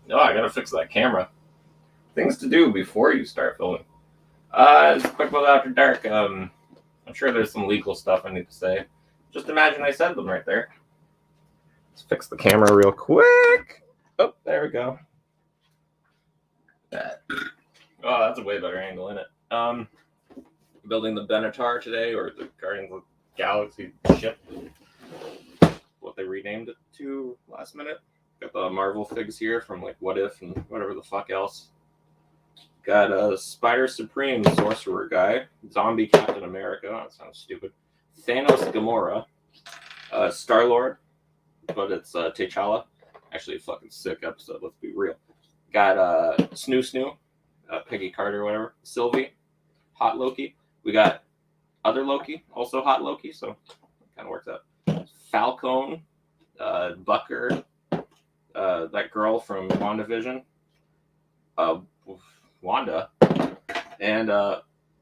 No, I gotta fix that camera. Things to do before you start filming. It's quick about After Dark. I'm sure there's some legal stuff I need to say. Just imagine I said them right there. Let's fix the camera real quick. Oh, there we go. Oh, that's a way better angle, isn't it? Building the Benatar today, or the Guardians of the Galaxy ship. What they renamed it to last minute. Got the Marvel figs here from like What If and whatever the fuck else. Got a Spider Supreme Sorcerer guy, Zombie Captain America. That sounds stupid. Thanos Gamora, Star-Lord, but it's T'Challa. Actually, a fucking sick episode. Let's be real. Got Snoo Snoo, Peggy Carter, whatever. Sylvie, Hot Loki. We got other Loki, also Hot Loki, so it kind of works out. Falcone, Bucker, that girl from WandaVision, Wanda, and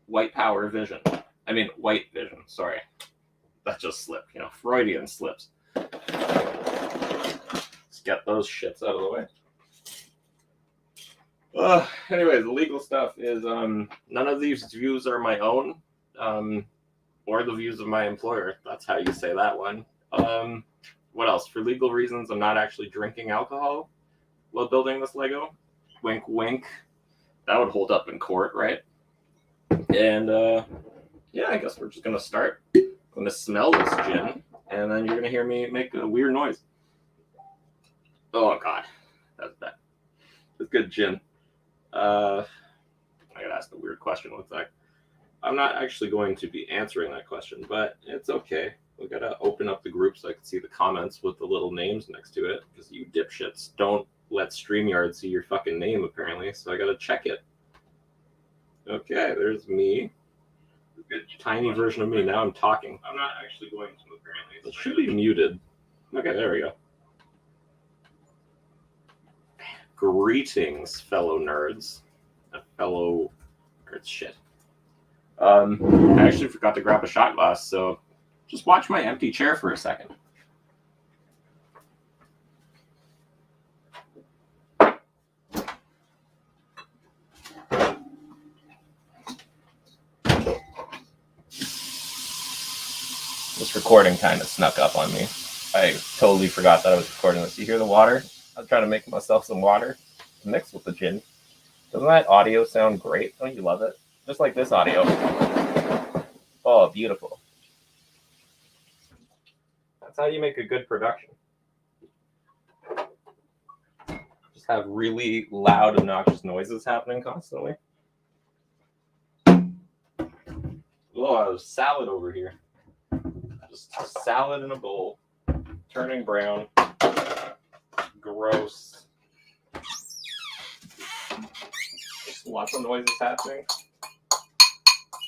White Power Vision. I mean, White Vision, sorry. That just slipped, Freudian slips. Let's get those shits out of the way. Anyway, the legal stuff is none of these views are my own, or the views of my employer. That's how you say that one. What else? For legal reasons, I'm not actually drinking alcohol while building this Lego. Wink, wink. That would hold up in court, right? And yeah, I guess we're just gonna start. I'm gonna smell this gin, and then you're gonna hear me make a weird noise. Oh God, that's bad. It's good gin. I gotta ask a weird question. What's that? I'm not actually going to be answering that question, but it's okay. We gotta open up the group so I can see the comments with the little names next to it, because you dipshits don't let StreamYard see your fucking name, apparently, so I gotta check it. Okay, there's me. Good tiny version of me. Now I'm talking. I'm not actually going to, apparently. It should be muted. Okay, there we go. Greetings, fellow nerds. Fellow nerds, shit. I actually forgot to grab a shot glass, so just watch my empty chair for a second. This recording kind of snuck up on me. I totally forgot that I was recording this. You hear the water? I was trying to make myself some water to mix with the gin. Doesn't that audio sound great? Don't you love it? Just like this audio. Oh, beautiful. That's how you make a good production. Just have really loud, obnoxious noises happening constantly. Oh, there's salad over here. Just salad in a bowl. Turning brown. Gross. Just lots of noises happening.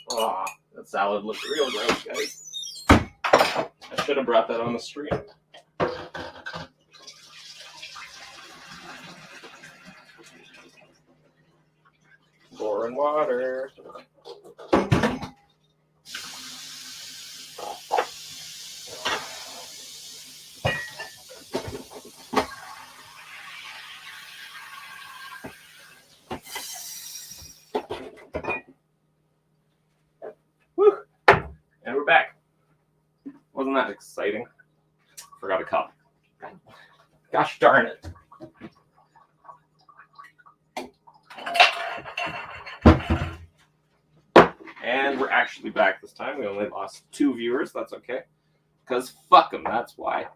Oh, that salad looks real gross, guys. I should have brought that on the stream. Pouring water. Woo! And we're back. Wasn't that exciting? Forgot a cup. Gosh darn it. And we're actually back this time. We only lost 2 viewers. That's okay. Because fuck them. That's why.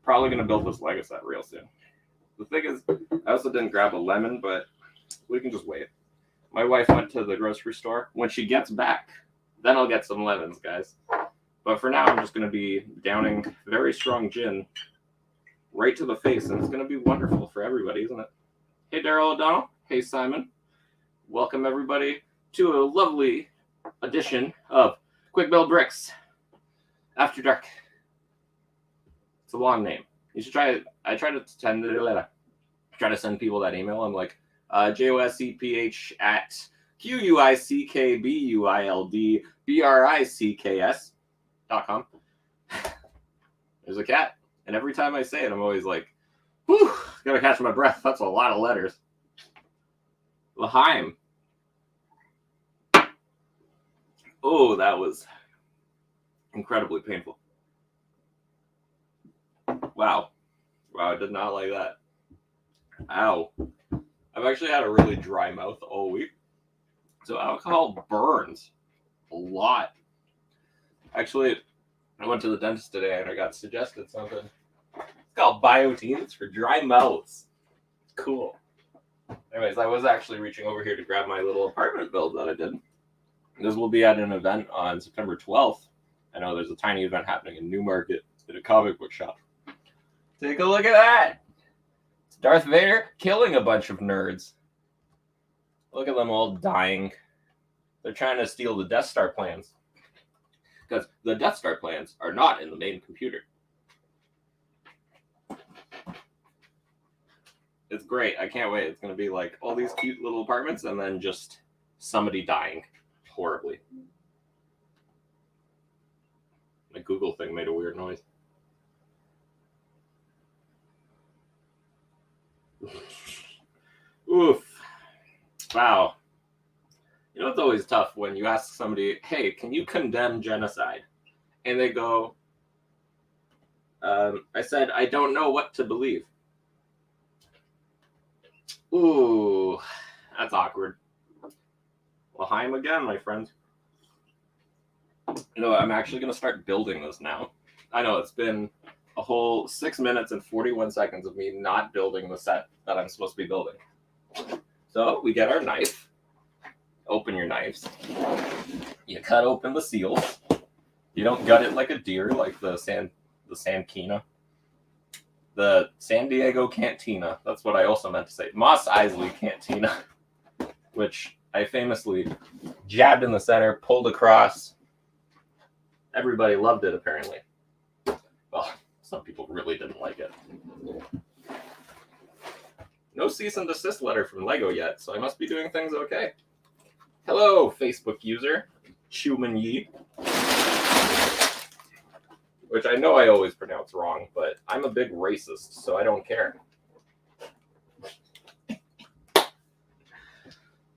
Probably going to build this Lego set real soon. The thing is, I also didn't grab a lemon, but we can just wait. My wife went to the grocery store. When she gets back, then I'll get some lemons, guys. But for now, I'm just going to be downing very strong gin right to the face, and it's going to be wonderful for everybody, isn't it? Hey, Daryl O'Donnell. Hey, Simon. Welcome, everybody, to a lovely edition of Quick Build Bricks After Dark. It's a long name. You should try it. I try to send people that email. I'm like, JOSEPH@QUICBUILDBRICKS.com. There's a cat. And every time I say it, I'm always like, whew, Gotta catch my breath. That's a lot of letters. L'chaim. Oh, that was incredibly painful. Wow. Wow, I did not like that. Ow. I've actually had a really dry mouth all week. So alcohol burns a lot. Actually, I went to the dentist today and I got suggested something. It's called Biotin. It's for dry mouths. Cool. Anyways, I was actually reaching over here to grab my little apartment build that I did. This will be at an event on September 12th. I know there's a tiny event happening in Newmarket at a comic book shop. Take a look at that. It's Darth Vader killing a bunch of nerds. Look at them all dying. They're trying to steal the Death Star plans. Because the Death Star plans are not in the main computer. It's great. I can't wait. It's going to be like all these cute little apartments and then just somebody dying horribly. My Google thing made a weird noise. Oof. Wow. You know, it's always tough when you ask somebody, hey, can you condemn genocide? And they go, I said, I don't know what to believe. Ooh, that's awkward. L'chaim again, my friend. You know, I'm actually going to start building this now. I know it's been a whole 6 minutes and 41 seconds of me not building the set that I'm supposed to be building. So we get our knife. Open your knives. You cut open the seals. You don't gut it like a deer, like the Sankina. The San Diego Cantina. That's what I also meant to say. Mos Eisley Cantina. Which I famously jabbed in the center, pulled across. Everybody loved it, apparently. Well, some people really didn't like it. No cease and desist letter from Lego yet, so I must be doing things okay. Hello, Facebook user, Chuman Yi. Which I know I always pronounce wrong, but I'm a big racist, so I don't care.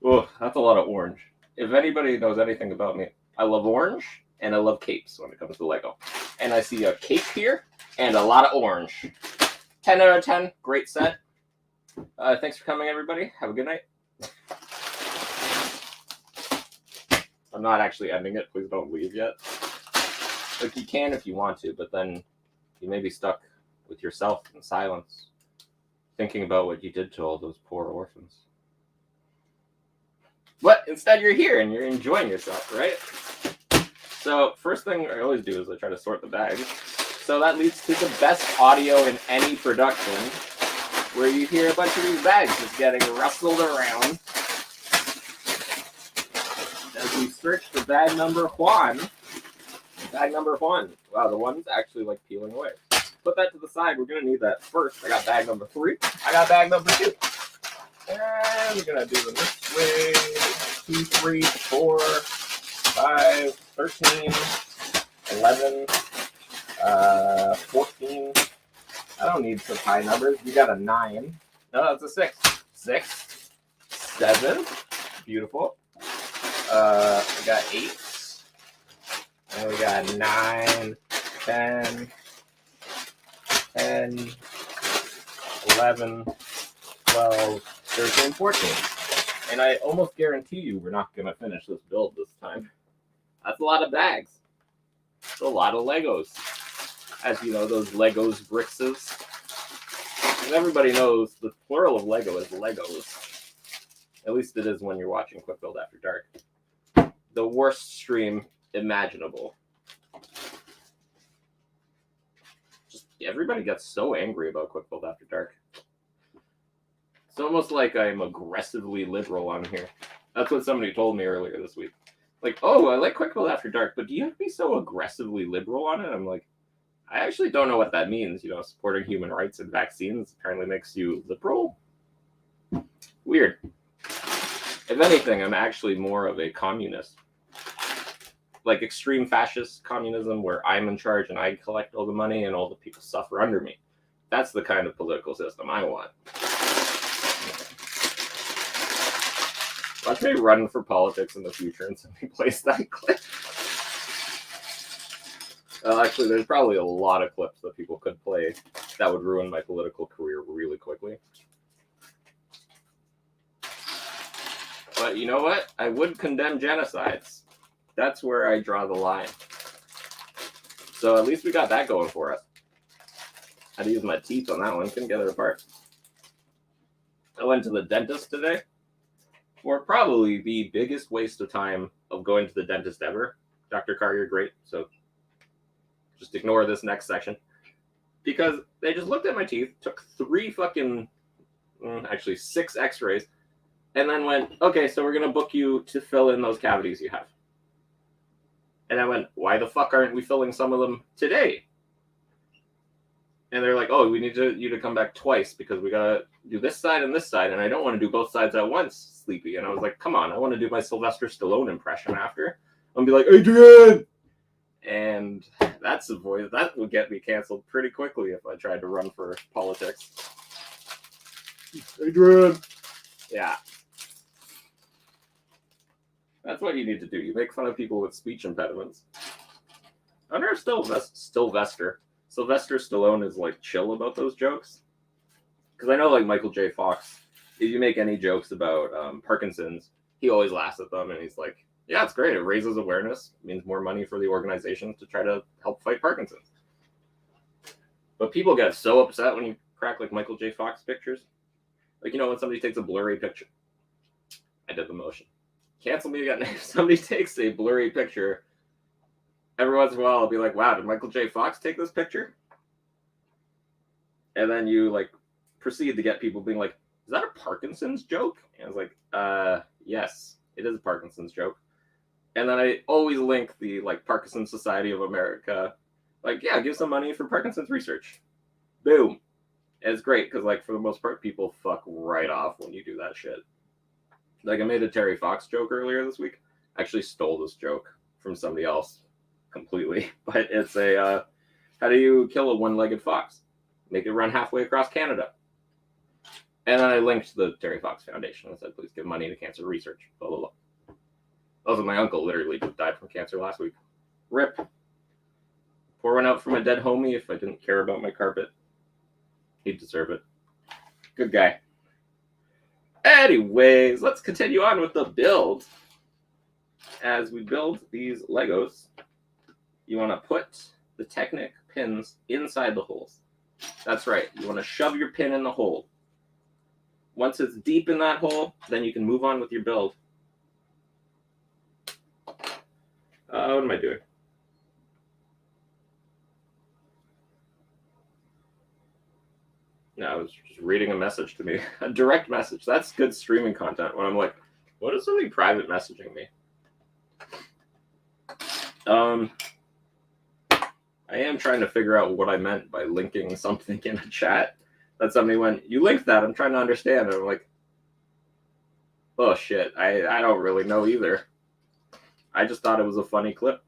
Oh, that's a lot of orange. If anybody knows anything about me, I love orange and I love capes when it comes to Lego. And I see a cape here and a lot of orange. 10 out of 10, great set. Thanks for coming, everybody. Have a good night. I'm not actually ending it. Please don't leave yet. Like, you can if you want to, but then you may be stuck with yourself in silence, thinking about what you did to all those poor orphans. But instead, you're here and you're enjoying yourself, right? So, first thing I always do is I try to sort the bags. So that leads to the best audio in any production, where you hear a bunch of these bags just getting rustled around. As we search for bag number one. Bag number one. Wow, the one's actually like peeling away. Put that to the side. We're going to need that first. I got bag number 3. I got bag number 2. And we're going to do them this way. 2, 3, 4, 5, 13, 11, 14. I don't need such high numbers. We got a 9. No, that's a 6. 6, 7. Beautiful. We got 8. And we got 9, 10, 10, 11, 12, 13, 14. And I almost guarantee you we're not going to finish this build this time. That's a lot of bags. That's a lot of Legos. As you know, those Legos Brickses. And everybody knows the plural of Lego is Legos. At least it is when you're watching Quick Build After Dark. The worst stream imaginable. Just everybody gets so angry about Quick Build After Dark. It's almost like I'm aggressively liberal on here. That's what somebody told me earlier this week. Like, oh, I like Quick Build After Dark, but do you have to be so aggressively liberal on it? I'm like, I actually don't know what that means. You know, supporting human rights and vaccines apparently makes you liberal. Weird. If anything, I'm actually more of a communist. Like extreme fascist communism where I'm in charge and I collect all the money and all the people suffer under me. That's the kind of political system I want. Watch me run for politics in the future and somebody plays that clip. Well, actually, there's probably a lot of clips that people could play that would ruin my political career really quickly. But you know what? I would condemn genocides. That's where I draw the line. So at least we got that going for us. I had to use my teeth on that one. Couldn't get it apart. I went to the dentist today for probably the biggest waste of time of going to the dentist ever. Dr. Carr, you're great. So just ignore this next section. Because they just looked at my teeth, took 6 x-rays, and then went, okay, so we're going to book you to fill in those cavities you have. And I went, why the fuck aren't we filling some of them today? And they're like, oh, we need you to come back twice because we got to do this side and this side, and I don't want to do both sides at once, Sleepy. And I was like, come on, I want to do my Sylvester Stallone impression after. I'm going to be like, Adrian! And that's a voice that would get me canceled pretty quickly if I tried to run for politics. Adrian! Yeah. That's what you need to do. You make fun of people with speech impediments. I wonder if Sylvester Stallone is like chill about those jokes. Because I know like Michael J. Fox, if you make any jokes about Parkinson's, he always laughs at them and he's like, yeah, it's great. It raises awareness. It means more money for the organization to try to help fight Parkinson's. But people get so upset when you crack like Michael J. Fox pictures. Like, you know, when somebody takes a blurry picture. I did the motion. Cancel me again. If somebody takes a blurry picture, every once in a while I'll be like, wow, did Michael J. Fox take this picture? And then you like proceed to get people being like, is that a Parkinson's joke? And I was like, yes, it is a Parkinson's joke. And then I always link the like Parkinson's Society of America. Like, yeah, give some money for Parkinson's research. Boom. And it's great because like for the most part, people fuck right off when you do that shit. Like I made a Terry Fox joke earlier this week. I actually stole this joke from somebody else completely. But it's a, how do you kill a one-legged fox? Make it run halfway across Canada. And then I linked to the Terry Fox Foundation. I said, please give money to cancer research. Blah, blah, blah. Also, my uncle literally just died from cancer last week. RIP. Pour one out for my dead homie if I didn't care about my carpet. He'd deserve it. Good guy. Anyways, let's continue on with the build. As we build these Legos, you want to put the Technic pins inside the holes. That's right. You want to shove your pin in the hole. Once it's deep in that hole, then you can move on with your build. What am I doing? No, I was just reading a message to me. A direct message. That's good streaming content when I'm like, what is somebody private messaging me? I am trying to figure out what I meant by linking something in a chat. That somebody went, you linked that, I'm trying to understand. And I'm like, oh shit, I don't really know either. I just thought it was a funny clip.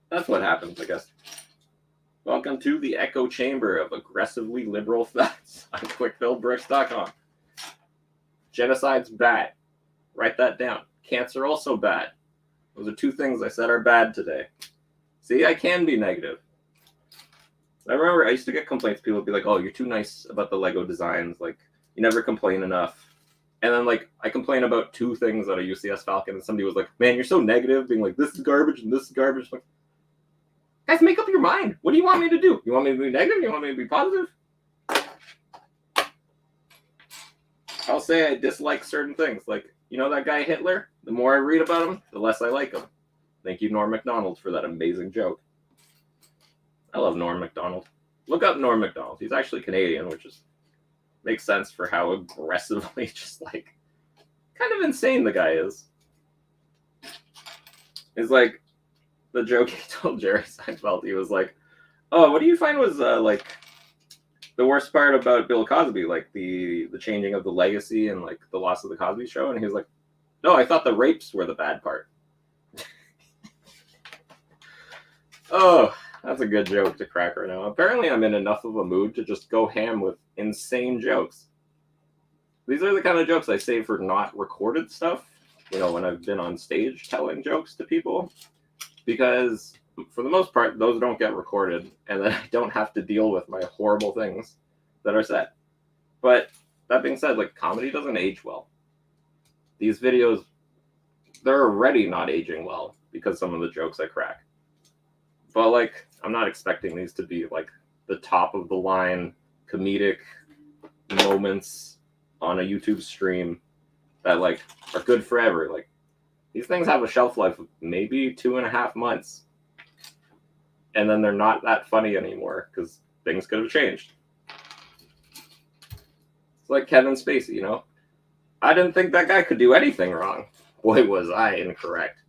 That's what happens, I guess. Welcome to the echo chamber of aggressively liberal thoughts on quickbuildbricks.com. Genocide's bad. Write that down. Cancer also bad. Those are two things I said are bad today. See, I can be negative. I remember I used to get complaints. People would be like, oh, you're too nice about the Lego designs. Like, you never complain enough. And then, like, I complain about two things at a UCS Falcon, and somebody was like, man, you're so negative, being like, this is garbage and this is garbage. Like, guys, make up your mind. What do you want me to do? You want me to be negative? You want me to be positive? I'll say I dislike certain things. Like, you know that guy Hitler? The more I read about him, the less I like him. Thank you, Norm Macdonald, for that amazing joke. I love Norm Macdonald. Look up Norm Macdonald. He's actually Canadian, which is makes sense for how aggressively just like kind of insane the guy is. It's like the joke he told Jerry Seinfeld. He was like, oh, what do you find was like the worst part about Bill Cosby? Like the changing of the legacy and like the loss of the Cosby Show? And he was like, no, I thought the rapes were the bad part. Oh, That's a good joke to crack right now. Apparently, I'm in enough of a mood to just go ham with insane jokes. These are the kind of jokes I save for not recorded stuff, you know, when I've been on stage telling jokes to people. Because, for the most part, those don't get recorded, and then I don't have to deal with my horrible things that are said. But, that being said, like, comedy doesn't age well. These videos, they're already not aging well because some of the jokes I crack. But, like, I'm not expecting these to be, like, the top of the line comedic moments on a YouTube stream that, like, are good forever. Like, these things have a shelf life of maybe 2.5 months. And then they're not that funny anymore because things could have changed. It's like Kevin Spacey, you know? I didn't think that guy could do anything wrong. Boy, was I incorrect.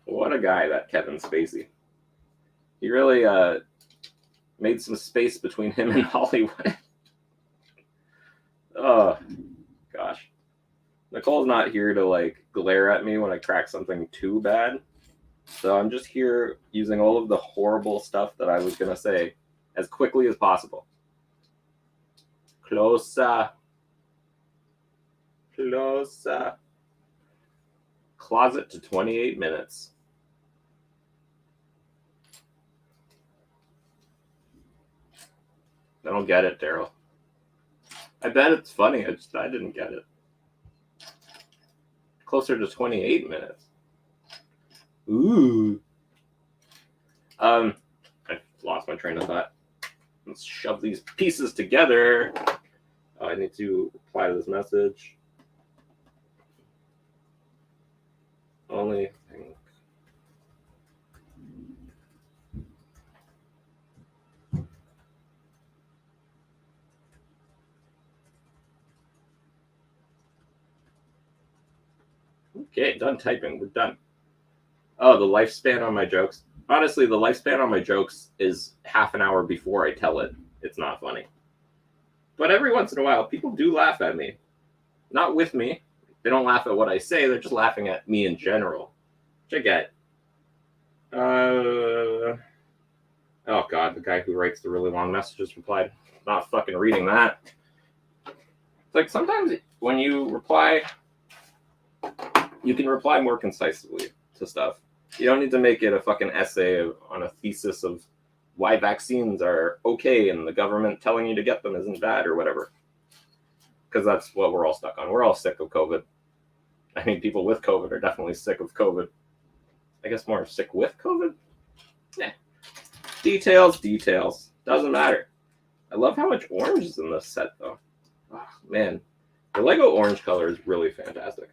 What a guy, that Kevin Spacey. He really made some space between him and Hollywood. Oh, gosh. Nicole's not here to, like, glare at me when I crack something too bad. So I'm just here using all of the horrible stuff that I was going to say as quickly as possible. Closer. Closer. Closet to 28 minutes. I don't get it, Daryl. I bet it's funny. I didn't get it. Closer to 28 minutes. Ooh. I lost my train of thought. Let's shove these pieces together. I need to reply to this message. Only thing. Okay, done typing. We're done. Oh, the lifespan on my jokes. Honestly, the lifespan on my jokes is half an hour before I tell it. It's not funny. But every once in a while, people do laugh at me. Not with me. They don't laugh at what I say. They're just laughing at me in general. Which I get. Oh, God. The guy who writes the really long messages replied. Not fucking reading that. It's like sometimes when you reply, you can reply more concisely to stuff. You don't need to make it a fucking essay on a thesis of why vaccines are okay and the government telling you to get them isn't bad or whatever. Because that's what we're all stuck on. We're all sick of COVID. I mean, people with COVID are definitely sick of COVID. I guess more sick with COVID? Yeah. Details. Doesn't matter. I love how much orange is in this set, though. Oh, man. The Lego orange color is really fantastic.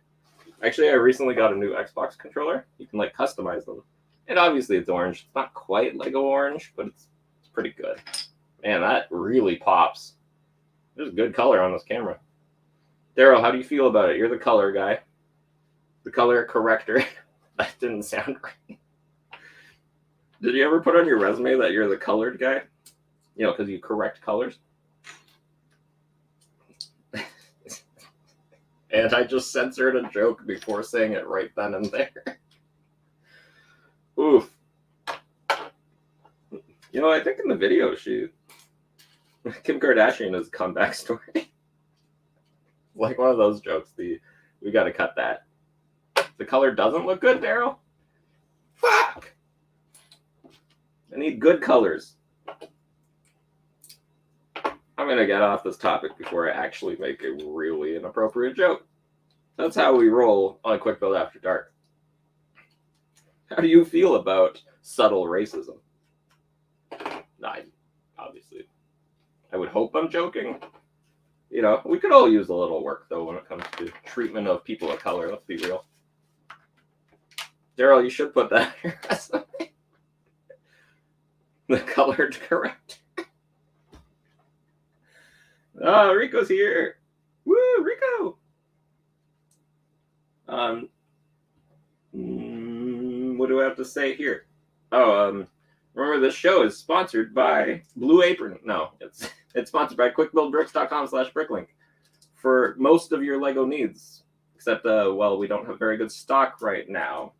Actually, I recently got a new Xbox controller. You can, like, customize them. And obviously it's orange. It's not quite Lego orange, but it's pretty good. Man, that really pops. There's a good color on this camera. Daryl, how do you feel about it? You're the color guy. The color corrector. That didn't sound right. Did you ever put on your resume that you're the colored guy? You know, because you correct colors? And I just censored a joke before saying it right then and there. Oof. You know, I think in the video, Kim Kardashian is a comeback story. Like one of those jokes. We got to cut that. The color doesn't look good, Daryl? Fuck! I need good colors. I'm going to get off this topic before I actually make a really inappropriate joke. That's how we roll on Quick Build After Dark. How do you feel about subtle racism? Obviously. I would hope I'm joking. You know, we could all use a little work, though, when it comes to treatment of people of color. Let's be real. Daryl, you should put that in your resume. The colored correct. Oh, Rico's here. Woo, Rico. What do I have to say here? Oh, remember this show is sponsored by Blue Apron. No, it's sponsored by quickbuildbricks.com/bricklink for most of your Lego needs. Except, well, we don't have very good stock right now.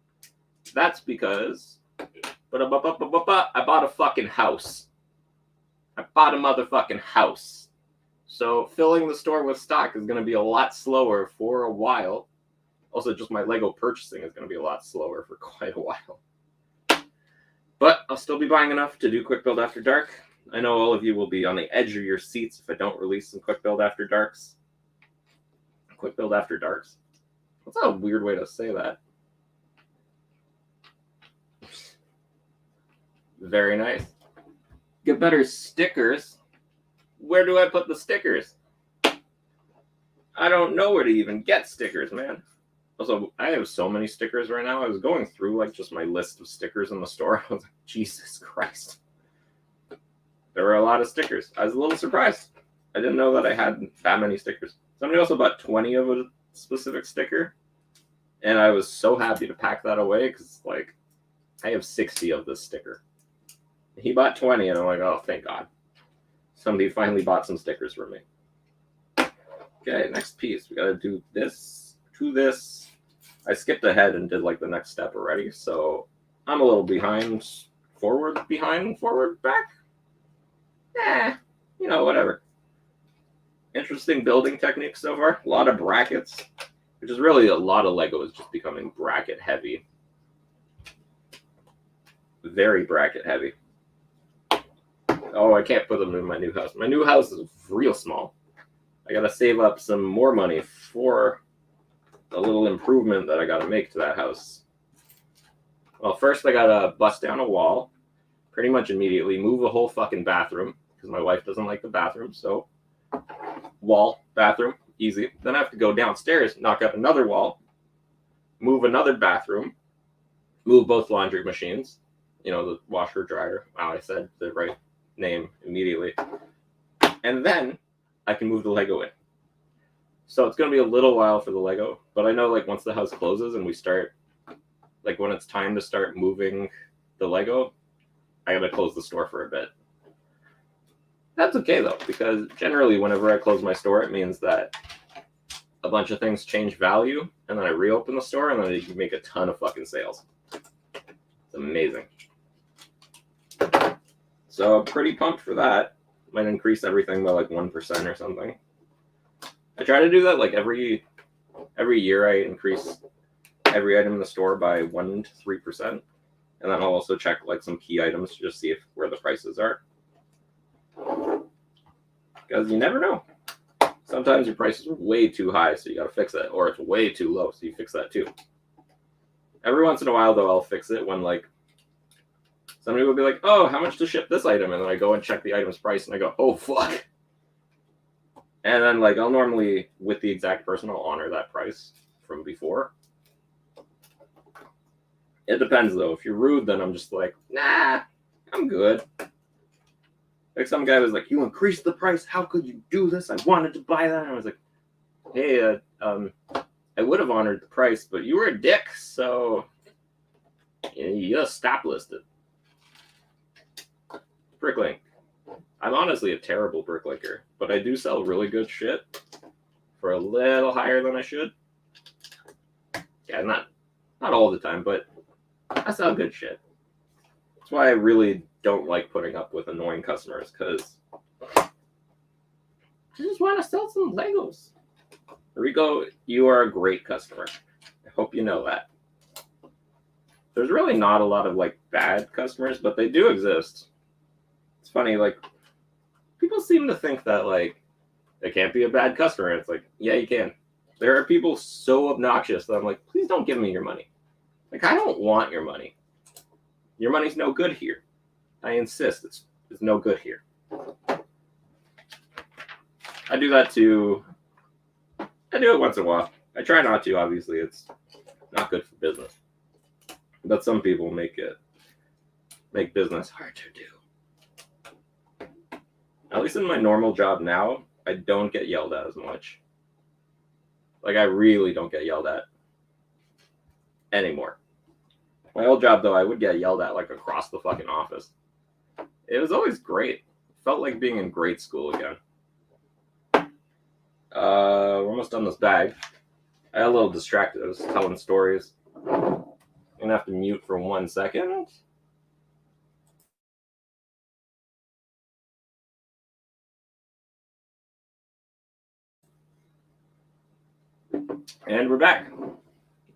That's because I bought a fucking house. I bought a motherfucking house. So filling the store with stock is going to be a lot slower for a while. Also, just my Lego purchasing is going to be a lot slower for quite a while. But I'll still be buying enough to do Quick Build After Dark. I know all of you will be on the edge of your seats if I don't release some Quick Build After Darks. Quick Build After Darks? That's a weird way to say that. Very nice. Get better stickers. Where do I put the stickers? I don't know where to even get stickers, man. Also, I have so many stickers right now. I was going through like just my list of stickers in the store. I was like, Jesus Christ. There were a lot of stickers. I was a little surprised. I didn't know that I had that many stickers. Somebody also bought 20 of a specific sticker. And I was so happy to pack that away because, like, I have 60 of this sticker. He bought 20, and I'm like, oh, thank God. Somebody finally bought some stickers for me. Okay, next piece. We got to do this to this. I skipped ahead and did, like, the next step already, so I'm a little behind, forward, back. You know, whatever. Interesting building technique so far. A lot of brackets, which is really a lot of Lego is just becoming bracket heavy. Very bracket heavy. Oh, I can't put them in my new house. My new house is real small. I gotta save up some more money for a little improvement that I gotta make to that house. Well, first I gotta bust down a wall pretty much immediately, move a whole fucking bathroom because my wife doesn't like the bathroom, so wall, bathroom, easy. Then I have to go downstairs, knock out another wall, move another bathroom, move both laundry machines, you know, the washer, dryer. Wow, I said the right name immediately. And then I can move the Lego in. So it's going to be a little while for the Lego, but I know like once the house closes and we start, like when it's time to start moving the Lego, I got to close the store for a bit. That's okay though, because generally whenever I close my store, it means that a bunch of things change value, and then I reopen the store, and then you can make a ton of fucking sales. It's amazing. So I'm pretty pumped for that. Might increase everything by like 1% or something. I try to do that like every year. I increase every item in the store by 1 to 3%, and then I'll also check like some key items to just see where the prices are. Because you never know. Sometimes your prices are way too high, so you got to fix it, or it's way too low, so you fix that too. Every once in a while, though, I'll fix it when like somebody will be like, "Oh, how much to ship this item?" And then I go and check the item's price, and I go, "Oh fuck!" And then like I'll normally, with the exact person, I'll honor that price from before. It depends though. If you're rude, then I'm just like, "Nah, I'm good." Like some guy was like, "You increased the price. How could you do this? I wanted to buy that." And I was like, "Hey, I would have honored the price, but you were a dick, so you just stop listed." Bricklink. I'm honestly a terrible bricklinker, but I do sell really good shit for a little higher than I should. Yeah, not all the time, but I sell good shit. That's why I really don't like putting up with annoying customers, because I just want to sell some Legos. Rico, you are a great customer. I hope you know that. There's really not a lot of like bad customers, but they do exist. It's funny, like people seem to think that like they can't be a bad customer. It's like, yeah, you can. There are people so obnoxious that I'm like, please don't give me your money. Like, I don't want your money. Your money's no good here. I insist, it's no good here. I do that too. I do it once in a while. I try not to, obviously. It's not good for business. But some people make business hard to do. At least in my normal job now, I don't get yelled at as much. Like, I really don't get yelled at anymore. My old job, though, I would get yelled at, like, across the fucking office. It was always great. It felt like being in grade school again. We're almost done this bag. I got a little distracted. I was telling stories. gonna have to mute for 1 second. And we're back.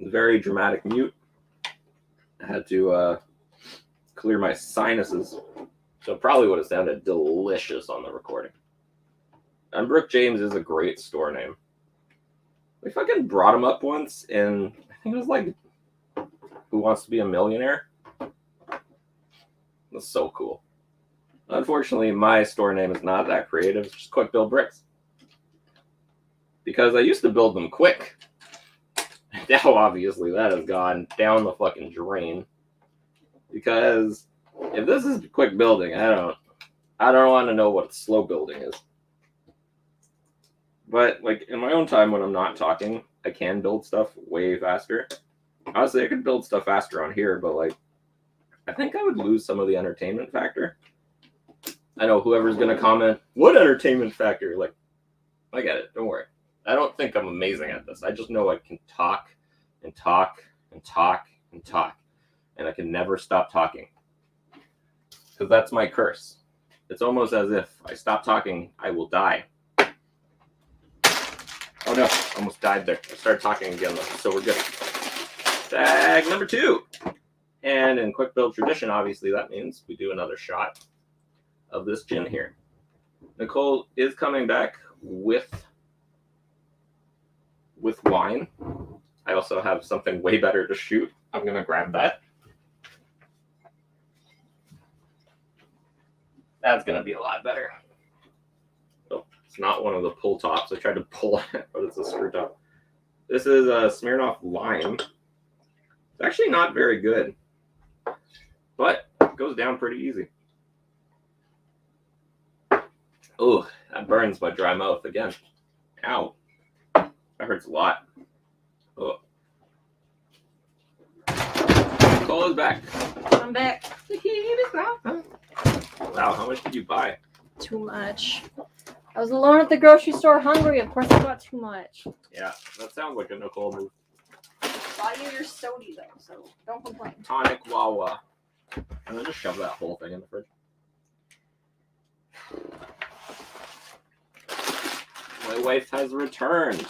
Very dramatic mute. I had to clear my sinuses. So it probably would have sounded delicious on the recording. And Brook James is a great store name. We fucking brought him up once in, I think it was like Who Wants to Be a Millionaire? That's so cool. Unfortunately, my store name is not that creative. It's just Quick Build Bricks. Because I used to build them quick. Now, obviously, that has gone down the fucking drain. Because if this is quick building, I don't want to know what slow building is. But, like, in my own time when I'm not talking, I can build stuff way faster. Honestly, I could build stuff faster on here, but, like, I think I would lose some of the entertainment factor. I know whoever's going to comment, what entertainment factor? Like, I get it. Don't worry. I don't think I'm amazing at this. I just know I can talk and talk and talk and talk. And I can never stop talking. Because that's my curse. It's almost as if I stop talking, I will die. Oh no, almost died there. I started talking again though, so we're good. Bag number 2. And in quick build tradition, obviously, that means we do another shot of this gin here. Nicole is coming back with wine. I also have something way better to shoot. I'm going to grab that. That's going to be a lot better. Oh, it's not one of the pull tops. I tried to pull it, but it's a screw top. This is a Smirnoff Lime. It's actually not very good, but it goes down pretty easy. Oh, that burns my dry mouth again. Ow. That hurts a lot. Oh. Nicole is back. I'm back. Wow, how much did you buy? Too much. I was alone at the grocery store hungry. Of course I got too much. Yeah, that sounds like a Nicole move. Bought you your sody though, so don't complain. Tonic Wawa. And then just shove that whole thing in the fridge. My wife has returned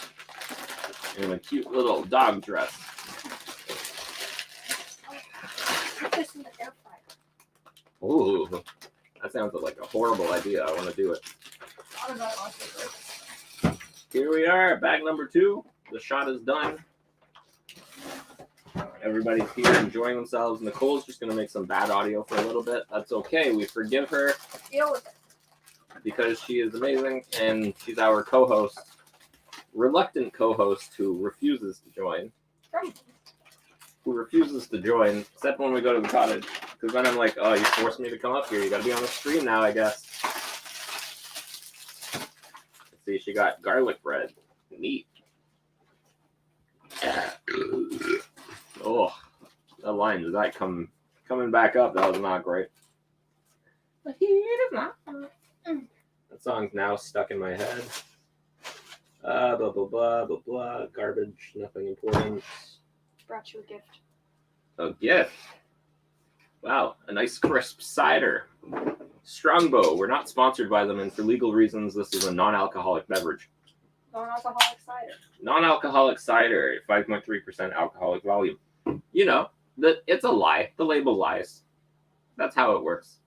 in a cute little dog dress. Put this in the air fryer. Ooh, that sounds like a horrible idea. I want to do it. Here we are, bag number 2. The shot is done. Everybody's here enjoying themselves. Nicole's just going to make some bad audio for a little bit. That's okay. We forgive her. Deal with it. Because she is amazing and she's our co-host. Reluctant co-host who refuses to join. Except when we go to the cottage. Because then I'm like, oh, you forced me to come up here. You got to be on the stream now, I guess. Let's see, she got garlic bread. Neat. Oh, that line, did that coming back up? That was not great. The heat is not. That song's now stuck in my head. Blah, blah, blah, blah, blah. Garbage, nothing important. Brought you a gift. A gift? Wow, a nice crisp cider. Strongbow. We're not sponsored by them, and for legal reasons, this is a non-alcoholic beverage. Non-alcoholic cider. Non-alcoholic cider, 5.3% alcoholic volume. You know, it's a lie. The label lies. That's how it works.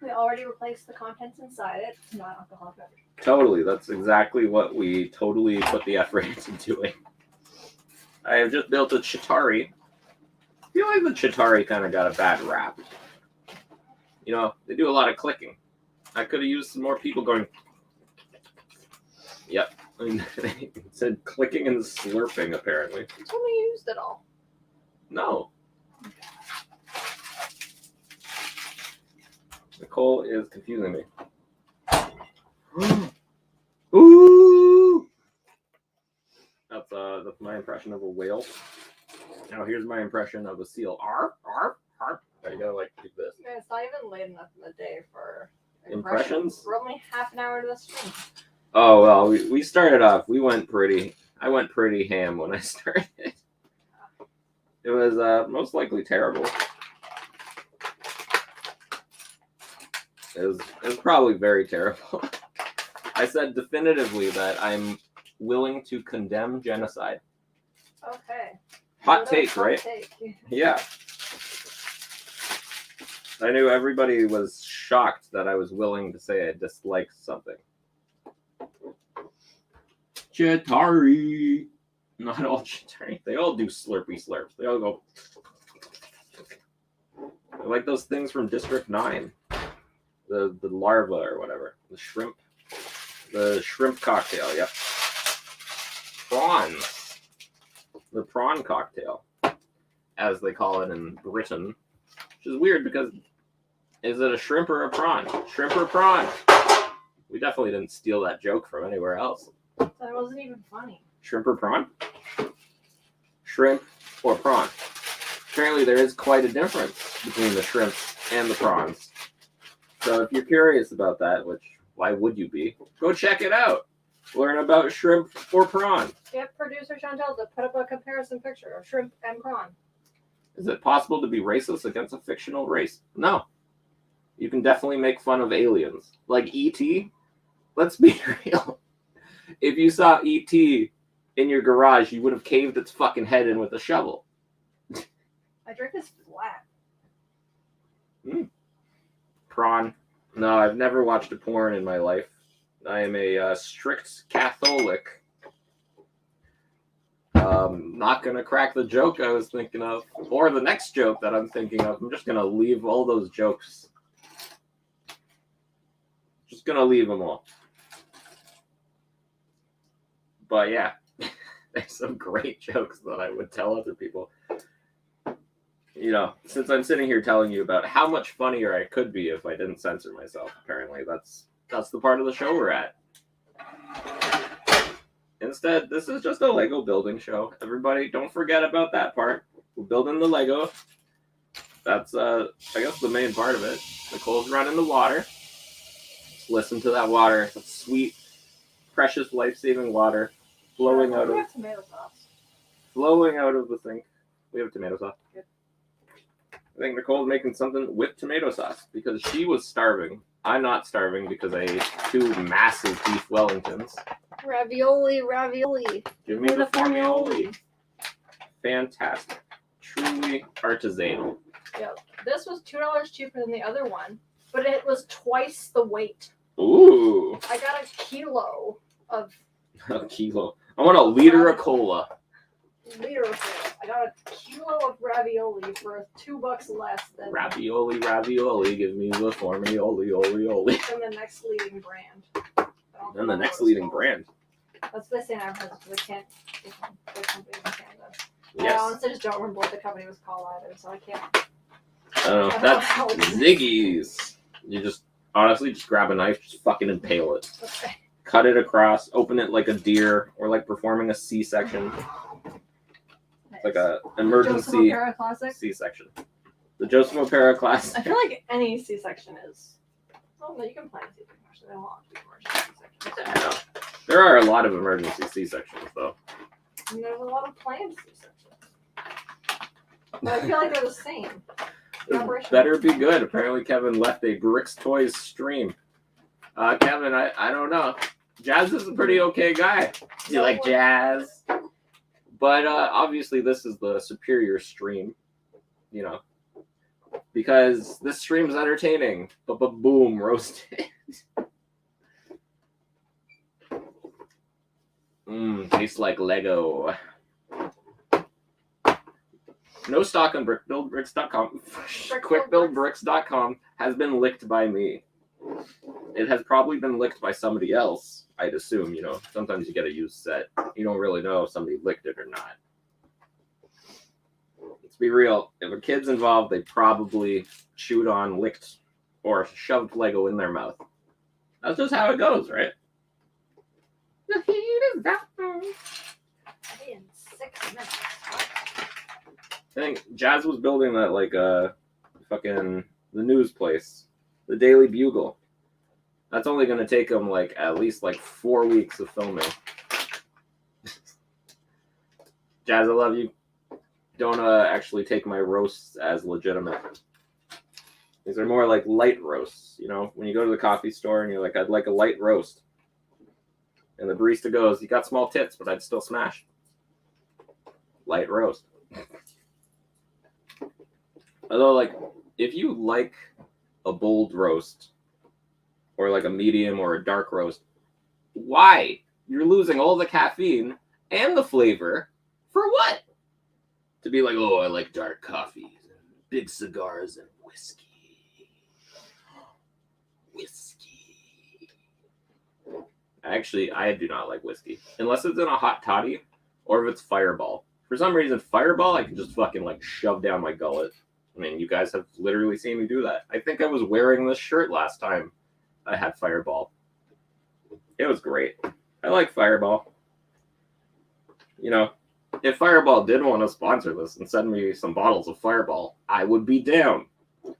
We already replaced the contents inside it. It's not alcoholic beverage. Totally. That's exactly what we totally put the effort into doing. I have just built a Chitari. I feel like the Chitari kind of got a bad rap. You know, they do a lot of clicking. I could have used some more people going. Yep. It said clicking and slurping, apparently. It's only used it all. No. Nicole is confusing me. Ooh! That's my impression of a whale. Now here's my impression of a seal. Arf, arf, arf. You gotta like do this. Yeah, it's not even late enough in the day for Impressions? We're only half an hour to the stream. Oh well, we started off. I went pretty ham when I started. It was most likely terrible. It was probably very terrible. I said definitively that I'm willing to condemn genocide. Okay. Hot take, right? Take. Yeah. I knew everybody was shocked that I was willing to say I disliked something. Chitari. Not all Chitari. They all do slurpy slurps. They all go. They're like those things from District 9. The larva or whatever. The shrimp cocktail, yep. Prawns. The prawn cocktail, as they call it in Britain. Which is weird because is it a shrimp or a prawn? Shrimp or prawn? We definitely didn't steal that joke from anywhere else. That wasn't even funny. Shrimp or prawn? Shrimp or prawn? Apparently there is quite a difference between the shrimps and the prawns. So if you're curious about that, which why would you be? Go check it out. Learn about shrimp or prawn. Get producer Chantel to put up a comparison picture of shrimp and prawn. Is it possible to be racist against a fictional race? No. You can definitely make fun of aliens. Like E.T., let's be real. If you saw E.T. in your garage, you would have caved its fucking head in with a shovel. My drink is flat. Prawn. No, I've never watched a porn in my life. I am a strict Catholic. Not gonna crack the joke I was thinking of, or the next joke that I'm thinking of. I'm just gonna leave all those jokes. Just gonna leave them all. But yeah, there's some great jokes that I would tell other people. You know, since I'm sitting here telling you about how much funnier I could be if I didn't censor myself, apparently that's the part of the show we're at. Instead, this is just a Lego building show. Everybody, don't forget about that part. We're building the Lego. That's, I guess, the main part of it. Nicole's running the water. Just listen to that water. That sweet, precious, life-saving water flowing out of... tomato sauce. Flowing out of the sink. We have tomato sauce. Good. I think Nicole's making something with tomato sauce because she was starving. I'm not starving because I ate 2 massive beef Wellingtons. Ravioli. Give me the formioli. Fantastic. Truly artisanal. Yep. This was $2 cheaper than the other one, but it was twice the weight. Ooh. I got a kilo of... A kilo. I want a liter of cola. I got a kilo of ravioli for $2 less than Ravioli, give me the formioli, oli. than the next leading brand. And the next leading brand. That's what they say in advertisements because I can't get the company in Canada. Yes. I honestly just don't remember what the company was called either, so I can't. I don't know. That's Ziggy's. You just honestly just grab a knife, just fucking impale it. Okay. Cut it across, open it like a deer, or like performing a C-section. It's like a emergency Joseph O'Para classic. C-section. The Joseph O'Para classic. I feel like any C-section is. Oh no, you can plan a C-section. Actually, they don't want to be emergency C-sections. I know. There are a lot of emergency C-sections, though. And there's a lot of planned C-sections. But I feel like they're the same. It better be good. Apparently, Kevin left a Bricks Toys stream. Kevin, I don't know. Jazz is a pretty okay guy. Do you like jazz? But obviously, this is the superior stream, you know, because this stream's entertaining. But boom, roasted. Tastes like Lego. No stock on brickbuildbricks.com. Quickbuildbricks.com has been licked by me. It has probably been licked by somebody else, I'd assume. You know, sometimes you get a used set. You don't really know if somebody licked it or not. Let's be real. If a kid's involved, they probably chewed on, licked, or shoved Lego in their mouth. That's just how it goes, right? The heat is down. In 6 minutes. I think Jazz was building that like fucking the news place, the Daily Bugle. That's only gonna take him like at least like 4 weeks of filming. Jazz, I love you. don't actually take my roasts as legitimate. These are more like light roasts. You know, when you go to the coffee store and you're like, I'd like a light roast. And the barista goes, you got small tits, but I'd still smash. Light roast. Although, like, if you like a bold roast, or like a medium or a dark roast, why? You're losing all the caffeine and the flavor for what? To be like, oh, I like dark coffees, and big cigars, and whiskey. Actually, I do not like whiskey. Unless it's in a hot toddy, or if it's Fireball. For some reason, Fireball, I can just fucking, like, shove down my gullet. I mean, you guys have literally seen me do that. I think I was wearing this shirt last time I had Fireball. It was great. I like Fireball. You know, if Fireball did want to sponsor this and send me some bottles of Fireball, I would be down. You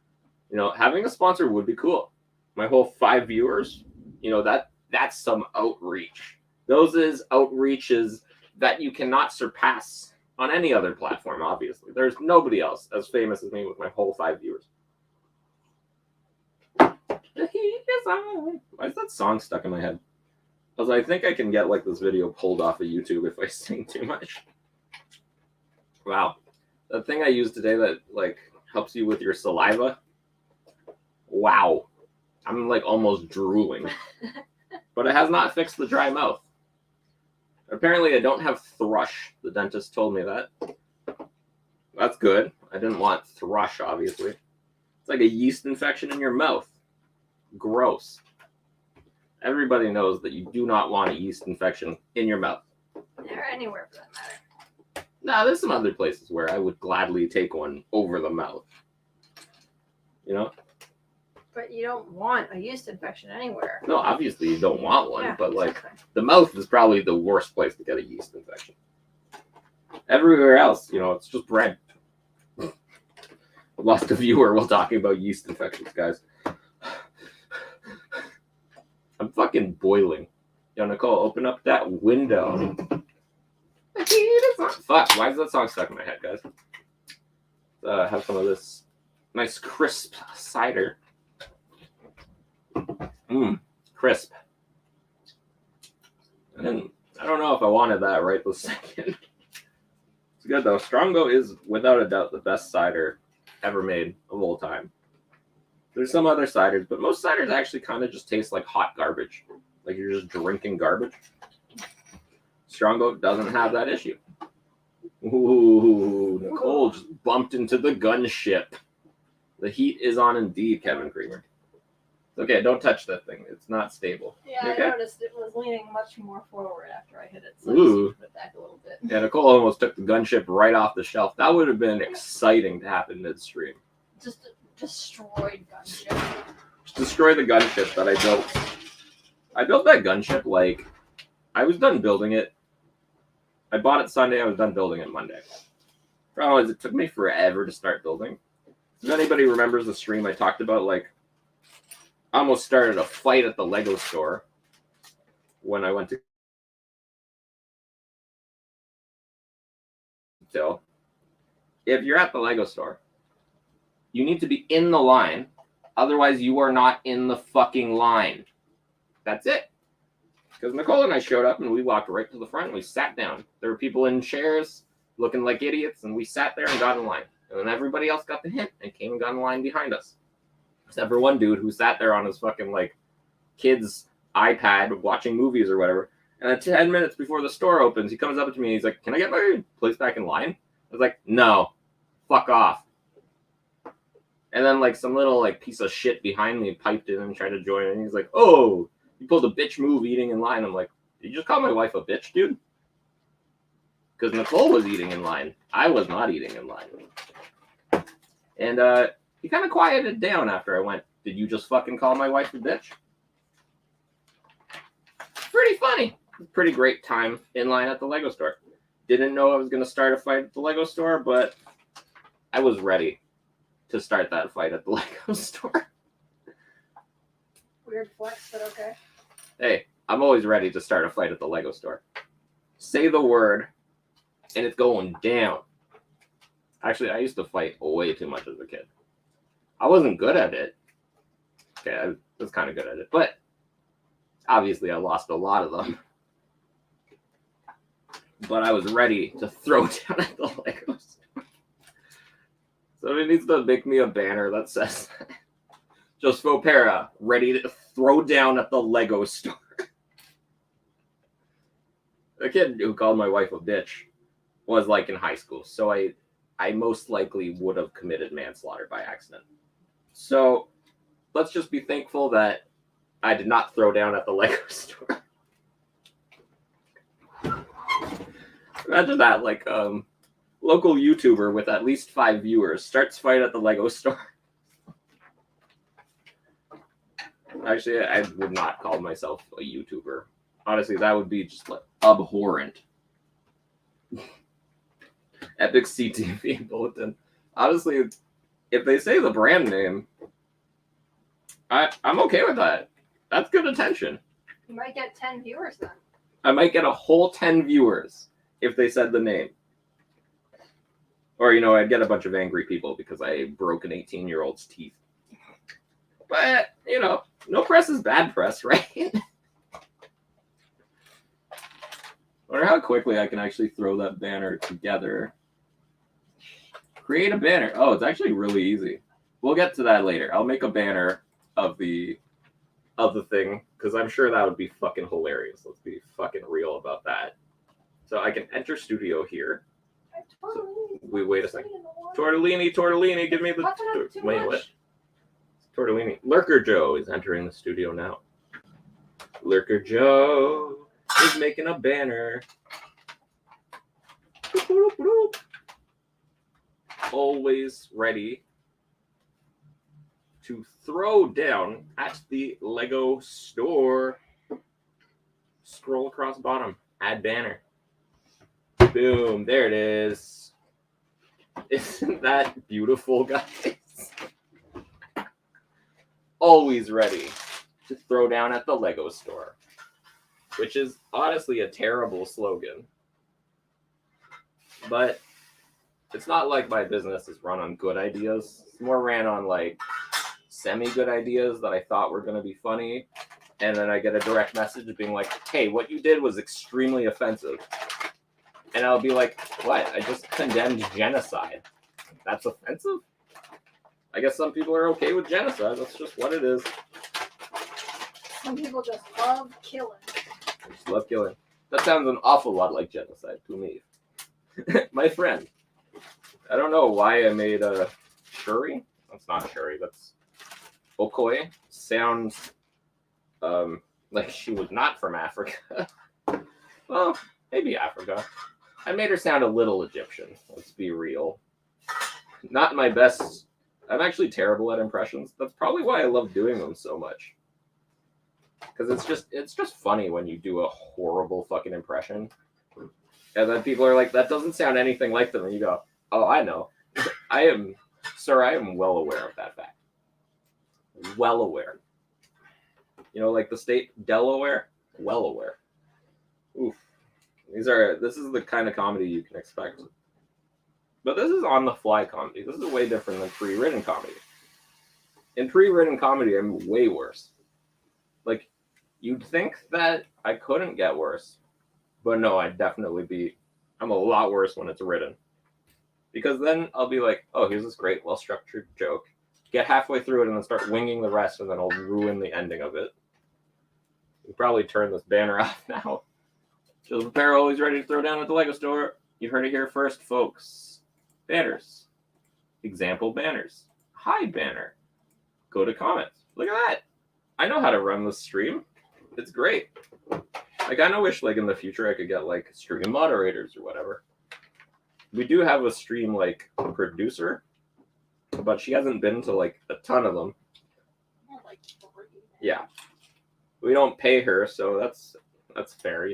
know, having a sponsor would be cool. My whole 5 viewers, you know, that's some outreach. Those is outreaches that you cannot surpass on any other platform, obviously. There's nobody else as famous as me with my whole 5 viewers. The heat is on. Why is that song stuck in my head? Also, I think I can get like this video pulled off of YouTube if I sing too much. Wow. That thing I used today that like helps you with your saliva. Wow. I'm like almost drooling. But it has not fixed the dry mouth. Apparently I don't have thrush. The dentist told me that. That's good. I didn't want thrush, obviously. It's like a yeast infection in your mouth. Gross. Everybody knows that you do not want a yeast infection in your mouth. Or anywhere for that matter. Now, there's some other places where I would gladly take one over the mouth. You know? But you don't want a yeast infection anywhere. No, obviously you don't want one, Yeah, but like exactly. the mouth is probably the worst place to get a yeast infection. Everywhere else, you know, it's just bread. I lost a viewer while talking about yeast infections, guys. I'm fucking boiling. Yo, Nicole, open up that window. Fuck, why is that song stuck in my head, guys? Have some of this nice crisp cider. Crisp. And I don't know if I wanted that right this second. It's good though. Strongo is without a doubt the best cider ever made of all time. There's some other ciders, but most ciders actually kind of just taste like hot garbage. Like you're just drinking garbage. Strongo doesn't have that issue. Ooh, Nicole just bumped into the gunship. The heat is on indeed, Kevin Creamer. Okay, don't touch that thing. It's not stable. Yeah, okay? I noticed it was leaning much more forward after I hit it, so Ooh. I just put it back a little bit. Yeah, Nicole almost took the gunship right off the shelf. That would have been exciting to happen midstream. Just destroyed gunship. Just destroy the gunship that I built. I built that gunship like I was done building it. I bought it Sunday. I was done building it Monday. Problem is, it took me forever to start building. If anybody remembers the stream I talked about, like, I almost started a fight at the Lego store when I went to. So, if you're at the Lego store, you need to be in the line. Otherwise, you are not in the fucking line. That's it. Because Nicole and I showed up and we walked right to the front and we sat down. There were people in chairs looking like idiots and we sat there and got in line. And then everybody else got the hint and came and got in line behind us. Except for one dude who sat there on his fucking like kid's iPad watching movies or whatever. And then 10 minutes before the store opens, he comes up to me and he's like, "Can I get my place back in line?" I was like, "No, fuck off." And then like some little like piece of shit behind me piped in and tried to join. And he's like, "Oh, you pulled a bitch move eating in line." I'm like, "Did you just call my wife a bitch, dude?" Because Nicole was eating in line. I was not eating in line. And he kind of quieted down after I went, "Did you just fucking call my wife a bitch?" Pretty funny. Pretty great time in line at the Lego store. Didn't know I was going to start a fight at the Lego store, but I was ready to start that fight at the Lego store. Weird flex, but okay. Hey, I'm always ready to start a fight at the Lego store. Say the word, and it's going down. Actually, I used to fight way too much as a kid. I wasn't good at it. Okay, I was kind of good at it, but obviously I lost a lot of them. But I was ready to throw down at the Legos. Somebody needs to make me a banner that says just Vopera, ready to throw down at the Lego store. The kid who called my wife a bitch was like in high school, so I most likely would have committed manslaughter by accident. So let's just be thankful that I did not throw down at the Lego store. Imagine that, like local YouTuber with at least 5 viewers starts fight at the Lego store. Actually, I would not call myself a YouTuber. Honestly, that would be just like abhorrent. Epic CTV Bulletin. Honestly, if they say the brand name, I'm okay with that. That's good attention. You might get 10 viewers then. I might get a whole 10 viewers if they said the name. Or, I'd get a bunch of angry people because I broke an 18-year-old's teeth. But, no press is bad press, right? I wonder how quickly I can actually throw that banner together. Create a banner. Oh, it's actually really easy. We'll get to that later. I'll make a banner of the thing, because I'm sure that would be fucking hilarious. Let's be fucking real about that. So I can enter studio here. So, wait a second. Tortellini, give me the... Wait, what? Tortellini. Lurker Joe is entering the studio now. Lurker Joe is making a banner. Always ready to throw down at the Lego store. Scroll across bottom. Add banner. Boom. There it is. Isn't that beautiful, guys? Always ready to throw down at the Lego store. Which is honestly a terrible slogan. But it's not like my business is run on good ideas. It's more ran on like semi-good ideas that I thought were going to be funny. And then I get a direct message being like, hey, what you did was extremely offensive. And I'll be like, what? I just condemned genocide. That's offensive? I guess some people are okay with genocide. That's just what it is. Some people just love killing. Just love killing. That sounds an awful lot like genocide to me. My friend. I don't know why I made a Shuri. That's not Shuri. That's Okoye. Sounds like she was not from Africa. Well, maybe Africa. I made her sound a little Egyptian. Let's be real. Not my best. I'm actually terrible at impressions. That's probably why I love doing them so much. Because it's just funny when you do a horrible fucking impression. And then people are like, that doesn't sound anything like them. And you go, oh, I know. I am well aware of that fact. Well aware. Like the state Delaware? Well aware. Oof. This is the kind of comedy you can expect. But this is on-the-fly comedy. This is way different than pre-written comedy. In pre-written comedy, I'm way worse. Like, you'd think that I couldn't get worse. But no, I'm a lot worse when it's written. Because then I'll be like, oh, here's this great, well-structured joke. Get halfway through it and then start winging the rest, and then I'll ruin the ending of it. We'll probably turn this banner off now. Just Apparel always ready to throw down at the Lego store. You heard it here first, folks. Banners. Example banners. Hide banner. Go to comments. Look at that. I know how to run this stream. It's great. I kind of wish, like, in the future I could get, like, stream moderators or whatever. We do have a stream, like, producer, but she hasn't been to, like, a ton of them. Like 3. Yeah. We don't pay her, so that's fair,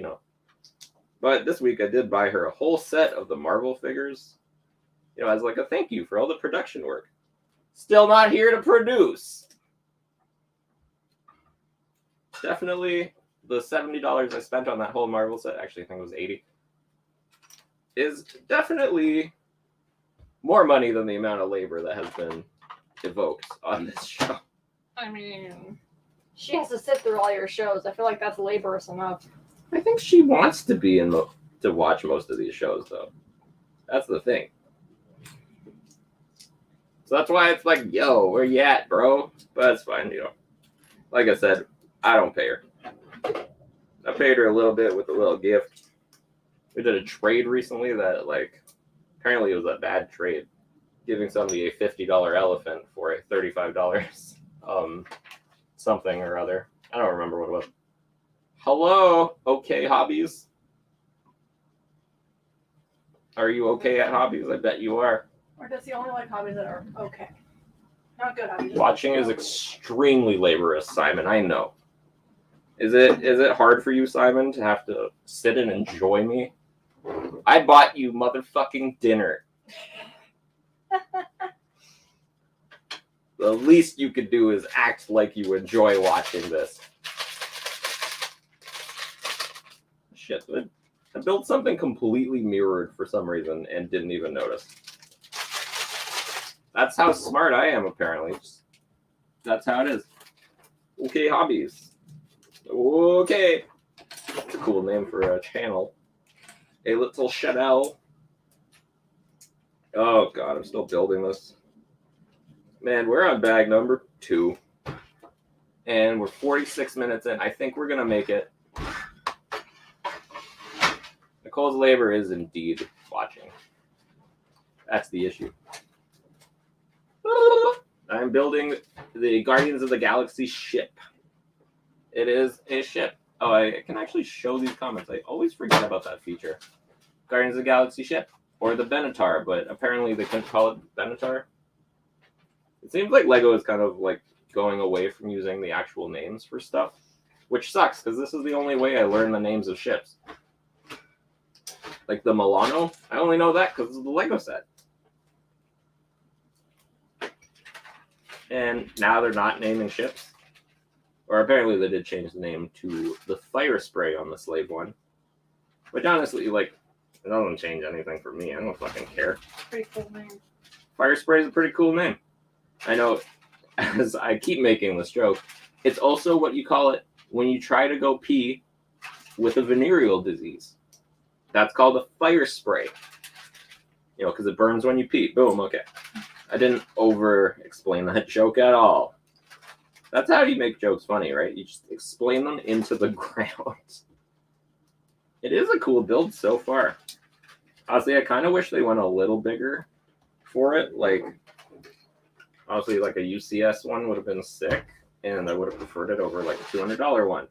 But this week I did buy her a whole set of the Marvel figures, as like a thank you for all the production work. Still not here to produce. Definitely the $70 I spent on that whole Marvel set, actually I think it was $80, is definitely more money than the amount of labor that has been evoked on this show. I mean, she has to sit through all your shows. I feel like that's laborious enough. I think she wants to be to watch most of these shows, though. That's the thing. So that's why it's like, yo, where you at, bro? But it's fine, you know. Like I said, I don't pay her. I paid her a little bit with a little gift. We did a trade recently that, like, apparently it was a bad trade. Giving somebody a $50 elephant for a $35 something or other. I don't remember what it was. Hello, okay hobbies? Are you okay at hobbies? I bet you are. Or does he only like hobbies that are okay? Not good hobbies. Watching is extremely laborious, Simon. I know. Is it hard for you, Simon, to have to sit and enjoy me? I bought you motherfucking dinner. The least you could do is act like you enjoy watching this. Shit, I built something completely mirrored for some reason and didn't even notice. That's how smart I am, apparently. That's how it is. Okay, hobbies. Okay. That's a cool name for a channel. A little Chanel. Oh, God, I'm still building this. Man, we're on bag number 2. And we're 46 minutes in. I think we're going to make it. Nicole's labor is indeed watching. That's the issue. I'm building the Guardians of the Galaxy ship. It is a ship. Oh, I can actually show these comments. I always forget about that feature. Guardians of the Galaxy ship. Or the Benatar, but apparently they couldn't call it Benatar. It seems like LEGO is kind of like going away from using the actual names for stuff, which sucks because this is the only way I learn the names of ships. Like the Milano, I only know that because of the LEGO set. And now they're not naming ships. Or apparently they did change the name to the Fire Spray on the Slave one. Which honestly, like, it doesn't change anything for me. I don't fucking care. Pretty cool name. Fire Spray is a pretty cool name. I know, as I keep making this joke, it's also what you call it when you try to go pee with a venereal disease. That's called a fire spray. You know, because it burns when you pee. Boom, okay. I didn't over-explain that joke at all. That's how you make jokes funny, right? You just explain them into the ground. It is a cool build so far. Honestly, I kind of wish they went a little bigger for it. Like, honestly, like a UCS one would have been sick, and I would have preferred it over like a $200 one.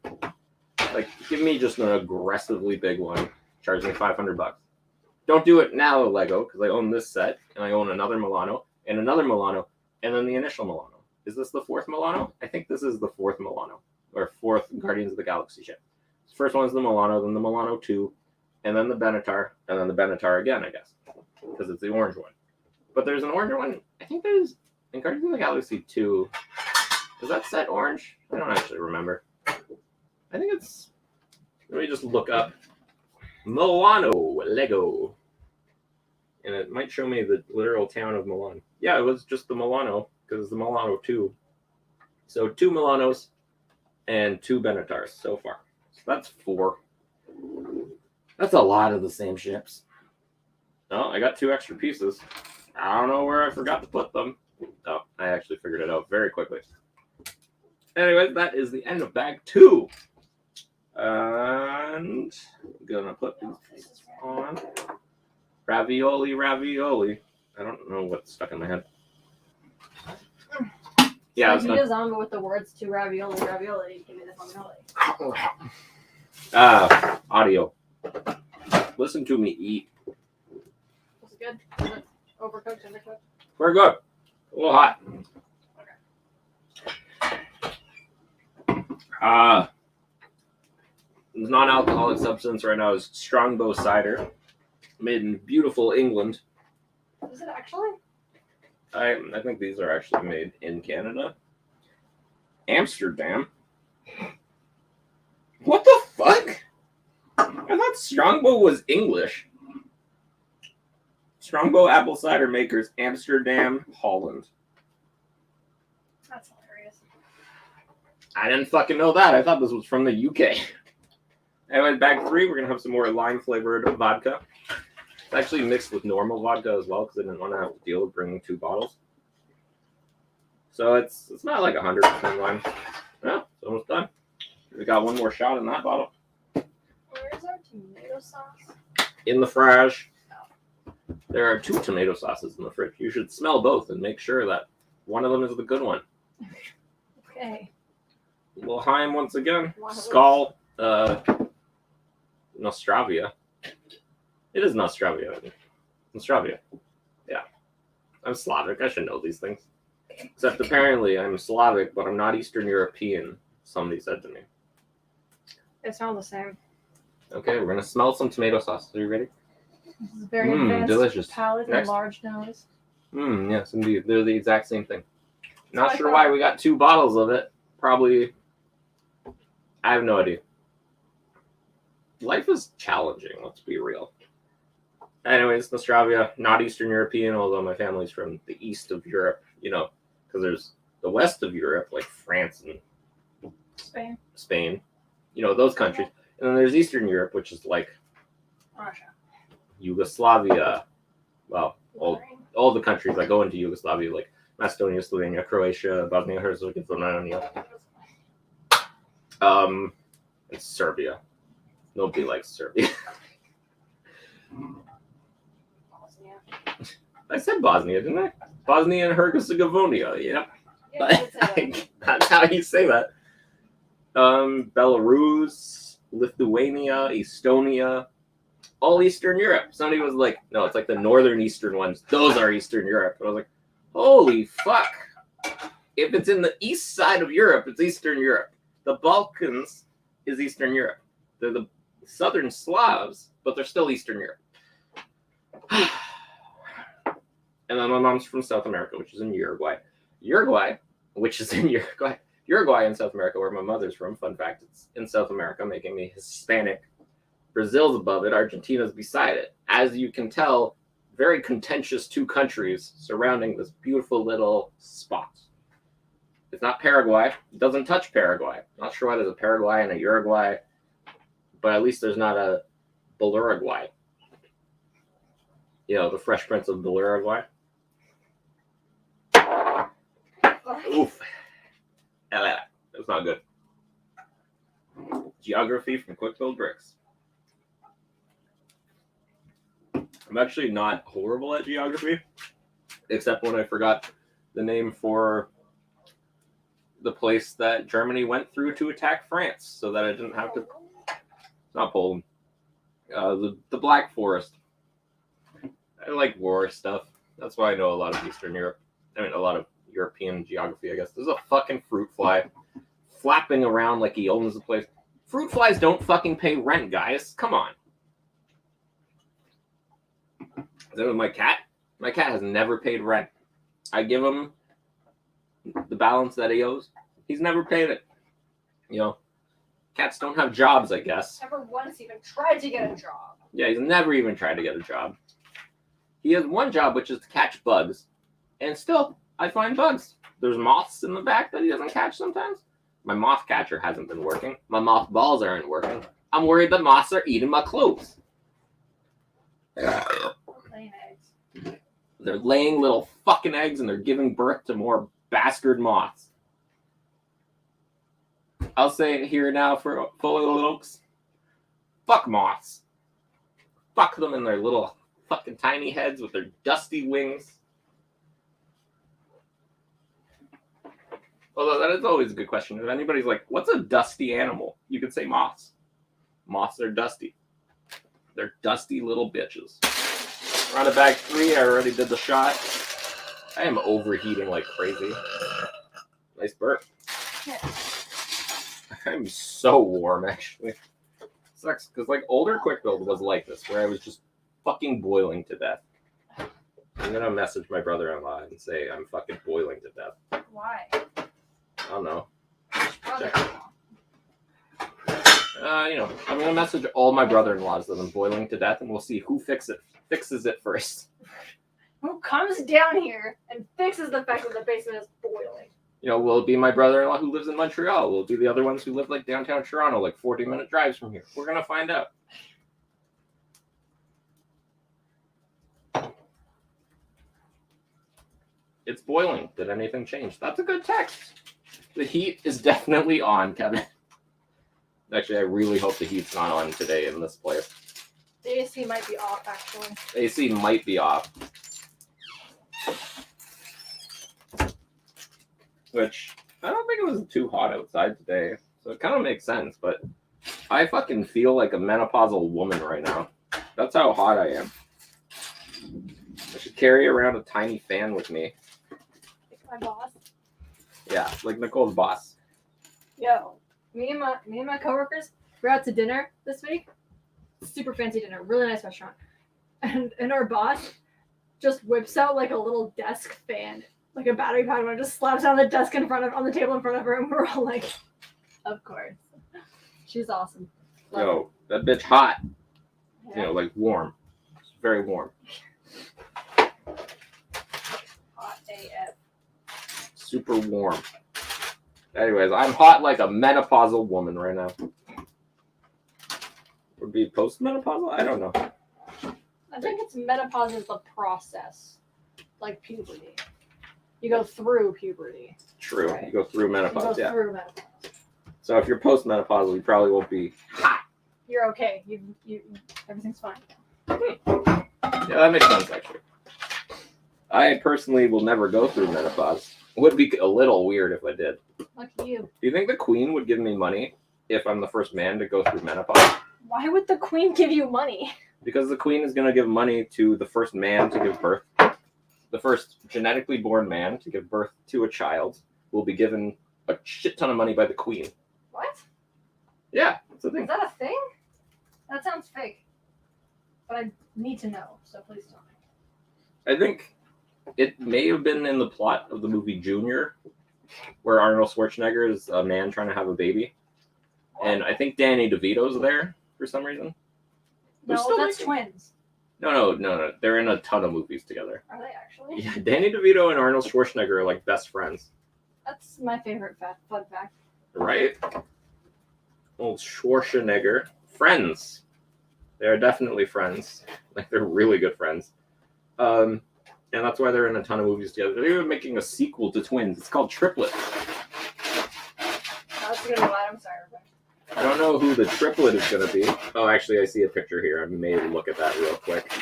Like, give me just an aggressively big one. Charge me $500. Don't do it now, LEGO, because I own this set, and I own another Milano, and then the initial Milano. Is this the 4th Milano? I think this is the 4th Milano, or 4th Guardians of the Galaxy ship. The first one is the Milano, then the Milano 2, and then the Benatar, and then the Benatar again, I guess, because it's the orange one. But there's an orange one. I think there's in Guardians of the Galaxy 2. Is that set orange? I don't actually remember. I think it's. Let me just look up Milano LEGO, and it might show me the literal town of Milan. Yeah, it was just the Milano because it's the Milano 2. So 2 Milanos and 2 Benatars so far. So that's 4. That's a lot of the same ships. Oh, I got 2 extra pieces. I don't know where I forgot to put them. Oh, I actually figured it out very quickly. Anyways, that is the end of bag 2. And I'm gonna put these on. Ravioli. I don't know what's stuck in my head. Yeah, so he is on with the words to ravioli. Give me the ravioli. Audio. Listen to me eat. Was it good? Was it overcooked, undercooked? We're good. A little hot. Okay. The non-alcoholic substance right now is Strongbow cider, made in beautiful England. Is it actually? I think these are actually made in Canada. Amsterdam. What the fuck? I thought Strongbow was English. Strongbow apple cider makers, Amsterdam, Holland. That's hilarious. I didn't fucking know that. I thought this was from the UK. Anyway, bag 3, we're gonna have some more lime flavored vodka. It's actually mixed with normal vodka as well because I didn't want to have to deal with bringing 2 bottles. So it's not like 100% lime. Yeah, it's almost done. We got one more shot in that bottle. Where's our tomato sauce? In the fridge. There are 2 tomato sauces in the fridge. You should smell both and make sure that one of them is the good one. Okay. L'Heim once again. One of Skull. Nostravia. It is Nostravia. Nostravia. Yeah. I'm Slavic. I should know these things. Except apparently I'm Slavic, but I'm not Eastern European, somebody said to me. They smell the same. Okay, we're going to smell some tomato sauce. Are you ready? This is very advanced delicious. palate Next. and large nose. Yes, indeed. They're the exact same thing. Not I sure thought. why we got 2 bottles of it. Probably. I have no idea. Life is challenging, let's be real. Anyways, Nostravia, not Eastern European, although my family's from the east of Europe, because there's the west of Europe, like France and Spain, those countries. And then there's Eastern Europe, which is like Russia. Yugoslavia. Well, all the countries that go into Yugoslavia, like Macedonia, Slovenia, Croatia, Bosnia, Herzegovina, it's Serbia. Nobody likes Serbia. Bosnia. I said Bosnia, didn't I? Bosnia and Herzegovina, Yeah, you did say that. That's how you say that. Belarus, Lithuania, Estonia, all Eastern Europe. Somebody was like, no, it's like the northern Eastern ones. Those are Eastern Europe. And I was like, holy fuck. If it's in the east side of Europe, it's Eastern Europe. The Balkans is Eastern Europe. They're the Southern Slavs, but they're still Eastern Europe. And then my mom's from South America, which is in Uruguay. Uruguay in South America, where my mother's from. Fun fact, it's in South America, making me Hispanic. Brazil's above it. Argentina's beside it. As you can tell, very contentious 2 countries surrounding this beautiful little spot. It's not Paraguay. It doesn't touch Paraguay. Not sure why there's a Paraguay and a Uruguay, but at least there's not a Beluruguay. The Fresh Prince of Beluruguay. Oof. That's not good. Geography from Quick Build Bricks. I'm actually not horrible at geography, except when I forgot the name for the place that Germany went through to attack France, so that I didn't have to. Not Poland. The Black Forest. I like war stuff. That's why I know a lot of Eastern Europe. I mean, a lot of European geography, I guess. There's a fucking fruit fly flapping around like he owns the place. Fruit flies don't fucking pay rent, guys. Come on. Is that with my cat? My cat has never paid rent. I give him the balance that he owes. He's never paid it. Cats don't have jobs, I guess. Never once even tried to get a job. Yeah, he's never even tried to get a job. He has one job, which is to catch bugs. And still, I find bugs. There's moths in the back that he doesn't catch sometimes. My moth catcher hasn't been working. My moth balls aren't working. I'm worried that moths are eating my clothes. Laying eggs. They're laying little fucking eggs and they're giving birth to more bastard moths. I'll say it here now for folks. Fuck moths. Fuck them in their little fucking tiny heads with their dusty wings. Although that is always a good question. If anybody's like, what's a dusty animal? You could say moths. Moths are dusty. They're dusty little bitches. We're on to bag 3. I already did the shot. I am overheating like crazy. Nice burp. Yeah. I'm so warm, actually. Sucks, because older Quick Build was like this, where I was just fucking boiling to death. I'm gonna message my brother-in-law and say I'm fucking boiling to death. Why? I don't know. Brother-in-law. I'm gonna message all my brother-in-laws that I'm boiling to death, and we'll see who fixes it first. Who comes down here and fixes the fact that the basement is boiling? Will it be my brother-in-law who lives in Montreal? Will it be the other ones who live like downtown Toronto, like 40-minute drives from here? We're gonna find out. It's boiling. Did anything change? That's a good text. The heat is definitely on, Kevin. Actually, I really hope the heat's not on today in this place. The AC might be off, actually. AC might be off. Which, I don't think it was too hot outside today. So it kind of makes sense, but I fucking feel like a menopausal woman right now. That's how hot I am. I should carry around a tiny fan with me. Like my boss. Yeah, like Nicole's boss. Yo, me and my coworkers were out to dinner this week. Super fancy dinner, really nice restaurant. And our boss just whips out like a little desk fan, like a battery powered one, just slaps it on the desk on the table in front of her, and we're all like, of course. She's awesome. Yo, that bitch hot. Yeah. Like warm. It's very warm. Hot AF. Super warm. Anyways, I'm hot like a menopausal woman right now. Would be postmenopausal? I don't know. I think it's menopause is the process, like puberty. You go through puberty. True. Right. You go through menopause, You go yeah. through menopause. So if you're postmenopausal, you probably won't be hot. You're okay. You everything's fine. Yeah, that makes sense, actually. I personally will never go through menopause. It would be a little weird if I did. Lucky you. Do you think the Queen would give me money if I'm the first man to go through menopause? Why would the Queen give you money? Because the Queen is going to give money to the first man to give birth. The first genetically born man to give birth to a child will be given a shit ton of money by the Queen. What? Yeah, that's the thing. Is that a thing? That sounds fake. But I need to know, so please tell me. I think it may have been in the plot of the movie Junior, where Arnold Schwarzenegger is a man trying to have a baby. And I think Danny DeVito's there for some reason. They're No, still that's making- twins. No. They're in a ton of movies together. Are they actually? Yeah, Danny DeVito and Arnold Schwarzenegger are like best friends. That's my favorite fun fact. Right? Old Schwarzenegger. Friends. They are definitely friends. Like, they're really good friends. And that's why they're in a ton of movies together. They're even making a sequel to Twins. It's called Triplet. That's a good one. I'm sorry, Rebecca. I don't know who the triplet is going to be. Oh, actually, I see a picture here. I may look at that real quick.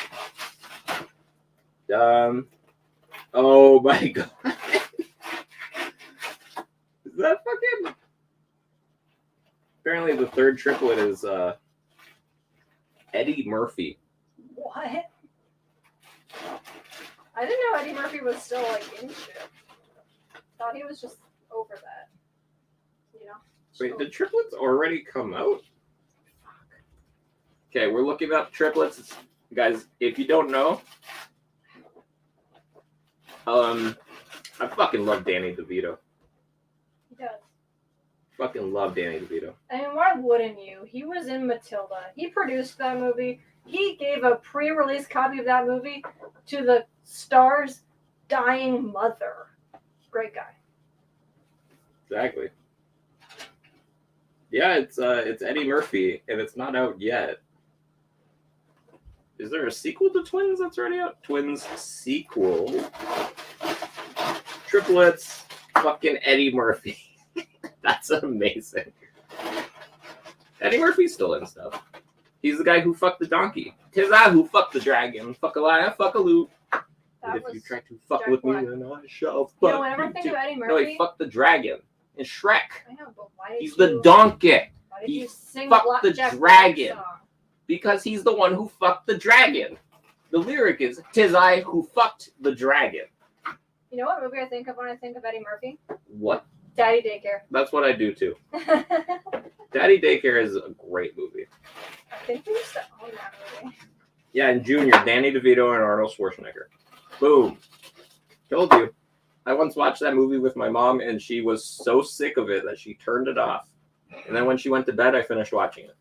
Oh my god. Is that fucking... Apparently the third triplet is Eddie Murphy. What? I didn't know Eddie Murphy was still like in shit. Thought he was just over that. You know? Wait, did triplets already come out? Okay, we're looking up triplets. Guys, if you don't know, I fucking love Danny DeVito. He does. Fucking love Danny DeVito. I mean, why wouldn't you? He was in Matilda. He produced that movie. He gave a pre-release copy of that movie to the star's dying mother. Great guy. Exactly. Yeah, it's Eddie Murphy, and it's not out yet. Is there a sequel to Twins that's already out? Twins sequel. Triplets. Fucking Eddie Murphy. That's amazing. Eddie Murphy's still in stuff. He's the guy who fucked the donkey. 'Tis I who fucked the dragon. Fuck a lion, fuck a loot. That And if was you try to fuck Jack with Black. me, then I shall fuck You know, whenever I think you of Eddie too. No, Murphy, he fucked the dragon in Shrek. I know, but why did He's you, the donkey. Why did he you sing fucked Black the Jack dragon. Black song? Because he's the one who fucked the dragon. The lyric is, 'tis I who fucked the dragon. You know what movie I think of when I think of Eddie Murphy? What? Daddy Daycare. That's what I do too. I Daddy Daycare is a great movie. think we used to own that movie. Yeah, and Junior, Danny DeVito and Arnold Schwarzenegger. Boom. Told you. I once watched that movie with my mom, and she was so sick of it that she turned it off. And then when she went to bed, I finished watching it.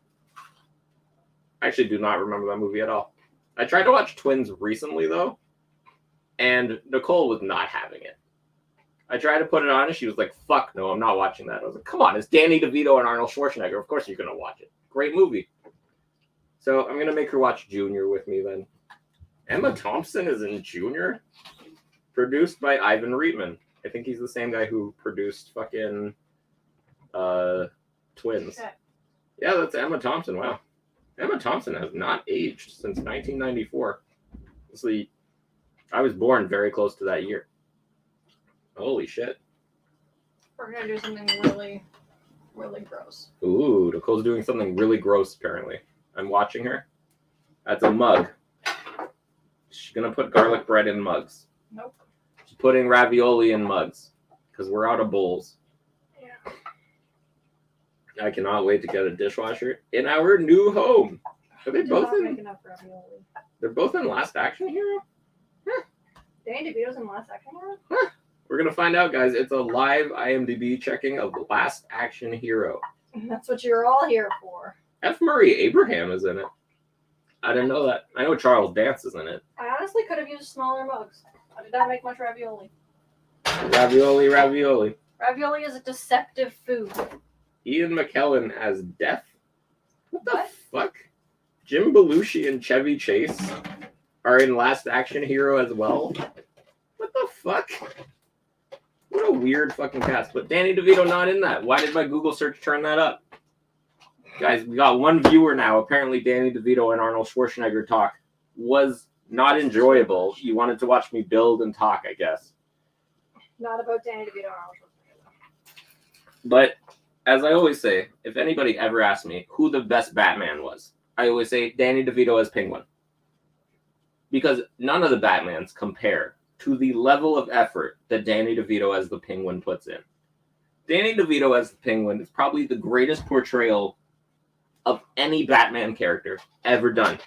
I actually do not remember that movie at all. I tried to watch Twins recently, though, and Nicole was not having it. I tried to put it on, and she was like, fuck no, I'm not watching that. I was like, come on, it's Danny DeVito and Arnold Schwarzenegger. Of course you're going to watch it. Great movie. So I'm going to make her watch Junior with me then. Emma Thompson is in Junior? Produced by Ivan Reitman. I think he's the same guy who produced fucking Twins. Okay. Yeah, that's Emma Thompson. Wow. Emma Thompson has not aged since 1994. Honestly, I was born very close to that year. Holy shit. We're gonna do something really, really gross. Ooh, Nicole's doing something really gross, apparently. I'm watching her. That's a mug. She's gonna put garlic bread in mugs. Nope. She's putting ravioli in mugs. Because we're out of bowls. Yeah. I cannot wait to get a dishwasher in our new home. Are they both in? Making up ravioli. They're both in Last Action Hero? Danny DeVito's in Last Action Hero? We're gonna find out, guys. It's a live IMDb checking of Last Action Hero. That's what you're all here for. F. Murray Abraham is in it. I didn't know that. I know Charles Dance is in it. I honestly could have used smaller mugs. I did not make much ravioli. Ravioli. Ravioli is a deceptive food. Ian McKellen as Death. What the fuck? Jim Belushi and Chevy Chase are in Last Action Hero as well. What the fuck? What a weird fucking cast. But Danny DeVito not in that. Why did my Google search turn that up? Guys, we got one viewer now. Apparently Danny DeVito and Arnold Schwarzenegger talk was not enjoyable. You wanted to watch me build and talk, I guess. Not about Danny DeVito and Arnold Schwarzenegger. But as I always say, if anybody ever asks me who the best Batman was, I always say Danny DeVito as Penguin. Because none of the Batmans compare to the level of effort that Danny DeVito as the Penguin puts in. Danny DeVito as the Penguin is probably the greatest portrayal of any Batman character ever done.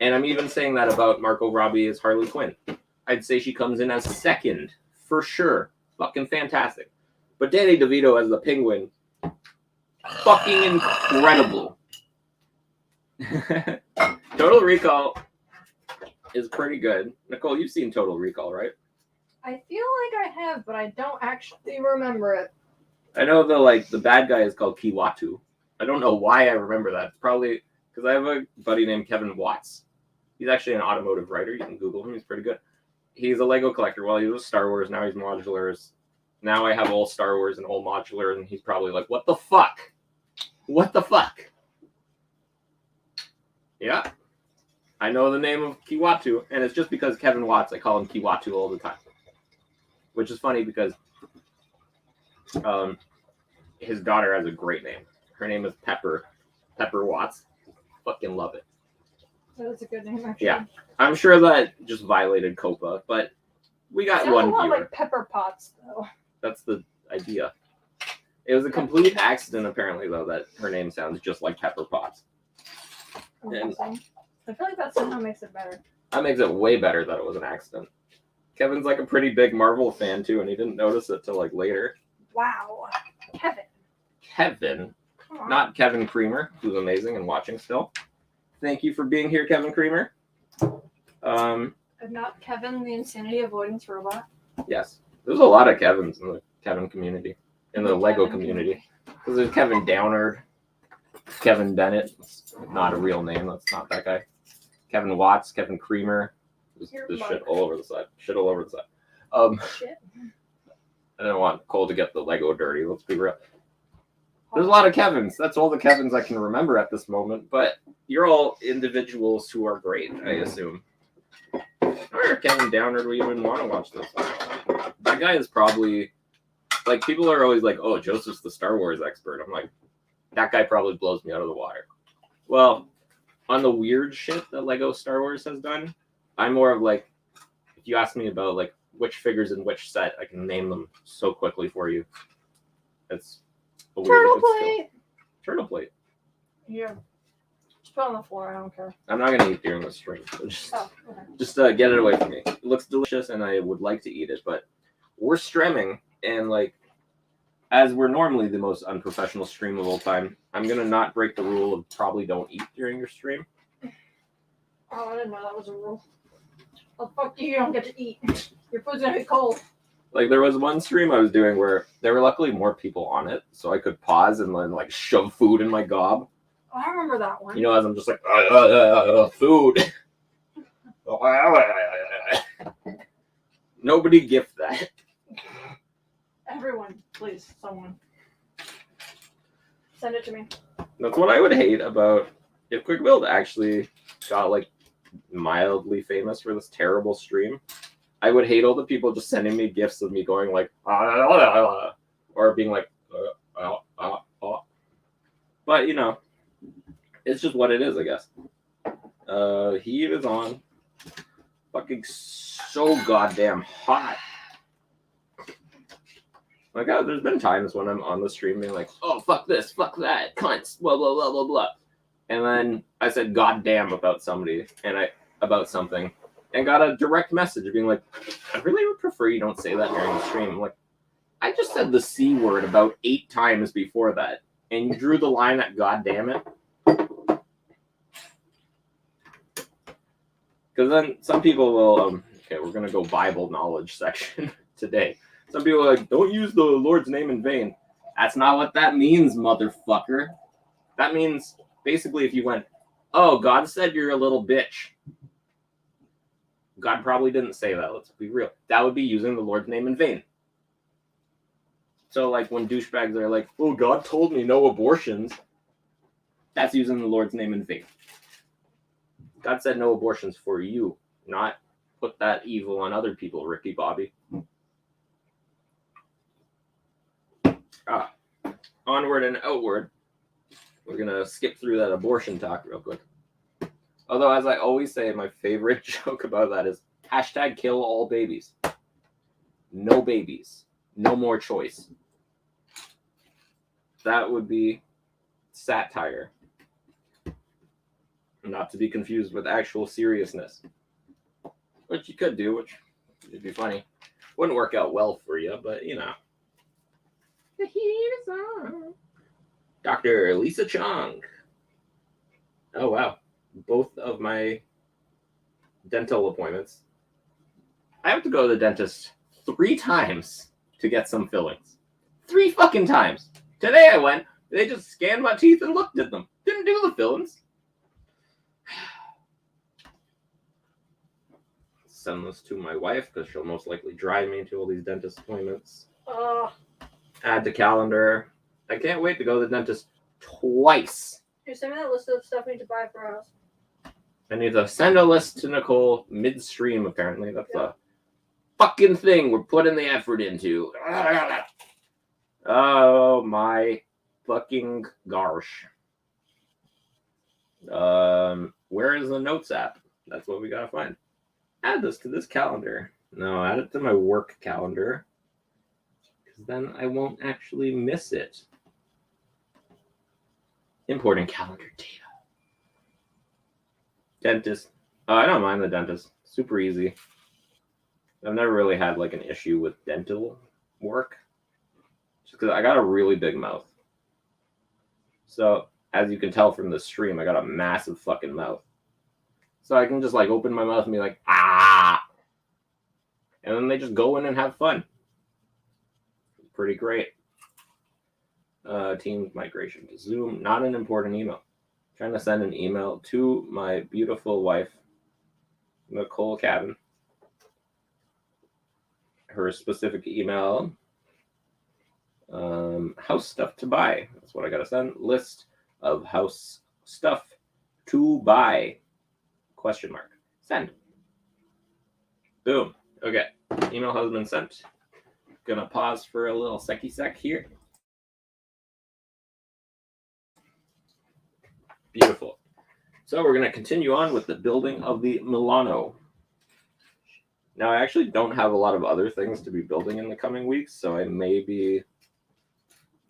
And I'm even saying that about Margot Robbie as Harley Quinn. I'd say she comes in as second, for sure. Fucking fantastic. But Danny DeVito as the Penguin, fucking incredible. Total Recall is pretty good. Nicole, you've seen Total Recall, right? I feel like I have, but I don't actually remember it. I know the bad guy is called Kiwatu. I don't know why I remember that. It's probably because I have a buddy named Kevin Watts. He's actually an automotive writer. You can Google him. He's pretty good. He's a Lego collector. Well, he was Star Wars. Now he's modulars. Now I have all Star Wars and all modular, and he's probably like, what the fuck? What the fuck? Yeah. I know the name of Kiwatu, and it's just because Kevin Watts, I call him Kiwatu all the time. Which is funny because his daughter has a great name. Her name is Pepper Watts. Fucking love it. That is a good name, actually. Yeah. I'm sure that just violated COPA, but we got Sounds one a lot viewer. like Pepper Potts, though. That's the idea. It was a complete accident, apparently, though, that her name sounds just like Pepper Potts. And I feel like that somehow makes it better. that makes it way better that it was an accident. Kevin's like a pretty big Marvel fan, too, and he didn't notice it till like later. Wow. Kevin. Come on. Not Kevin Creamer, who's amazing and watching still. Thank you for being here, Kevin Creamer. Not Kevin, the insanity avoidance robot. Yes. There's a lot of Kevins in the Kevin community, in the Lego Kevin community. Because there's Kevin Downard, Kevin Bennett. It's not a real name. That's not that guy. Kevin Watts, Kevin Creamer. There's shit all over the side. Shit. I don't want Cole to get the Lego dirty. Let's be real. There's a lot of Kevins. That's all the Kevins I can remember at this moment. But you're all individuals who are great, I assume. Or Kevin Downard, we even want to watch this. That guy is probably, like, people are always like, oh, Joseph's the Star Wars expert. I'm like, that guy probably blows me out of the water. Well, on the weird shit that Lego Star Wars has done, I'm more of like, if you ask me about like which figures in which set, I can name them so quickly for you. It's a weird Turtle skill. plate! Turtle plate. Yeah. Just put it on the floor, I don't care. I'm not gonna eat during the stream. So just get it away from me. It looks delicious and I would like to eat it, but we're streaming and like as we're normally the most unprofessional stream of all time, I'm gonna not break the rule of probably don't eat during your stream. Oh, I didn't know that was a rule. Oh, fuck you don't get to eat. Your food's gonna be cold. Like, there was one stream I was doing where there were luckily more people on it, so I could pause and then, like, shove food in my gob. Oh, I remember that one. You know, as I'm just like, food. Nobody gift that. Everyone, please, someone. Send it to me. That's what I would hate about if Quick Build actually got, like, mildly famous for this terrible stream. I would hate all the people just sending me gifts of me going like, or being like, but you know, it's just what it is, I guess. Heat is on. Fucking so goddamn hot. Like, there's been times when I'm on the stream being like, oh, fuck this, fuck that, cunts, blah, blah, blah, blah, blah. And then I said goddamn about somebody about something. And got a direct message being like, I really would prefer you don't say that during the stream. I'm like, I just said the C word about 8 times before that. And you drew the line at goddamn it. Because then some people will, okay, we're going to go Bible knowledge section today. Some people are like, don't use the Lord's name in vain. That's not what that means, motherfucker. That means, basically, if you went, oh, God said you're a little bitch. God probably didn't say that, let's be real. That would be using the Lord's name in vain. So, like, when douchebags are like, oh, God told me no abortions, that's using the Lord's name in vain. God said no abortions for you, not put that evil on other people, Ricky Bobby. Onward and outward. We're going to skip through that abortion talk real quick. Although, as I always say, my favorite joke about that is hashtag kill all babies. No babies. No more choice. That would be satire. Not to be confused with actual seriousness. Which you could do, which would be funny. Wouldn't work out well for you, but you know. The heat is on. Dr. Lisa Chong. Oh, wow. Both of my dental appointments. I have to go to the dentist 3 times to get some fillings. 3 fucking times. Today I went, they just scanned my teeth and looked at them. Didn't do the fillings. Send this to my wife because she'll most likely drive me to all these dentist appointments. Add to calendar. I can't wait to go to the dentist twice. Hey, send me that list of stuff I need to buy for us. I need to send a list to Nicole midstream, apparently. That's a fucking thing we're putting the effort into. Oh my fucking gosh. Where is the notes app? That's what we gotta find. Add this to this calendar. No, add it to my work calendar. Because then I won't actually miss it. Importing calendar data. Dentist. Oh, I don't mind the dentist. Super easy. I've never really had like an issue with dental work. Just because I got a really big mouth. So, as you can tell from the stream, I got a massive fucking mouth. So I can just like open my mouth and be like, ah! And then they just go in and have fun. Pretty great. Team migration to Zoom. Not an important email. Trying to send an email to my beautiful wife, Nicole Cabin. Her specific email. House stuff to buy. That's what I gotta send. List of house stuff to buy. Question mark. Send. Boom. Okay. Email has been sent. Gonna pause for a little sec here. Beautiful. So we're gonna continue on with the building of the Milano. Now I actually don't have a lot of other things to be building in the coming weeks, so I may be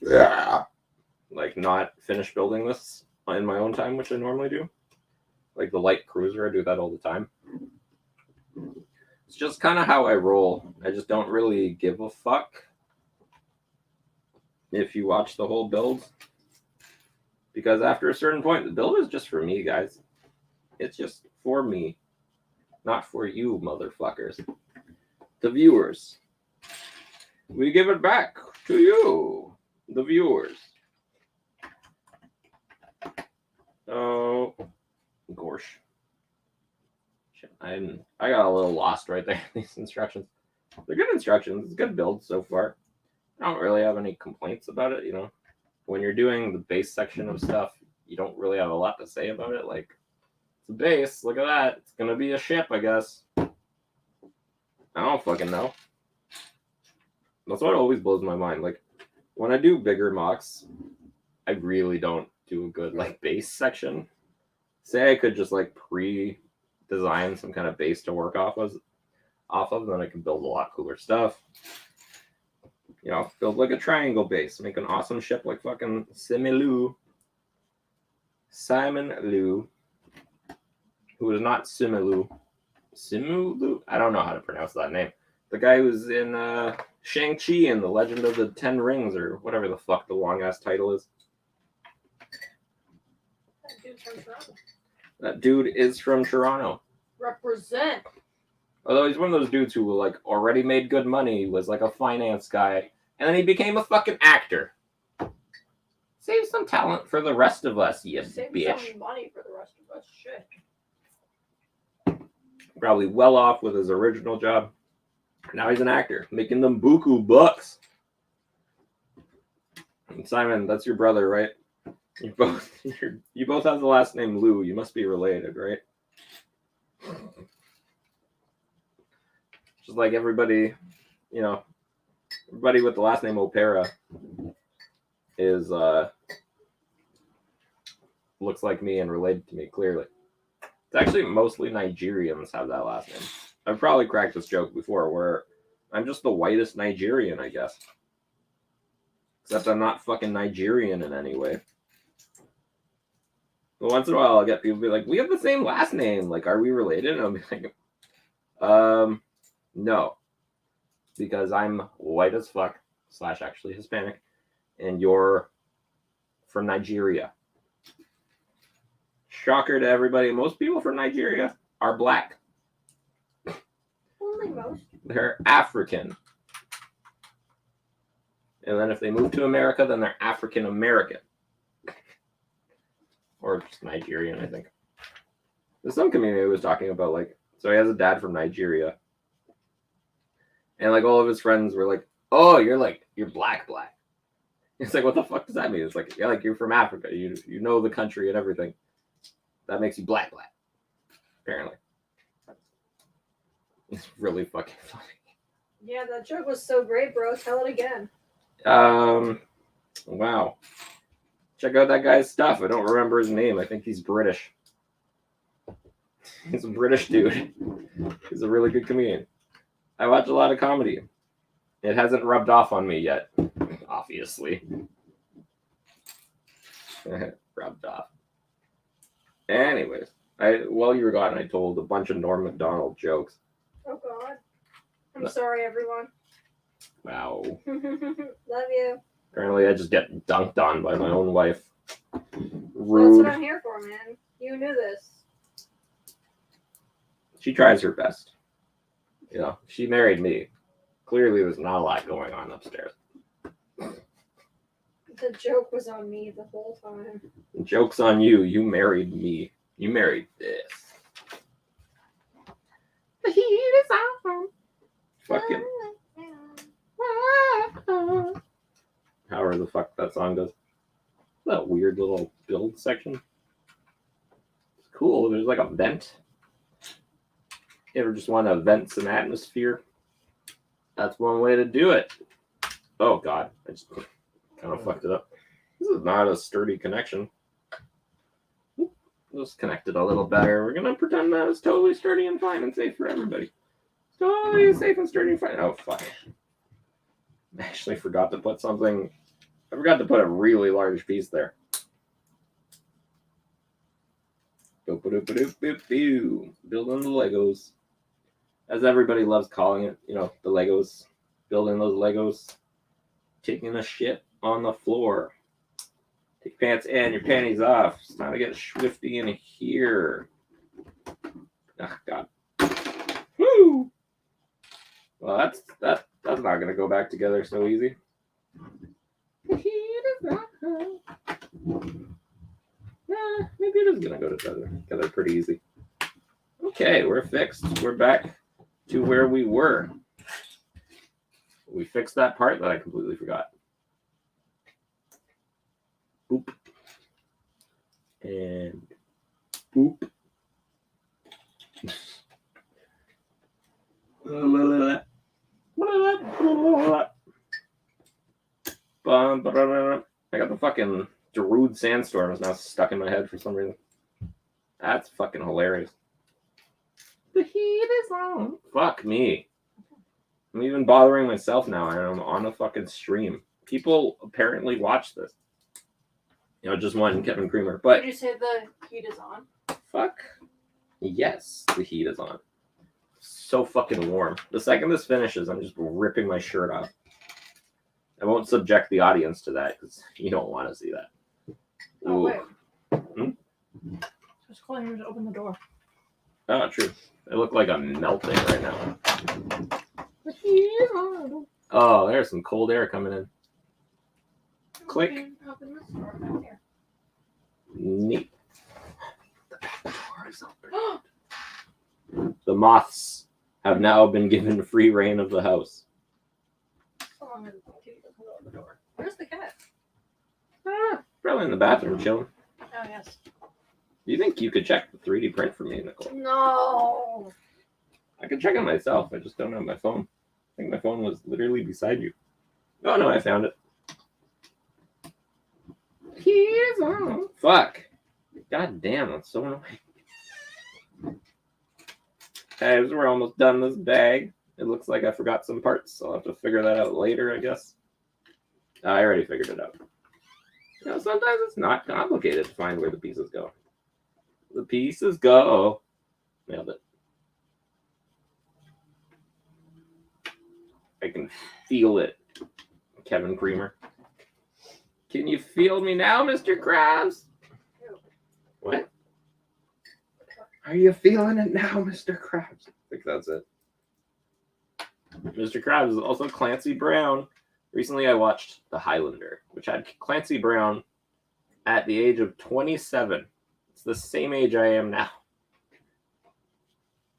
like not finish building this in my own time, which I normally do. Like the light cruiser, I do that all the time. It's just kind of how I roll. I just don't really give a fuck if you watch the whole build. Because after a certain point, the build is just for me, guys. It's just for me. Not for you, motherfuckers. The viewers. We give it back to you, the viewers. Oh, gosh. Shit, I got a little lost right there. These instructions. They're good instructions. It's a good build so far. I don't really have any complaints about it, you know. When you're doing the base section of stuff, you don't really have a lot to say about it. Like, it's a base. Look at that. It's going to be a ship, I guess. I don't fucking know. That's what always blows my mind. Like, when I do bigger mocks, I really don't do a good, like, base section. Say I could just, like, pre-design some kind of base to work off of, then I can build a lot cooler stuff. You know, build like a triangle base, make an awesome ship like fucking Simon Liu, who is not Simu Liu. I don't know how to pronounce that name. The guy who's in Shang-Chi and the Legend of the Ten Rings, or whatever the fuck the long-ass title is. That dude's from Toronto. That dude is from Toronto. Represent. Although he's one of those dudes who like already made good money, was like a finance guy, and then he became a fucking actor. Save some talent for the rest of us, you Save bitch. some money for the rest of us. Shit. Probably well off with his original job. Now he's an actor, making them buku bucks. And Simon, that's your brother, right? You both have the last name Liu. You must be related, right? Just like everybody, you know, everybody with the last name Opera is looks like me and related to me clearly. It's actually mostly Nigerians have that last name. I've probably cracked this joke before where I'm just the whitest Nigerian, I guess. Except I'm not fucking Nigerian in any way. But once in a while I'll get people be like, we have the same last name. Like, are we related? And I'll be like, no. Because I'm white as fuck, / actually Hispanic, and you're from Nigeria. Shocker to everybody. Most people from Nigeria are black. Only most. They're African. And then if they move to America, then they're African American. Or just Nigerian, I think. There's some community was talking about, like, so he has a dad from Nigeria. And, like, all of his friends were like, oh, you're black. It's like, what the fuck does that mean? It's like, yeah, like, you're from Africa. You know the country and everything. That makes you black. Apparently. It's really fucking funny. Yeah, that joke was so great, bro. Tell it again. Wow. Check out that guy's stuff. I don't remember his name. I think he's British. He's a British dude. He's a really good comedian. I watch a lot of comedy. It hasn't rubbed off on me yet, obviously. Rubbed off. Anyways, while you were gone, I told a bunch of Norm Macdonald jokes. Oh, God. I'm sorry, everyone. Wow. Love you. Apparently, I just get dunked on by my own wife. Well, that's Rude. what I'm here for, man. You knew this. She tries her best. You know, she married me. Clearly, there's not a lot going on upstairs. The joke was on me the whole time. The joke's on you. You married me. You married this. The heat is on. Fucking. However the fuck that song goes. That weird little build section. It's cool. There's like a vent. You ever just want to vent some atmosphere? That's one way to do it. Oh god, I just kind of fucked it up. This is not a sturdy connection. Just connect it a little better. We're gonna pretend that it's totally sturdy and fine and safe for everybody. It's totally safe and sturdy and fine. Oh fuck. I actually forgot to put something. I forgot to put a really large piece there. Building the Legos. As everybody loves calling it, you know, the Legos. Building those Legos. Taking a shit. on the floor. Take your pants and your panties off. It's time to get swifty in here. Oh, God. Woo! Well, that's not gonna go back together so easy. The heat is not hot. Yeah, maybe it is gonna go together pretty easy. Okay, we're fixed. We're back to where we were. We fixed that part that I completely forgot. Boop. And boop. I got the fucking Darude Sandstorm is now stuck in my head for some reason. That's fucking hilarious. The heat is on. Fuck me. I'm even bothering myself now, and I'm on a fucking stream. People apparently watch this. You know, just one Kevin Creamer. But Did you say the heat is on? fuck. Yes, the heat is on. So fucking warm. The second this finishes, I'm just ripping my shirt off. I won't subject the audience to that because you don't want to see that. Oh, wait. Hmm? I was calling him to open the door. Oh, true. I look like I'm melting right now. Oh, there's some cold air coming in. Click. Open this door back here. Neat. The back door is open. The moths have now been given free reign of the house. So long as the kitty doesn't go out the door. Where's the cat? Probably in the bathroom chilling. Oh, yes. Do you think you could check the 3D print for me, Nicole? No. I could check it myself. I just don't have my phone. I think my phone was literally beside you. Oh, no, I found it. Here's on. Fuck. God damn, that's so annoying. Okay, we're almost done this bag. It looks like I forgot some parts. I'll have to figure that out later, I guess. I already figured it out. You know, sometimes it's not complicated to find where the pieces go. The pieces go. Nailed it. I can feel it, Kevin Creamer. Can you feel me now, Mr. Krabs? What? Are you feeling it now, Mr. Krabs? I think that's it. Mr. Krabs is also Clancy Brown. Recently, I watched The Highlander, which had Clancy Brown at the age of 27. It's the same age I am now.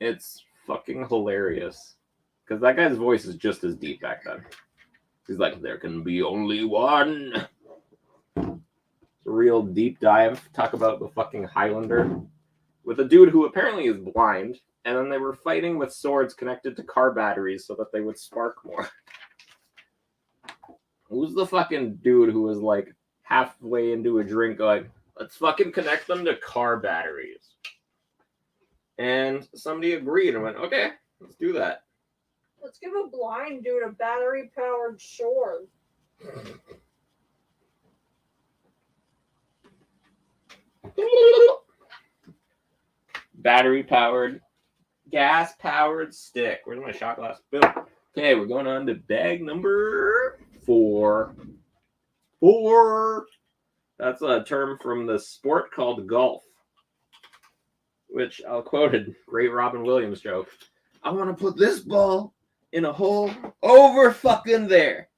It's fucking hilarious. Because that guy's voice is just as deep back then. He's like, there can be only one. It's a real deep dive. Talk about the fucking Highlander. With a dude who apparently is blind. And then they were fighting with swords connected to car batteries so that they would spark more. Who's the fucking dude who was like halfway into a drink like, let's fucking connect them to car batteries? And somebody agreed and went, okay, let's do that. Let's give a blind dude a battery-powered sword. Battery-powered, gas-powered stick. Where's my shot glass? Boom. Okay, we're going on to bag number 4. 4. That's a term from the sport called golf, which I'll quote a great Robin Williams joke. I want to put this ball in a hole over fucking there.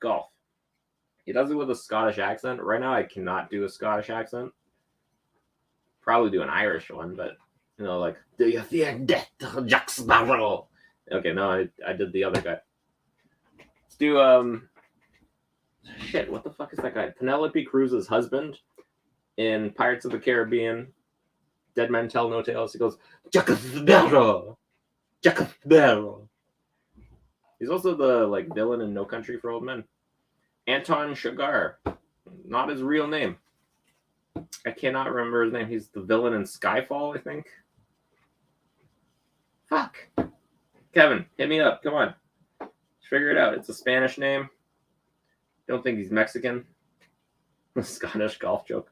Golf. He does it with a Scottish accent. Right now, I cannot do a Scottish accent. Probably do an Irish one, but, you know, like, do you fear death, Jack Sparrow? Okay, no, I did the other guy. Let's do, shit, what the fuck is that guy? Penelope Cruz's husband in Pirates of the Caribbean. Dead Men Tell No Tales. He goes, Jack Sparrow! Jack Sparrow! He's also the, like, villain in No Country for Old Men. Anton Chigurh. Not his real name. I cannot remember his name. He's the villain in Skyfall, I think. Fuck. Kevin, hit me up. Come on. Figure it out. It's a Spanish name. Don't think he's Mexican. A Scottish golf joke.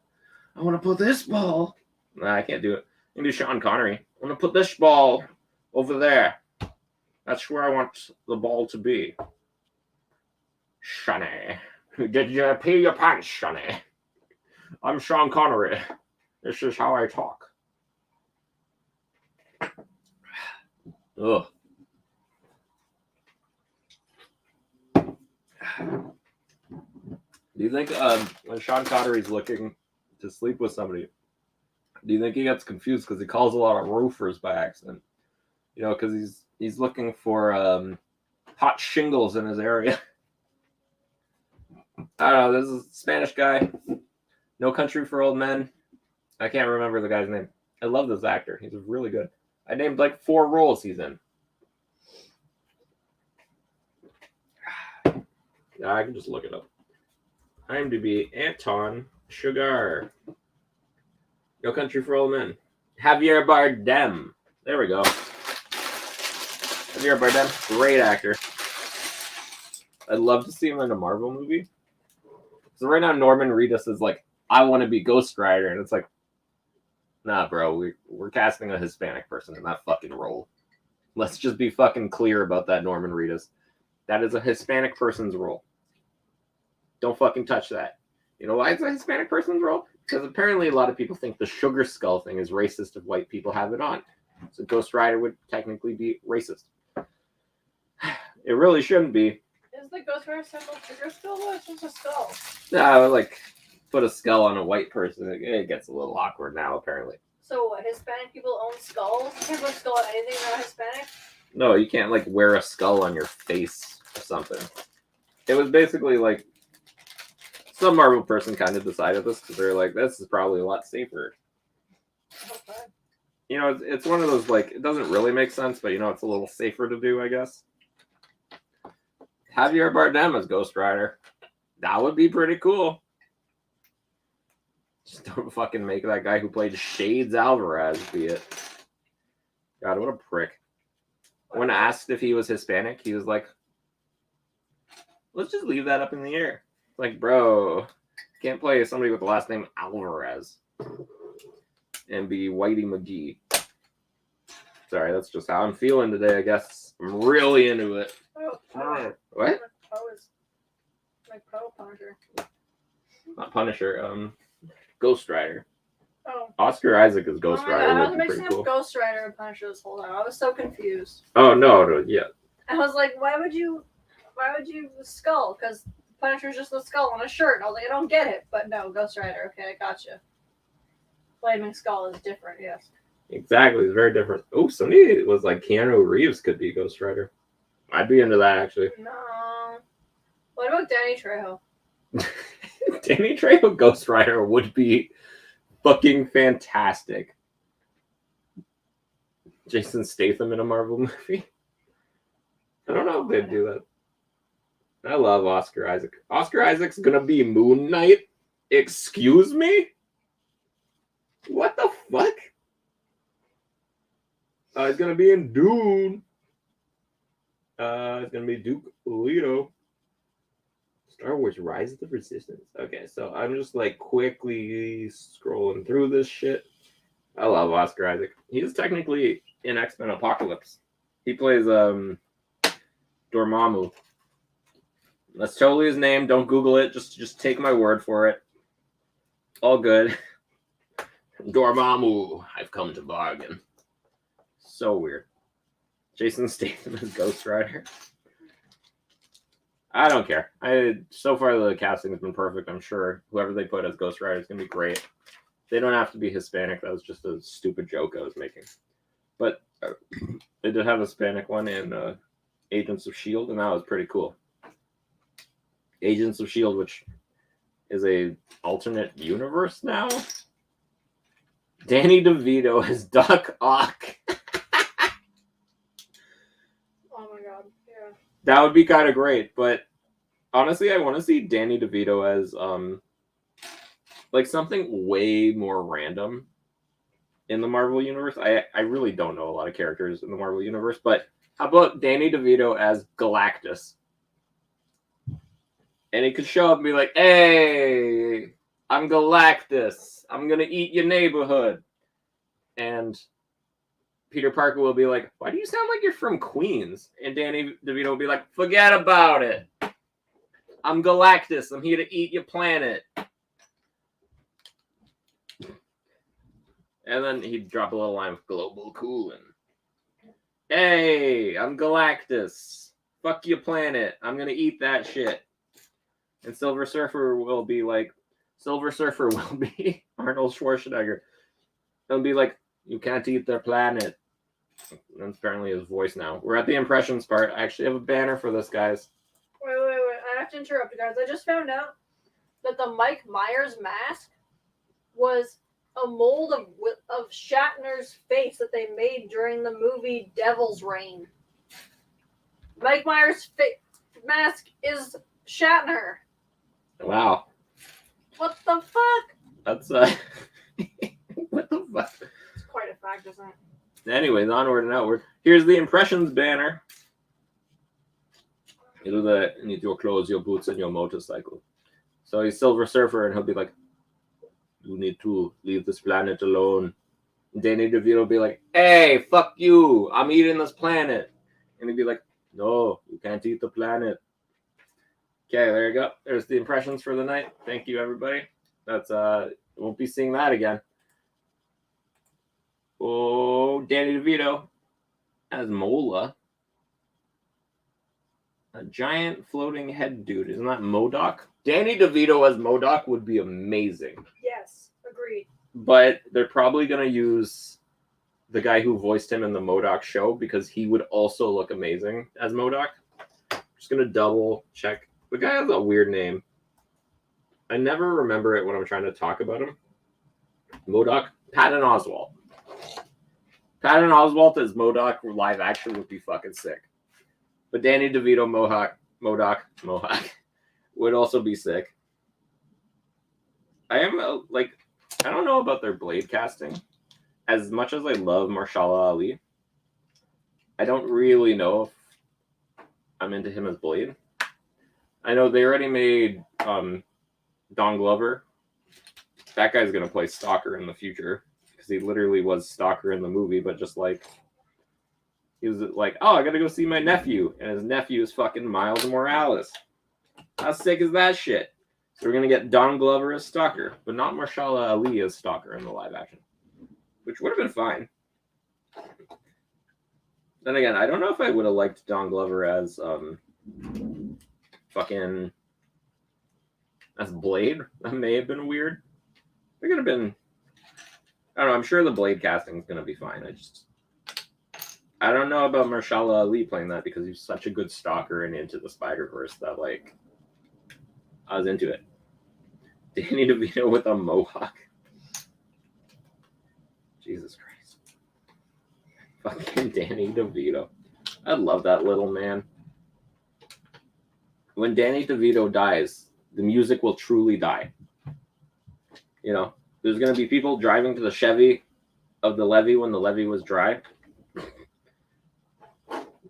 I want to put this ball. Nah, I can't do it. I can do Sean Connery. I want to put this ball over there. That's where I want the ball to be. Sonny. Did you pee your pants, Sonny? I'm Sean Connery. This is how I talk. Ugh. Do you think when Sean Connery's looking to sleep with somebody, do you think he gets confused because he calls a lot of roofers by accident? You know, because he's looking for hot shingles in his area. I don't know. This is a Spanish guy. No Country for Old Men. I can't remember the guy's name. I love this actor. He's really good. I named like 4 roles he's in. I can just look it up. IMDb, Anton Sugar. No Country for Old Men. Javier Bardem. There we go. Javier Bardem, great actor. I'd love to see him in a Marvel movie. So right now, Norman Reedus is like, I want to be Ghost Rider, and it's like, nah, bro, we're casting a Hispanic person in that fucking role. Let's just be fucking clear about that, Norman Reedus. That is a Hispanic person's role. Don't fucking touch that. You know why it's a Hispanic person's role? Because apparently a lot of people think the sugar skull thing is racist if white people have it on. So Ghost Rider would technically be racist. It really shouldn't be. Is the Ghost Rider symbol sugar skull? Or it's just a skull? I would like put a skull on a white person. It gets a little awkward now, apparently. So what, Hispanic people own skulls? You can't put a skull on anything not Hispanic? No, you can't like wear a skull on your face or something. It was basically like some Marvel person kind of decided this because they're like, this is probably a lot safer. Okay. You know, it's one of those like, it doesn't really make sense, but you know, it's a little safer to do, I guess. Javier Bardem as Ghost Rider. That would be pretty cool. Just don't fucking make that guy who played Shades Alvarez be it. God, what a prick. When asked if he was Hispanic, he was like, let's just leave that up in the air. Like, bro, can't play somebody with the last name Alvarez and be Whitey McGee. Sorry, that's just how I'm feeling today, I guess. I'm really into it. Oh, What? Like Poe Punisher. Not Punisher, Ghost Rider. Oh. Oscar Isaac is Ghost God, Rider. I was Would be mixing pretty up cool. Ghost Rider and Punisher this whole time. I was so confused. Oh no, yeah. I was like, why would you skull? Because Punisher's just a skull on a shirt. I was like, I don't get it. But no, Ghost Rider. Okay, I gotcha. Flaming Skull is different, yes. Exactly, it's very different. Oh, somebody was like Keanu Reeves could be Ghost Rider. I'd be into that actually. No. What about Danny Trejo? Danny Trejo Ghost Rider would be fucking fantastic. Jason Statham in a Marvel movie. I don't know if they'd do that. I love Oscar Isaac. Oscar Isaac's gonna be Moon Knight? Excuse me? What the fuck? He's gonna be in Dune. He's gonna be Duke Leto. Star Wars Rise of the Resistance. Okay, so I'm just like quickly scrolling through this shit. I love Oscar Isaac. He's technically in X-Men Apocalypse. He plays Dormammu. That's totally his name. Don't Google it. Just take my word for it. All good. Dormammu. I've come to bargain. So weird. Jason Statham as Ghost Rider. I don't care. So far the casting has been perfect. I'm sure whoever they put as Ghost Rider is gonna be great. They don't have to be Hispanic. That was just a stupid joke I was making. But they did have a Hispanic one in Agents of S.H.I.E.L.D., and that was pretty cool. Agents of S.H.I.E.L.D., which is a alternate universe now. Danny DeVito as Doc Ock. Oh my god, yeah. That would be kind of great, but honestly, I want to see Danny DeVito as like something way more random in the Marvel universe. I really don't know a lot of characters in the Marvel universe, but how about Danny DeVito as Galactus? And he could show up and be like, hey, I'm Galactus. I'm going to eat your neighborhood. And Peter Parker will be like, why do you sound like you're from Queens? And Danny DeVito will be like, forget about it. I'm Galactus. I'm here to eat your planet. And then he'd drop a little line of global cooling. Hey, I'm Galactus. Fuck your planet. I'm gonna eat that shit. And Silver Surfer will be Arnold Schwarzenegger. He'll be like, you can't eat their planet. That's apparently his voice now. We're at the impressions part. I actually have a banner for this, guys. Wait. I have to interrupt you guys. I just found out that the Mike Myers mask was a mold of Shatner's face that they made during the movie Devil's Reign. Mike Myers' mask is Shatner. Wow. What the fuck? That's what the fuck? It's quite a fact, isn't it? Anyways, onward and outward. Here's the impressions banner. You need your clothes, your boots, and your motorcycle. So he's Silver Surfer, and he'll be like, you need to leave this planet alone. And Danny DeVito will be like, hey, fuck you. I'm eating this planet. And he'd be like, no, you can't eat the planet. Okay, there you go. There's the impressions for the night. Thank you, everybody. That's won't be seeing that again. Oh, Danny DeVito as Mola. A giant floating head dude. Isn't that MODOK? Danny DeVito as MODOK would be amazing. Yes, agreed. But they're probably going to use the guy who voiced him in the MODOK show because he would also look amazing as MODOK. Just going to double check. The guy has a weird name. I never remember it when I'm trying to talk about him. MODOK. Patton Oswalt. Patton Oswalt as MODOK live action would be fucking sick. But Danny DeVito MODOK would also be sick. I don't know about their Blade casting. As much as I love Mahershala Ali, I don't really know if I'm into him as Blade. I know they already made Don Glover. That guy's going to play Stalker in the future. Because he literally was Stalker in the movie, but just like... He was like, oh, I gotta go see my nephew. And his nephew is fucking Miles Morales. How sick is that shit? So we're gonna get Don Glover as Stalker, but not Mahershala Ali as Stalker in the live action. Which would have been fine. Then again, I don't know if I would have liked Don Glover as as Blade. That may have been weird. It could have been... I don't know, I'm sure the Blade casting is gonna be fine. I don't know about Mahershala Ali playing that because he's such a good Stalker and Into the Spider-Verse that, like, I was into it. Danny DeVito with a mohawk. Jesus Christ. Fucking Danny DeVito. I love that little man. When Danny DeVito dies, the music will truly die. You know, there's going to be people driving to the Chevy of the levee when the levee was dry.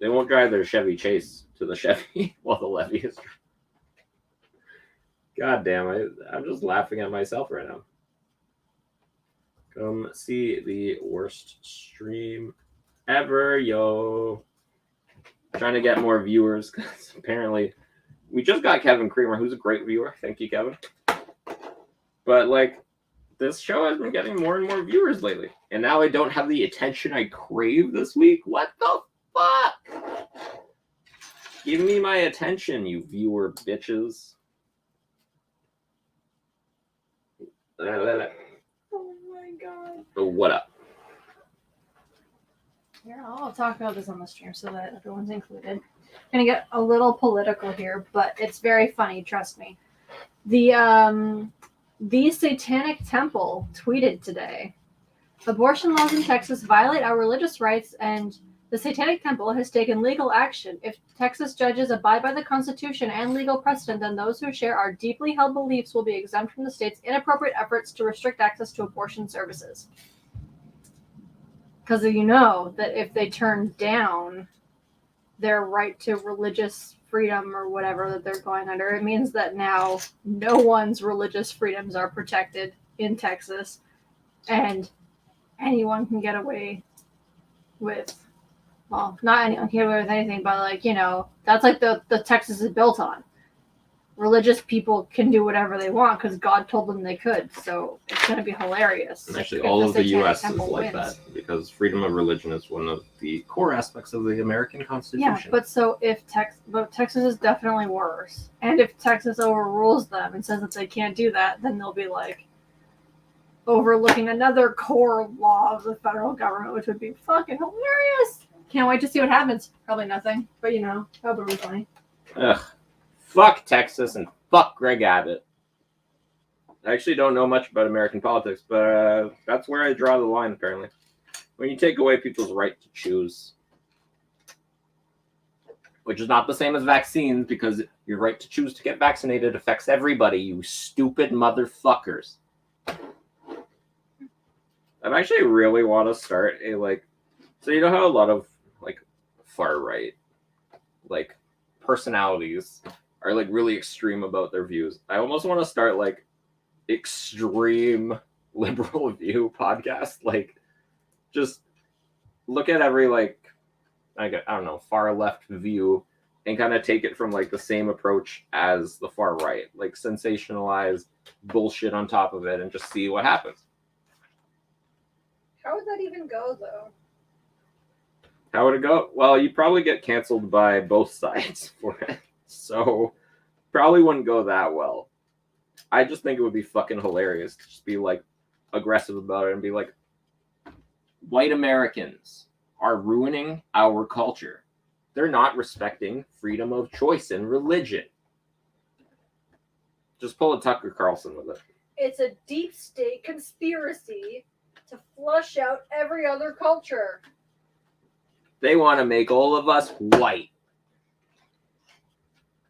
They won't drive their Chevy Chase to the Chevy while the levee is dry. God damn, I'm just laughing at myself right now. Come see the worst stream ever, yo. Trying to get more viewers because apparently we just got Kevin Creamer, who's a great viewer. Thank you, Kevin. But like, this show has been getting more and more viewers lately. And now I don't have the attention I crave this week. What the fuck? Give me my attention, you viewer bitches. Oh my god. So what up? Here, I'll talk about this on the stream so that everyone's included. I'm gonna get a little political here, but it's very funny, trust me. The Satanic Temple tweeted today, abortion laws in Texas violate our religious rights, and the Satanic Temple has taken legal action. If Texas judges abide by the Constitution and legal precedent, then those who share our deeply held beliefs will be exempt from the state's inappropriate efforts to restrict access to abortion services. Because you know that if they turn down their right to religious freedom or whatever that they're going under, it means that now no one's religious freedoms are protected in Texas, and anyone can get away with, well, not anyone can get away with anything, but like, you know, that's like the Texas is built on. religious people can do whatever they want because God told them they could. So it's going to be hilarious. And actually, if all of the Satanic U.S. is Temple like wins. that because freedom of religion is one of the core aspects of the American Constitution. Yeah, but so if Texas is definitely worse, and if Texas overrules them and says that they can't do that, then they'll be like overlooking another core law of the federal government, which would be fucking hilarious. Can't wait to see what happens. Probably nothing, but that'll be funny. Ugh. Fuck Texas and fuck Greg Abbott. I actually don't know much about American politics, but that's where I draw the line, apparently. When you take away people's right to choose, which is not the same as vaccines, because your right to choose to get vaccinated affects everybody, you stupid motherfuckers. I actually really want to start a, so you know how a lot of, far right, personalities are really extreme about their views. I almost want to start extreme liberal view podcast. Just look at every I don't know, far left view and kind of take it from the same approach as the far right, sensationalize bullshit on top of it and just see what happens. How would that even go though? How would it go? Well, you'd probably get canceled by both sides for it. So, probably wouldn't go that well. I just think it would be fucking hilarious to just be aggressive about it and be like, white Americans are ruining our culture. They're not respecting freedom of choice in religion. Just pull a Tucker Carlson with it. It's a deep state conspiracy to flush out every other culture. They want to make all of us white.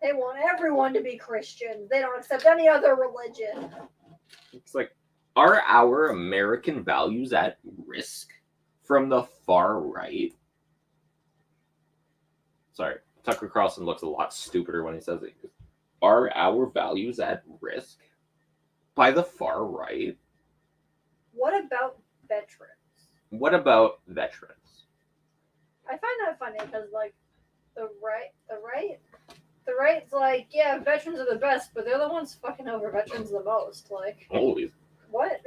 They want everyone to be Christian. They don't accept any other religion. It's are our American values at risk from the far right? Sorry, Tucker Carlson looks a lot stupider when he says it. Are our values at risk by the far right? What about veterans? What about veterans? I find that funny because, the right's yeah, veterans are the best, but they're the ones fucking over veterans the most. Always. What?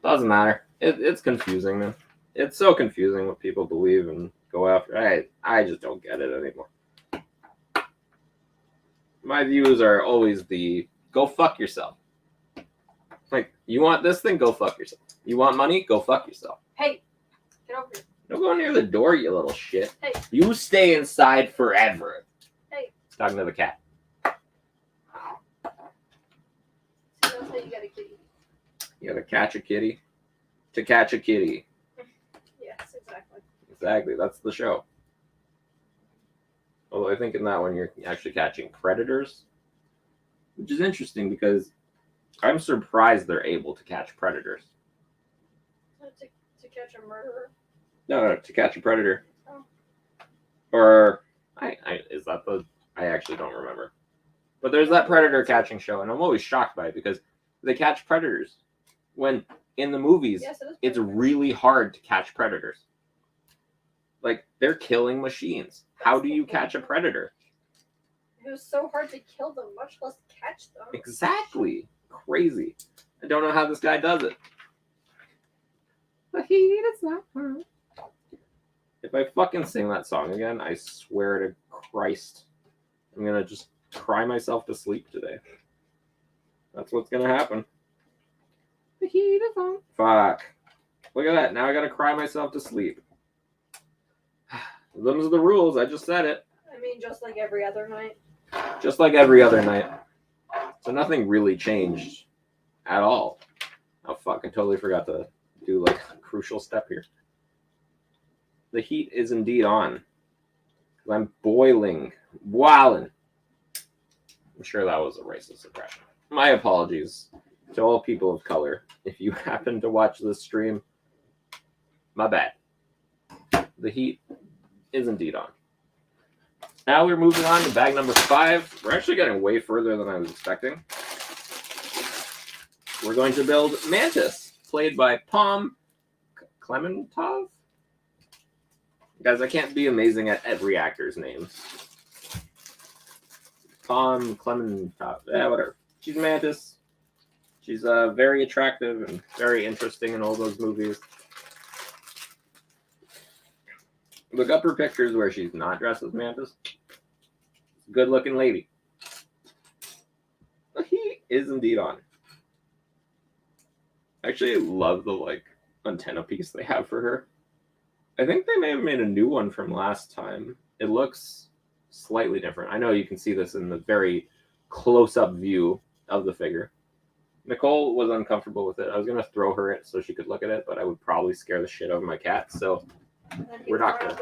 Doesn't matter. It's confusing, man. It's so confusing what people believe and go after. I just don't get it anymore. My views are always go fuck yourself. You want this thing? Go fuck yourself. You want money? Go fuck yourself. Hey, get over here. Don't go near the door, you little shit. Hey. You stay inside forever. Hey. Talking to the cat. See, that's how you got a kitty. You gotta catch a kitty to catch a kitty. Yes, exactly. Exactly, that's the show. Although I think in that one you're actually catching predators, which is interesting because I'm surprised they're able to catch predators. To catch a murderer? No, to catch a predator. Oh. Or is that I actually don't remember. But there's that predator catching show, and I'm always shocked by it because they catch predators when in the movies it's really hard to catch predators. They're killing machines. How do you catch a predator? It was so hard to kill them, much less catch them. Exactly. Crazy. I don't know how this guy does it. The heat is not hurt. If I fucking sing that song again, I swear to Christ, I'm gonna just cry myself to sleep today. That's what's gonna happen. The heat is on. Fuck. Look at that. Now I gotta cry myself to sleep. Those are the rules. I just said it. I mean, just like every other night. Just like every other night. So nothing really changed at all. Oh, fuck. I totally forgot to do a crucial step here. The heat is indeed on. I'm boiling. Wallin. I'm sure that was a racist impression. My apologies to all people of color. If you happen to watch this stream, my bad. The heat is indeed on. Now we're moving on to bag number 5. We're actually getting way further than I was expecting. We're going to build Mantis, played by Pom Klementov. Guys, I can't be amazing at every actor's name. Tom Clementine. Yeah, whatever. She's Mantis. She's very attractive and very interesting in all those movies. Look up her pictures where she's not dressed as Mantis. Good looking lady. He is indeed on. Actually, I love the antenna piece they have for her. I think they may have made a new one from last time. It looks slightly different. I know you can see this in the very close-up view of the figure. Nicole was uncomfortable with it. I was going to throw her it so she could look at it, but I would probably scare the shit out of my cat, so we're not going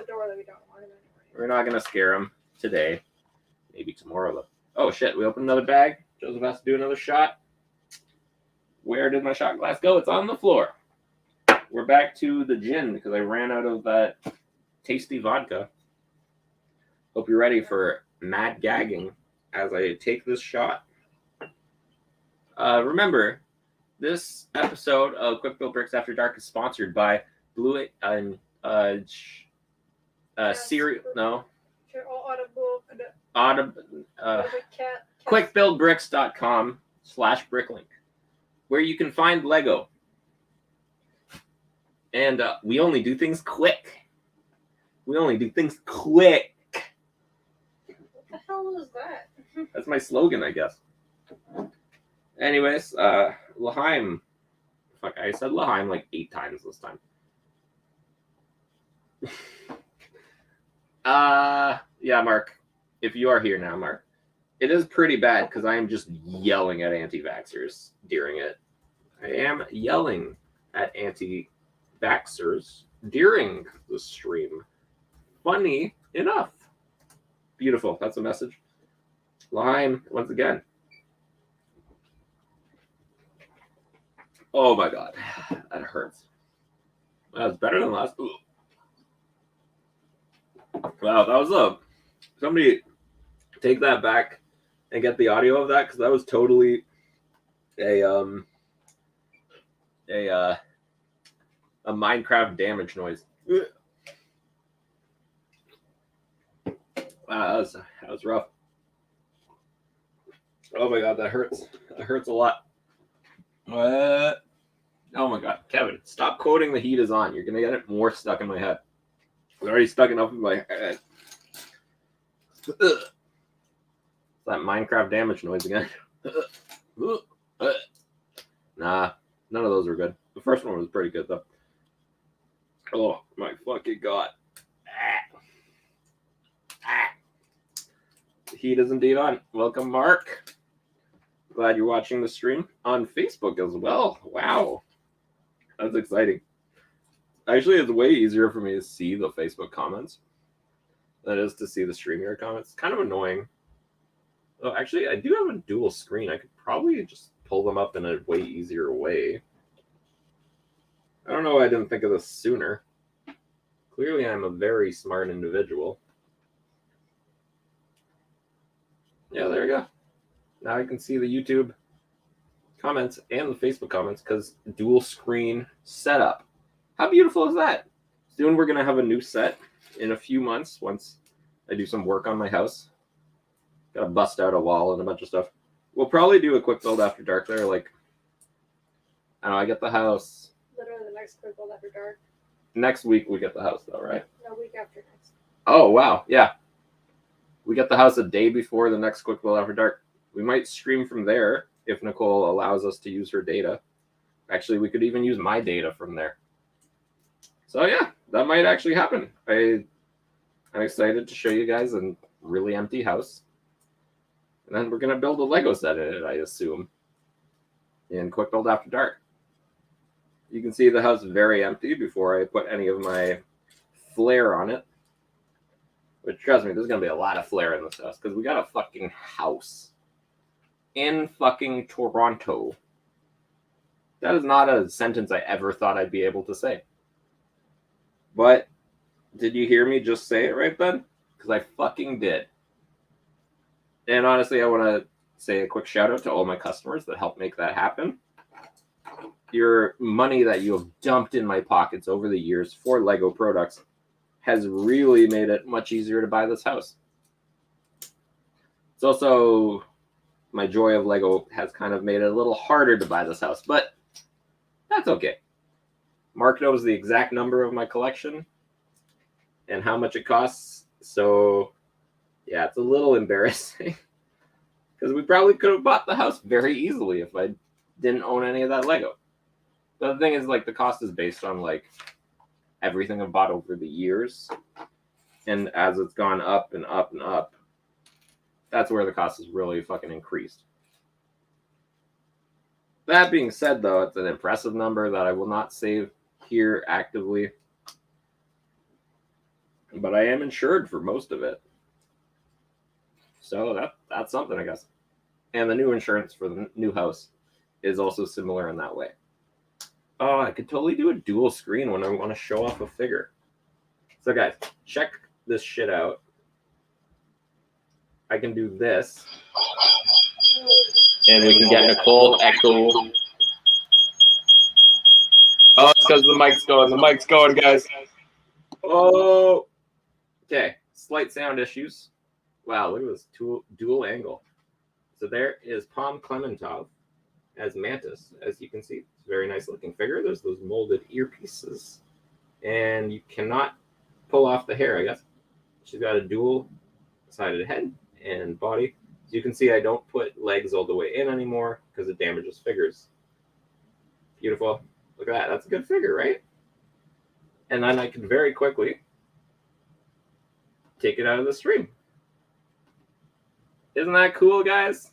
to scare him today. Maybe tomorrow, though. Oh, shit, we opened another bag. Joseph has to do another shot. Where did my shot glass go? It's on the floor. We're back to the gin because I ran out of that tasty vodka. Hope you're ready for mad gagging as I take this shot. Remember, this episode of Quick Built Bricks After Dark is sponsored by Blue and cereal. No. QuickBuildBricks.com/Bricklink, where you can find Lego. And we only do things quick. What the hell is that? That's my slogan, I guess. Anyways, Laheim. Fuck, I said Laheim like 8 times this time. Yeah, Mark. If you are here now, Mark. It is pretty bad because I am just yelling at anti-vaxxers during it. I am yelling at anti-vaxxers during the stream. Funny enough. Beautiful. That's a message. Laheim, once again. Oh my god. That hurts. That was better than last. Ooh. Wow, that was somebody take that back and get the audio of that, because that was totally a Minecraft damage noise. Wow, that was rough. Oh my god, that hurts. That hurts a lot. What? Oh my god, Kevin, stop quoting "the heat is on." You're gonna get it more stuck in my head. It's already stuck enough in my head. That Minecraft damage noise again. Nah, none of those were good. The first one was pretty good though. Oh my fucking god. The heat is indeed on. Welcome, Mark. Glad you're watching the stream on Facebook as well. Wow. That's exciting. Actually, it's way easier for me to see the Facebook comments than it is to see the StreamYard comments. It's kind of annoying. Oh, actually, I do have a dual screen. I could probably just pull them up in a way easier way. I don't know why I didn't think of this sooner. Clearly, I'm a very smart individual. Yeah, there we go. Now I can see the YouTube comments and the Facebook comments because dual screen setup. How beautiful is that? Soon we're going to have a new set in a few months once I do some work on my house. Got to bust out a wall and a bunch of stuff. We'll probably do a quick build after dark there. Like, I don't know, I get the house. Literally the next quick build after dark. Next week we get the house though, right? No, week after next. Oh, wow. Yeah. We get the house a day before the next quick build after dark. We might stream from there if Nicole allows us to use her data. Actually, we could even use my data from there. So yeah, that might actually happen. I'm excited to show you guys a really empty house. And then we're going to build a Lego set in it, I assume, in Quick Build After Dark. You can see the house very empty before I put any of my flair on it. But trust me, there's going to be a lot of flair in this house because we got a fucking house in fucking Toronto. That is not a sentence I ever thought I'd be able to say. But did you hear me just say it right then? Because I fucking did. And honestly, I want to say a quick shout out to all my customers that helped make that happen. Your money that you have dumped in my pockets over the years for Lego products has really made it much easier to buy this house. It's also my joy of Lego has kind of made it a little harder to buy this house, but that's okay. Mark knows the exact number of my collection and how much it costs. So, yeah, it's a little embarrassing because we probably could have bought the house very easily if I didn't own any of that Lego. But the thing is, like, the cost is based on, like, everything I've bought over the years. And as it's gone up and up and up, that's where the cost has really fucking increased. That being said, though, it's an impressive number that I will not save here actively. But I am insured for most of it. So that's something, I guess. And the new insurance for the new house is also similar in that way. Oh, I could totally do a dual screen when I want to show off a figure. So, guys, check this shit out. I can do this. And we can get Nicole echo. Oh, it's because the mic's going. The mic's going, guys. Oh. Okay. Slight sound issues. Wow, look at this dual angle. So there is Palm Clementov as Mantis. As you can see, it's a very nice looking figure. There's those molded earpieces. And you cannot pull off the hair, I guess. She's got a dual-sided head and body. As you can see, I don't put legs all the way in anymore because it damages figures. Beautiful. Look at that. That's a good figure, right? And then I can very quickly take it out of the stream. Isn't that cool, guys?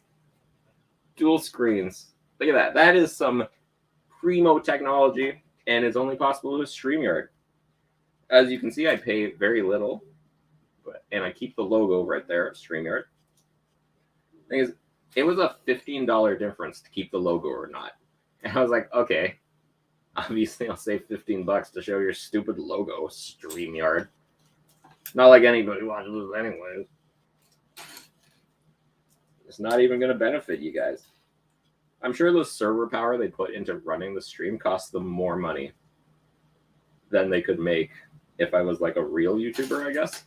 Dual screens. Look at that. That is some primo technology, and it's only possible with StreamYard. As you can see, I pay very little, and I keep the logo right there of StreamYard. Thing is, it was a $15 difference to keep the logo or not. And I was like, okay, obviously I'll save $15 to show your stupid logo, StreamYard. Not like anybody watches this anyways. It's not even going to benefit you guys. I'm sure the server power they put into running the stream costs them more money than they could make if I was like a real YouTuber, I guess.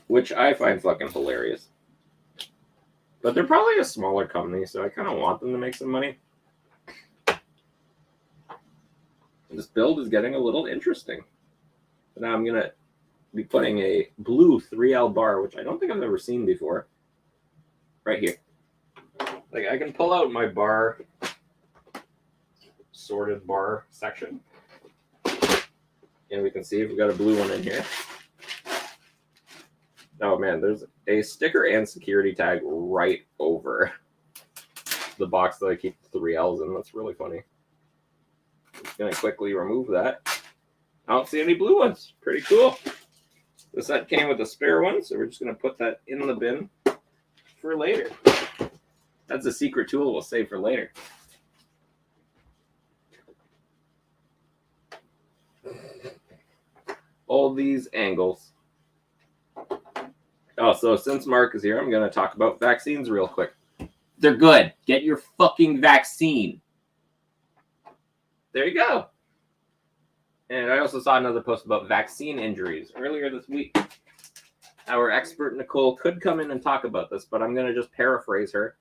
Which I find fucking hilarious. But they're probably a smaller company, so I kind of want them to make some money. This build is getting a little interesting. So now I'm going to be putting a blue 3L bar, which I don't think I've ever seen before, right here. Like, I can pull out my bar, sorted bar section, and we can see if we got a blue one in here. Oh man, there's a sticker and security tag right over the box that I keep the 3Ls in. That's really funny. I'm just gonna quickly remove that. I don't see any blue ones. Pretty cool. The set came with a spare one, so we're just gonna put that in the bin for later. That's a secret tool we'll save for later. All these angles. Oh, so since Mark is here, I'm going to talk about vaccines real quick. They're good. Get your fucking vaccine. There you go. And I also saw another post about vaccine injuries earlier this week. Our expert Nicole could come in and talk about this, but I'm going to just paraphrase her.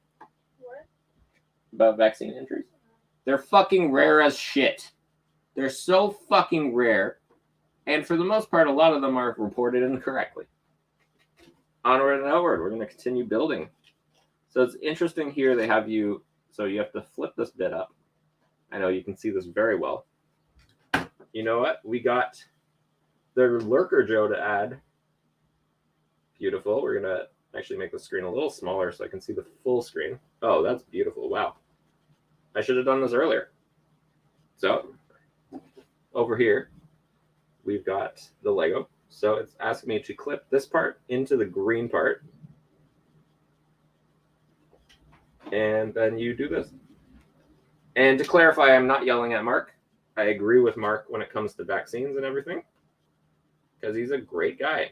What? About vaccine injuries. They're fucking rare as shit. They're so fucking rare. And for the most part, a lot of them are reported incorrectly. Onward and outward, we're going to continue building. So it's interesting here, they have you, so you have to flip this bit up. I know you can see this very well. You know what? We got the Lurker Joe to add. Beautiful. We're going to actually make the screen a little smaller so I can see the full screen. Oh, that's beautiful. Wow. I should have done this earlier. So, over here, we've got the Lego. So it's asking me to clip this part into the green part. And then you do this. And to clarify, I'm not yelling at Mark. I agree with Mark when it comes to vaccines and everything. Because he's a great guy.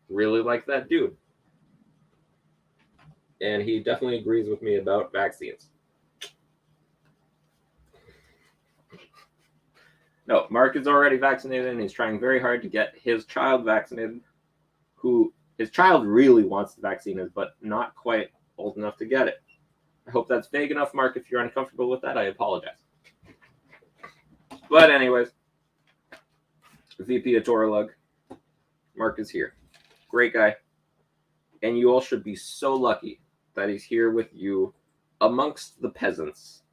Really like that dude. And he definitely agrees with me about vaccines. No, Mark is already vaccinated and he's trying very hard to get his child vaccinated, who his child really wants the vaccine, but not quite old enough to get it. I hope that's vague enough, Mark. If you're uncomfortable with that, I apologize. But anyways, VP of Toralug, Mark is here. Great guy. And you all should be so lucky that he's here with you amongst the peasants,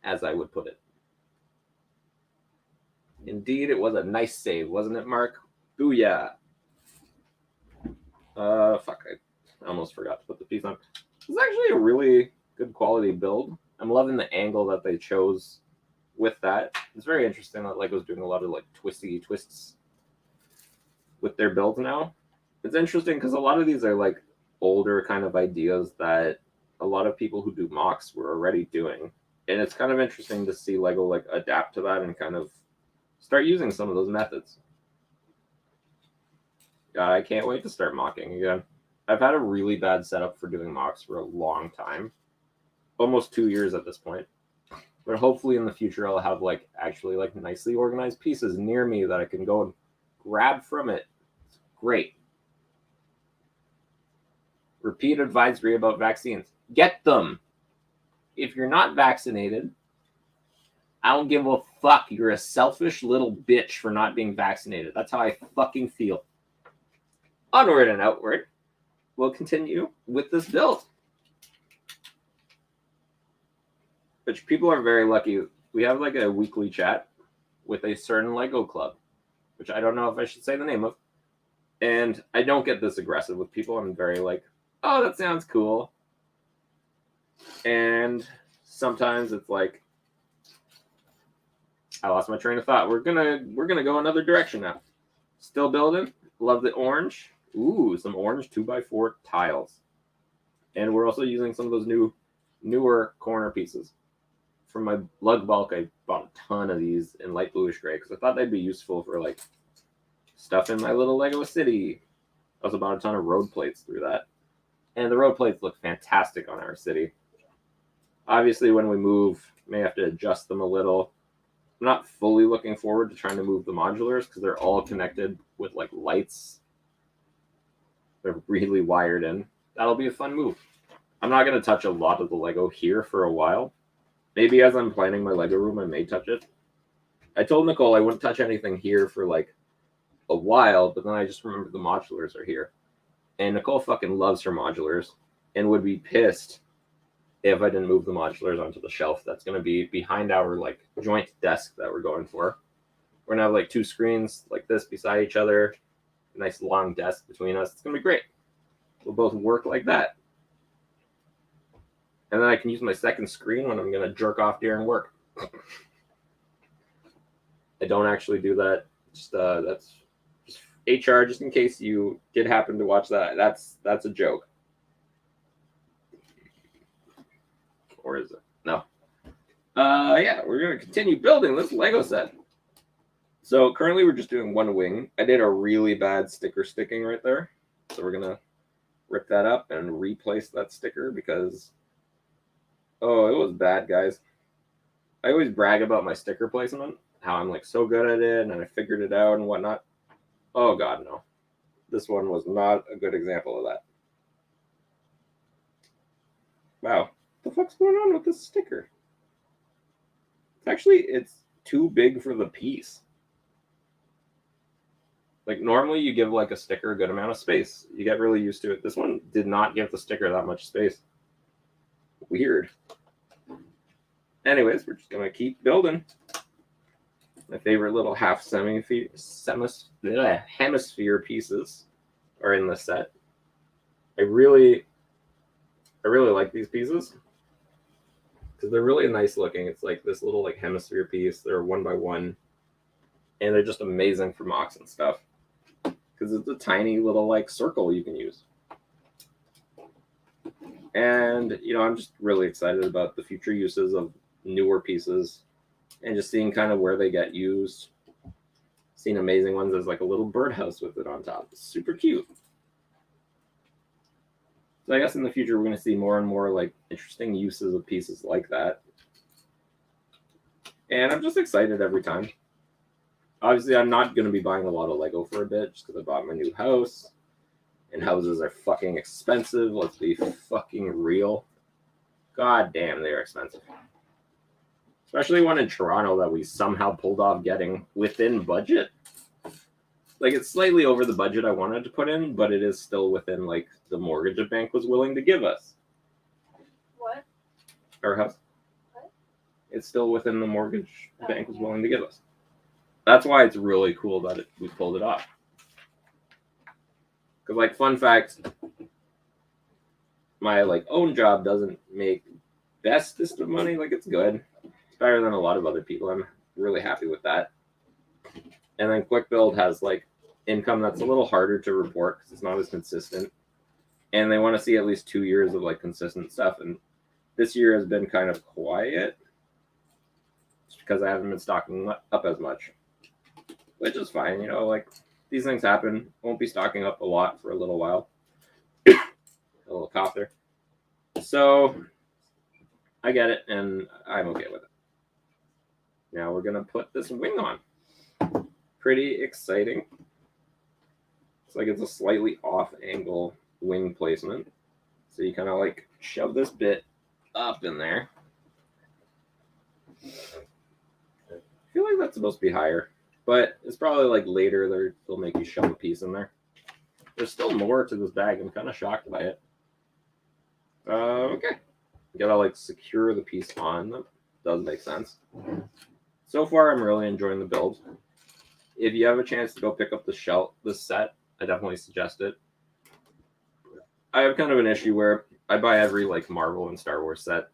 as I would put it. Indeed, it was a nice save, wasn't it, Mark? Booyah. Fuck, I almost forgot to put the piece on. It's actually a really good quality build. I'm loving the angle that they chose with that. It's very interesting that Lego's doing a lot of like twisty twists with their builds now. It's interesting because a lot of these are like older kind of ideas that a lot of people who do mocks were already doing. And it's kind of interesting to see Lego like adapt to that and kind of start using some of those methods. God, I can't wait to start mocking again. I've had a really bad setup for doing mocks for a long time. Almost 2 years at this point. But hopefully in the future I'll have like actually like nicely organized pieces near me that I can go and grab from it. It's great. Repeat advisory about vaccines. Get them. If you're not vaccinated, I don't give a fuck. You're a selfish little bitch for not being vaccinated. That's how I fucking feel. Onward and outward. We'll continue with this build. Which people are very lucky. We have like a weekly chat with a certain Lego club, which I don't know if I should say the name of. And I don't get this aggressive with people. I'm very like, oh, that sounds cool. And sometimes it's like, I lost my train of thought. We're gonna go another direction now. Still building. Love the orange. Ooh, some orange 2x4 tiles. And we're also using some of those newer corner pieces. From my lug bulk, I bought a ton of these in light bluish gray because I thought they'd be useful for like stuff in my little Lego city. I also bought a ton of road plates through that. And the road plates look fantastic on our city. Obviously, when we move, may have to adjust them a little. I'm not fully looking forward to trying to move the modulars because they're all connected with like lights. They're really wired in. That'll be a fun move. I'm not going to touch a lot of the Lego here for a while. Maybe as I'm planning my Lego room, I may touch it. I told Nicole I wouldn't touch anything here for like a while, but then I just remembered the modulars are here. And Nicole fucking loves her modulars and would be pissed if I didn't move the modulars onto the shelf that's going to be behind our like joint desk that we're going for. We're going to have like 2 screens like this beside each other, a nice long desk between us. It's going to be great. We'll both work like that. And then I can use my second screen when I'm going to jerk off during work. I don't actually do that. Just that's just HR, just in case you did happen to watch that. That's a joke. Or is it? No. Yeah, we're going to continue building this Lego set. So currently we're just doing one wing. I did a really bad sticker sticking right there. So we're going to rip that up and replace that sticker because, oh, it was bad, guys. I always brag about my sticker placement, how I'm like so good at it and I figured it out and whatnot. Oh, God, no. This one was not a good example of that. Wow. What the fuck's going on with this sticker? It's too big for the piece. Like normally you give like a sticker a good amount of space. You get really used to it. This one did not give the sticker that much space. Weird. Anyways, we're just gonna keep building. My favorite little half hemisphere pieces are in the set. I really like these pieces because they're really nice looking. It's like this little like hemisphere piece. They're 1x1, and they're just amazing for mocks and stuff because it's a tiny little like circle you can use. And you know, I'm just really excited about the future uses of newer pieces and just seeing kind of where they get used. Seen amazing ones as like a little birdhouse with it on top. It's super cute. So I guess in the future we're going to see more and more like interesting uses of pieces like that. And I'm just excited every time. Obviously, I'm not going to be buying a lot of Lego for a bit just because I bought my new house. And houses are fucking expensive. Let's be fucking real. God damn, they're expensive. Especially one in Toronto that we somehow pulled off getting within budget. Like, it's slightly over the budget I wanted to put in, but it is still within, like, the mortgage a bank was willing to give us. What? Our house. What? It's still within the mortgage the bank was willing to give us. That's why it's really cool that we pulled it off. Because, like, fun fact, my, like, own job doesn't make bestest of money. Like, it's good. It's better than a lot of other people. I'm really happy with that. And then Quick Build has, like, income that's a little harder to report because it's not as consistent. And they want to see at least 2 years of, like, consistent stuff. And this year has been kind of quiet just because I haven't been stocking up as much. Which is fine, you know, like, these things happen. Won't be stocking up a lot for a little while. A little cough there. So, I get it, and I'm okay with it. Now we're going to put this wing on. Pretty exciting. It's like it's a slightly off-angle wing placement. So you kind of, like, shove this bit up in there. I feel like that's supposed to be higher. But it's probably, like, later they'll make you shove a piece in there. There's still more to this bag. I'm kind of shocked by it. Okay. You gotta, like, secure the piece on. That does make sense. So far, I'm really enjoying the build. If you have a chance to go pick up this set, I definitely suggest it. I have kind of an issue where I buy every, like, Marvel and Star Wars set.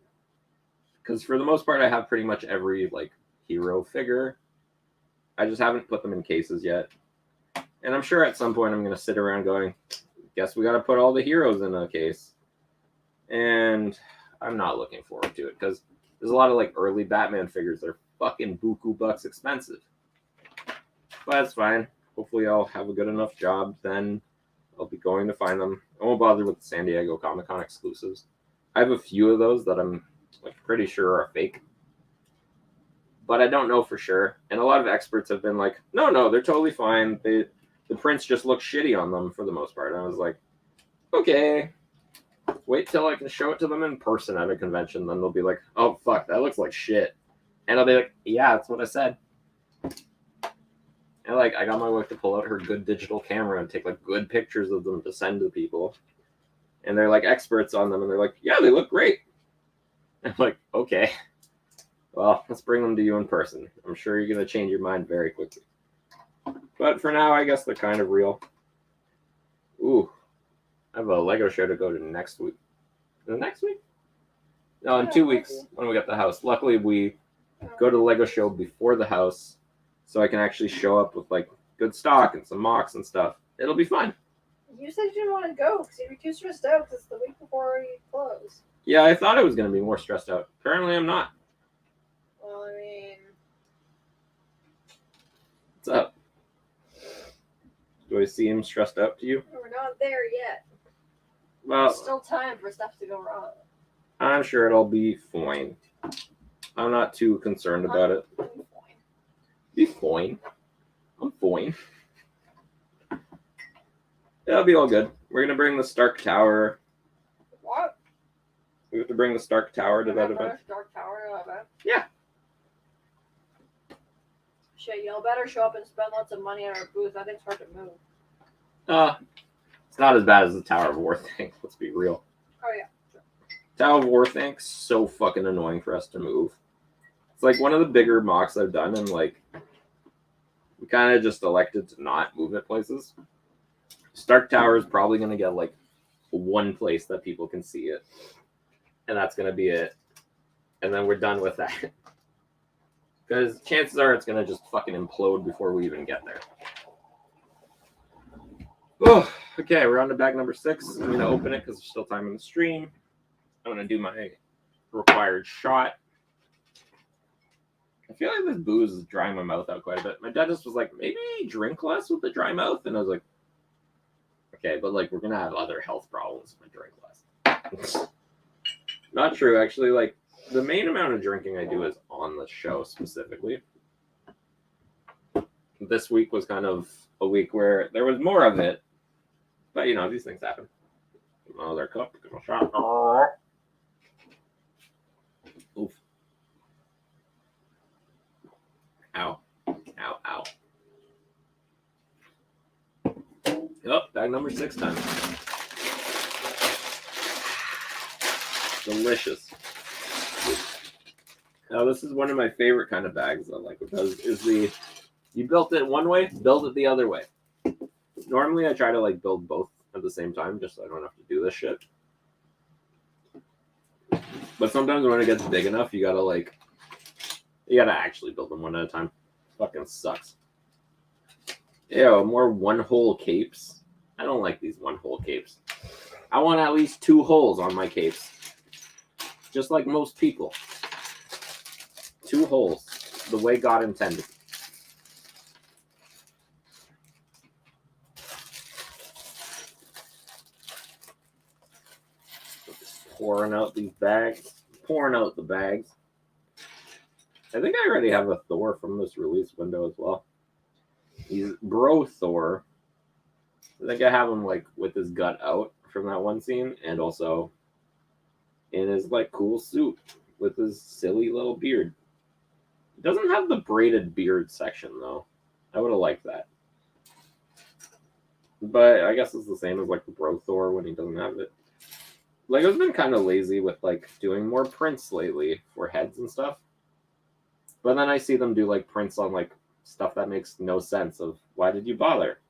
Because for the most part, I have pretty much every, like, hero figure. I just haven't put them in cases yet. And I'm sure at some point I'm going to sit around going, guess we got to put all the heroes in a case. And I'm not looking forward to it because there's a lot of, like, early Batman figures that are fucking buku bucks expensive. But that's fine. Hopefully I'll have a good enough job. Then I'll be going to find them. I won't bother with the San Diego Comic-Con exclusives. I have a few of those that I'm, like, pretty sure are fake. But I don't know for sure. And a lot of experts have been like, no, they're totally fine. The prints just look shitty on them for the most part. And I was like, okay, wait till I can show it to them in person at a convention. Then they'll be like, oh, fuck, that looks like shit. And I'll be like, yeah, that's what I said. And, like, I got my wife to pull out her good digital camera and take, like, good pictures of them to send to people. And they're, like, experts on them. And they're like, yeah, they look great. I'm like, okay. Well, let's bring them to you in person. I'm sure you're going to change your mind very quickly. But for now, I guess they're kind of real. Ooh. I have a Lego show to go to next week. Is it next week? No, in 2 weeks when we get the house. Luckily, we go to the Lego show before the house so I can actually show up with, like, good stock and some mocks and stuff. It'll be fun. You said you didn't want to go because you were too stressed out because it's the week before you close. Yeah, I thought I was going to be more stressed out. Apparently, I'm not. Well, I mean... What's up? Do I seem stressed out to you? We're not there yet. Well, There's still time for stuff to go wrong. I'm sure it'll be fine. I'm not too concerned about it. I'm fine. Be fine. I'm fine. It'll be all good. We're going to bring the Stark Tower. What? We have to bring the Stark Tower to that event. Dark Tower to that event? Yeah. Shit, you'll better show up and spend lots of money on our booth. That thing's hard to move. It's not as bad as the Tower of War thing. Let's be real. Oh, yeah. Sure. Tower of War thing's so fucking annoying for us to move. It's like one of the bigger mocks I've done, and, like, we kind of just elected to not move it places. Stark Tower is probably going to get, like, one place that people can see it. And that's going to be it. And then we're done with that. Because chances are it's going to just fucking implode before we even get there. Oh, okay, we're on to bag number 6. I'm going to open it because there's still time in the stream. I'm going to do my required shot. I feel like this booze is drying my mouth out quite a bit. My dentist was like, maybe drink less with the dry mouth. And I was like, okay, but, like, we're going to have other health problems if I drink less. Not true, actually. Like, the main amount of drinking I do is on the show specifically. this week was kind of a week where there was more of it. But, you know, these things happen. Another cup. Shot. Oof. Ow. Ow, ow. Oh, bag number 6 time. Delicious. Now, this is one of my favorite kind of bags I like, because you built it one way, build it the other way. Normally, I try to like build both at the same time, just so I don't have to do this shit. But sometimes when it gets big enough, you gotta actually build them one at a time. Fucking sucks. Ew, more one-hole capes. I don't like these one-hole capes. I want at least 2 holes on my capes. Just like most people. 2 holes. The way God intended. Just pouring out these bags. Pouring out the bags. I think I already have a Thor from this release window as well. He's Bro Thor. I think I have him like with his gut out from that one scene, and also in his like cool suit with his silly little beard. He doesn't have the braided beard section though. I would have liked that. But I guess it's the same as like the Bro Thor when he doesn't have it. Lego's been kind of lazy with like doing more prints lately for heads and stuff. But then I see them do like prints on like stuff that makes no sense of why did you bother?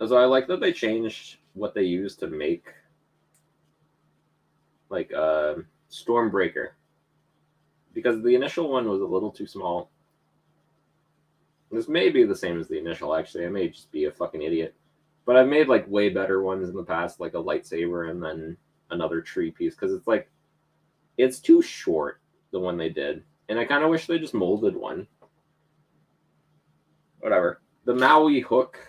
So I like that they changed what they use to make like Stormbreaker. Because the initial one was a little too small. This may be the same as the initial, actually. I may just be a fucking idiot. But I've made like way better ones in the past, like a lightsaber and then another tree piece. Because it's like, it's too short, the one they did. And I kind of wish they just molded one. Whatever. The Maui hook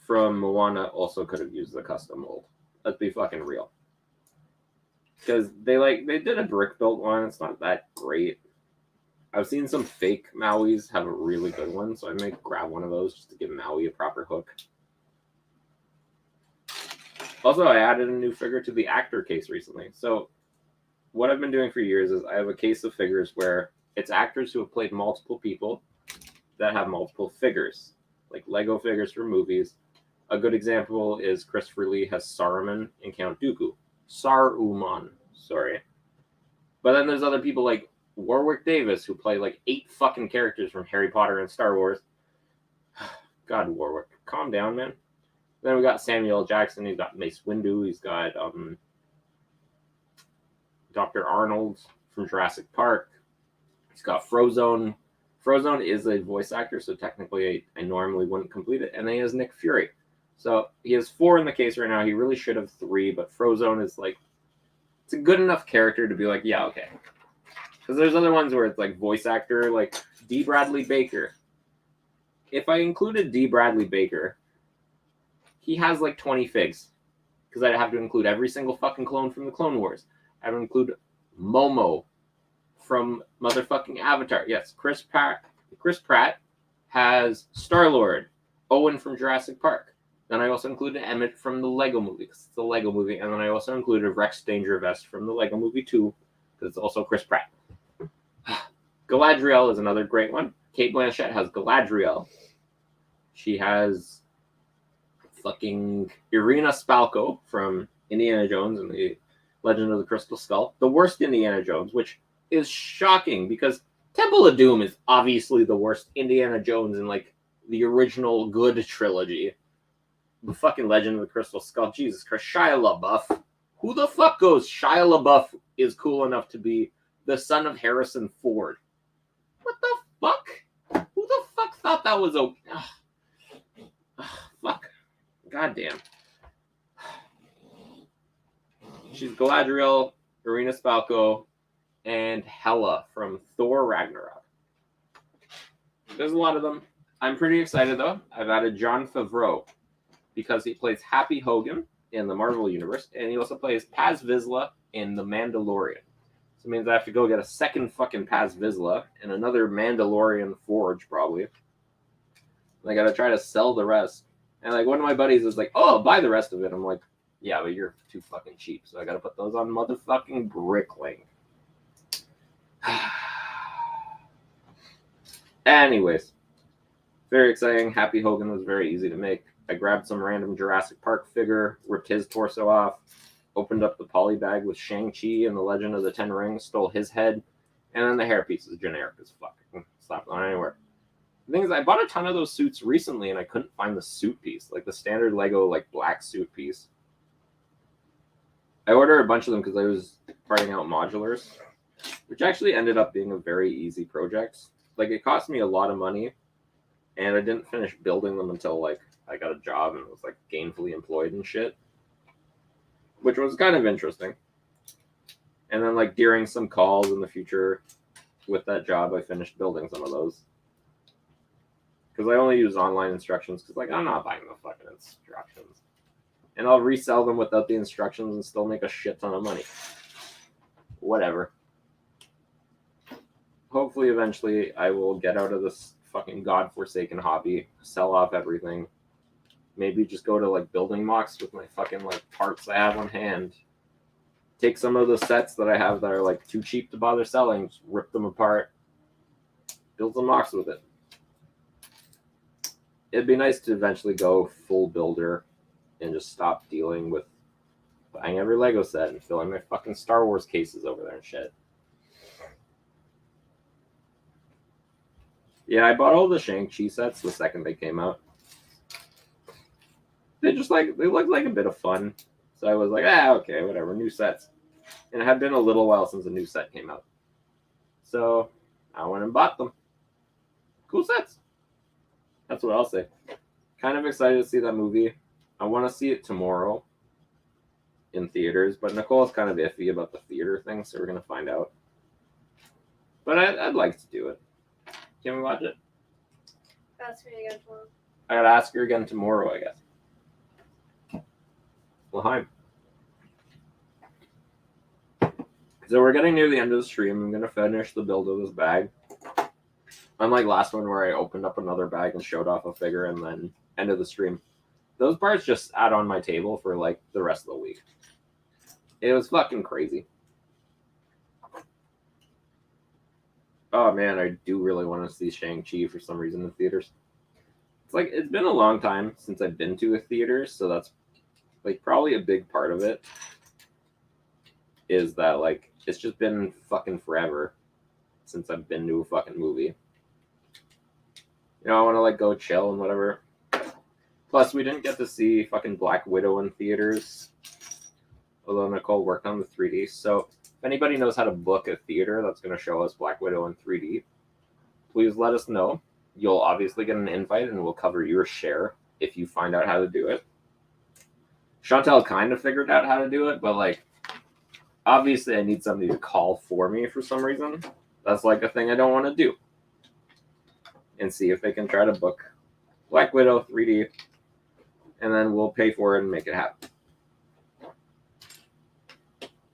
from Moana also could have used the custom mold. Let's be fucking real. Because they did a brick built one. It's not that great. I've seen some fake Mauis have a really good one, so I may grab one of those just to give Maui a proper hook. Also, I added a new figure to the actor case recently. So what I've been doing for years is I have a case of figures where it's actors who have played multiple people that have multiple figures, like Lego figures for movies. A good example is Christopher Lee has Saruman in Count Dooku. Saruman, sorry. But then there's other people like Warwick Davis who play like 8 fucking characters from Harry Potter and Star Wars. God, Warwick, calm down, man. Then we got Samuel L. Jackson. He's got Mace Windu. He's got Dr. Arnold from Jurassic Park. He's got Frozone. Frozone is a voice actor, so technically I normally wouldn't complete it. And then he has Nick Fury. So he has 4 in the case right now. He really should have 3, but Frozone is like, it's a good enough character to be like, yeah, okay. Because there's other ones where it's like voice actor, like D. Bradley Baker. If I included D. Bradley Baker, he has like 20 figs. Because I'd have to include every single fucking clone from the Clone Wars. I would include Momo from motherfucking Avatar. Yes, Chris Pratt has Star-Lord, Owen from Jurassic Park. Then I also included Emmett from the Lego Movie, because it's the Lego Movie. And then I also included Rex Dangervest from the Lego Movie 2, because it's also Chris Pratt. Galadriel is another great one. Cate Blanchett has Galadriel. She has fucking Irina Spalko from Indiana Jones and the Legend of the Crystal Skull. The worst Indiana Jones, which is shocking because Temple of Doom is obviously the worst Indiana Jones in like the original good trilogy. The fucking Legend of the Crystal Skull. Jesus Christ. Shia LaBeouf. Who the fuck goes Shia LaBeouf is cool enough to be the son of Harrison Ford? What the fuck? Who the fuck thought that was okay? Fuck. Goddamn. She's Galadriel, Irina Spalko, and Hela from Thor Ragnarok. There's a lot of them. I'm pretty excited though. I've added Jon Favreau because he plays Happy Hogan in the Marvel Universe, and he also plays Paz Vizsla in The Mandalorian. So it means I have to go get a second fucking Paz Vizsla and another Mandalorian Forge, probably. And I gotta try to sell the rest. And like one of my buddies is like, oh, I'll buy the rest of it. I'm like, yeah, but you're too fucking cheap. So I gotta put those on motherfucking Bricklink. Anyways, very exciting. Happy Hogan was very easy to make. I grabbed some random Jurassic Park figure, ripped his torso off, opened up the poly bag with Shang-Chi and the Legend of the Ten Rings, stole his head, and then the hairpiece is generic as fuck. Slapped on anywhere. The thing is, I bought a ton of those suits recently, and I couldn't find the suit piece, like the standard Lego like black suit piece. I ordered a bunch of them because I was parting out modulars, which actually ended up being a very easy project. Like, it cost me a lot of money, and I didn't finish building them until like I got a job and was like gainfully employed and shit, which was kind of interesting. And then like during some calls in the future with that job, I finished building some of those because I only use online instructions because like I'm not buying the fucking instructions, and I'll resell them without the instructions and still make a shit ton of money. Whatever. Hopefully eventually I will get out of this fucking godforsaken hobby, sell off everything, maybe just go to like building mocks with my fucking like parts I have on hand, take some of the sets that I have that are like too cheap to bother selling, just rip them apart, build some mocks with it. It'd be nice to eventually go full builder and just stop dealing with buying every Lego set and filling my fucking Star Wars cases over there and shit. Yeah, I bought all the Shang-Chi sets the second they came out. They looked like a bit of fun. So I was like, okay, whatever, new sets. And it had been a little while since a new set came out. So I went and bought them. Cool sets. That's what I'll say. Kind of excited to see that movie. I want to see it tomorrow in theaters, but Nicole's kind of iffy about the theater thing, so we're going to find out. But I'd like to do it. Can we watch it? Ask me again tomorrow. I gotta ask her again tomorrow, I guess. L'chaim. So we're getting near the end of the stream. I'm gonna finish the build of this bag. Unlike last one where I opened up another bag and showed off a figure and then ended the stream. Those parts just sat on my table for like the rest of the week. It was fucking crazy. Oh man, I do really want to see Shang-Chi for some reason in theaters. It's like, it's been a long time since I've been to a theater, so that's like probably a big part of it. Is that like, it's just been fucking forever since I've been to a fucking movie. You know, I want to like go chill and whatever. Plus, we didn't get to see fucking Black Widow in theaters. Although Nicole worked on the 3D, so if anybody knows how to book a theater that's going to show us Black Widow in 3D, please let us know. You'll obviously get an invite and we'll cover your share if you find out how to do it. Chantel kind of figured out how to do it, but like, obviously I need somebody to call for me for some reason. That's like a thing I don't want to do. And see if they can try to book Black Widow 3D, and then we'll pay for it and make it happen.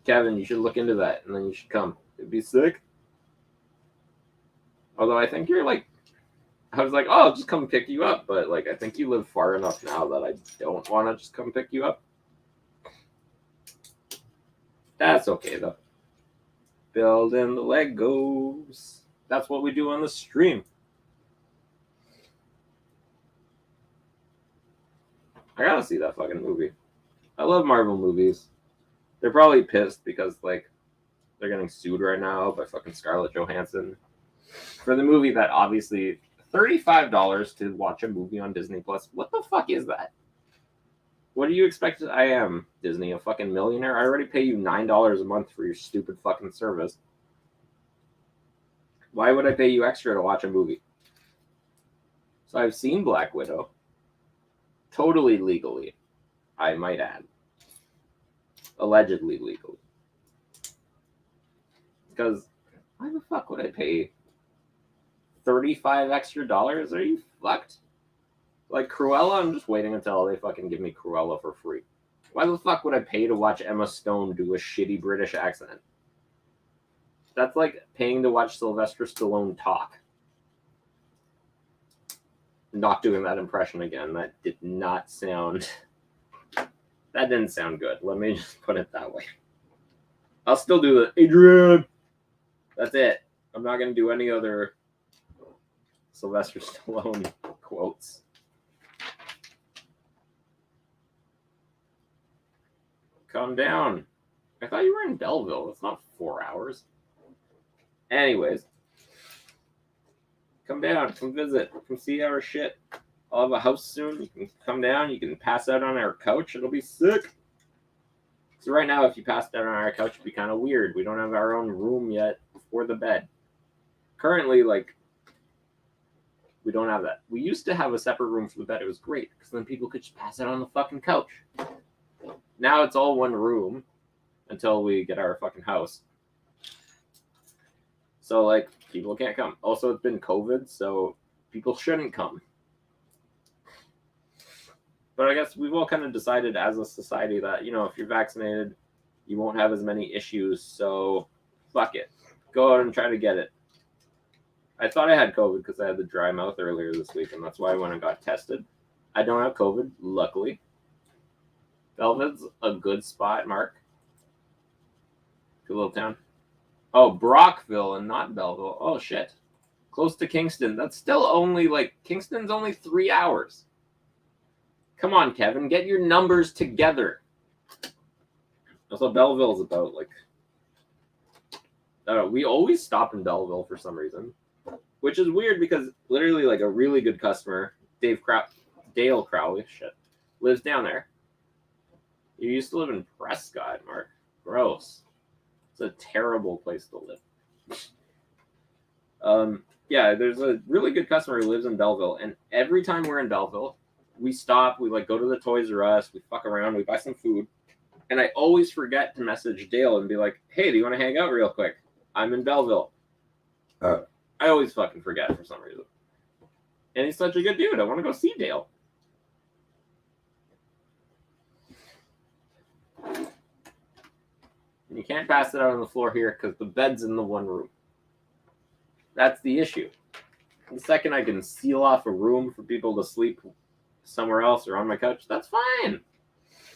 Kevin, you should look into that, and then you should come. It'd be sick. Although I think you're like, I was like, oh, I'll just come pick you up, but like, I think you live far enough now that I don't want to just come pick you up. That's okay though. Building the Legos. That's what we do on the stream. I gotta see that fucking movie. I love Marvel movies. They're probably pissed because like they're getting sued right now by fucking Scarlett Johansson for the movie that obviously $35 to watch a movie on Disney Plus. What the fuck is that? What do you expect I am, Disney, a fucking millionaire? I already pay you $9 a month for your stupid fucking service. Why would I pay you extra to watch a movie? So I've seen Black Widow. Totally legally, I might add. Allegedly legally. Because why the fuck would I pay $35 extra? Are you fucked? Like Cruella, I'm just waiting until they fucking give me Cruella for free. Why the fuck would I pay to watch Emma Stone do a shitty British accent? That's like paying to watch Sylvester Stallone talk. Not doing that impression again. That did not sound... That didn't sound good. Let me just put it that way. I'll still do the Adrian. That's it. I'm not going to do any other Sylvester Stallone quotes. Calm down. I thought you were in Belleville. It's not 4 hours. Anyways. Come down. Come visit. Come see our shit. I'll have a house soon. You can come down. You can pass out on our couch. It'll be sick. So right now, if you passed out on our couch, it'd be kind of weird. We don't have our own room yet for the bed. Currently, like, we don't have that. We used to have a separate room for the bed. It was great, because then people could just pass out on the fucking couch. Now it's all one room until we get our fucking house. So, like, people can't come. Also, it's been COVID, so people shouldn't come. But I guess we've all kind of decided as a society that, you know, if you're vaccinated, you won't have as many issues. So, fuck it. Go out and try to get it. I thought I had COVID because I had the dry mouth earlier this week, and that's why I went and got tested. I don't have COVID, luckily. Belleville's a good spot, Mark. Good little town. Oh, Brockville and not Belleville. Oh, shit. Close to Kingston. That's still only, like, Kingston's only 3 hours. Come on, Kevin. Get your numbers together. That's what Belleville's about. Like, we always stop in Belleville for some reason, which is weird because literally, like, a really good customer, Dale Crowley, lives down there. You used to live in Prescott, Mark. Gross. It's a terrible place to live. Yeah, there's a really good customer who lives in Belleville, and every time we're in Belleville, we stop, we like go to the Toys R Us, we fuck around, we buy some food, and I always forget to message Dale and be like, hey, do you want to hang out real quick? I'm in Belleville. I always fucking forget for some reason. And he's such a good dude. I want to go see Dale. And you can't pass it out on the floor here because the bed's in the one room. That's the issue. The second I can seal off a room for people to sleep somewhere else or on my couch, that's fine.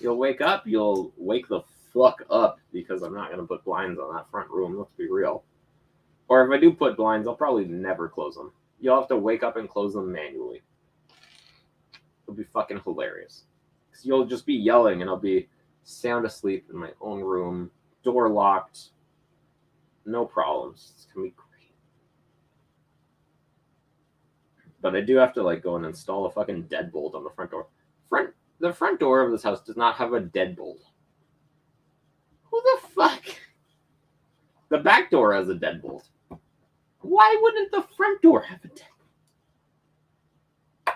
You'll wake up, you'll wake the fuck up because I'm not going to put blinds on that front room, let's be real. Or if I do put blinds, I'll probably never close them. You'll have to wake up and close them manually. It'll be fucking hilarious. Because you'll just be yelling and I'll be sound asleep in my own room, door locked, no problems. It's going to be great. But I do have to like go and install a fucking deadbolt on the front door. The front door of this house does not have a deadbolt. Who the fuck? The back door has a deadbolt. Why wouldn't the front door have a deadbolt?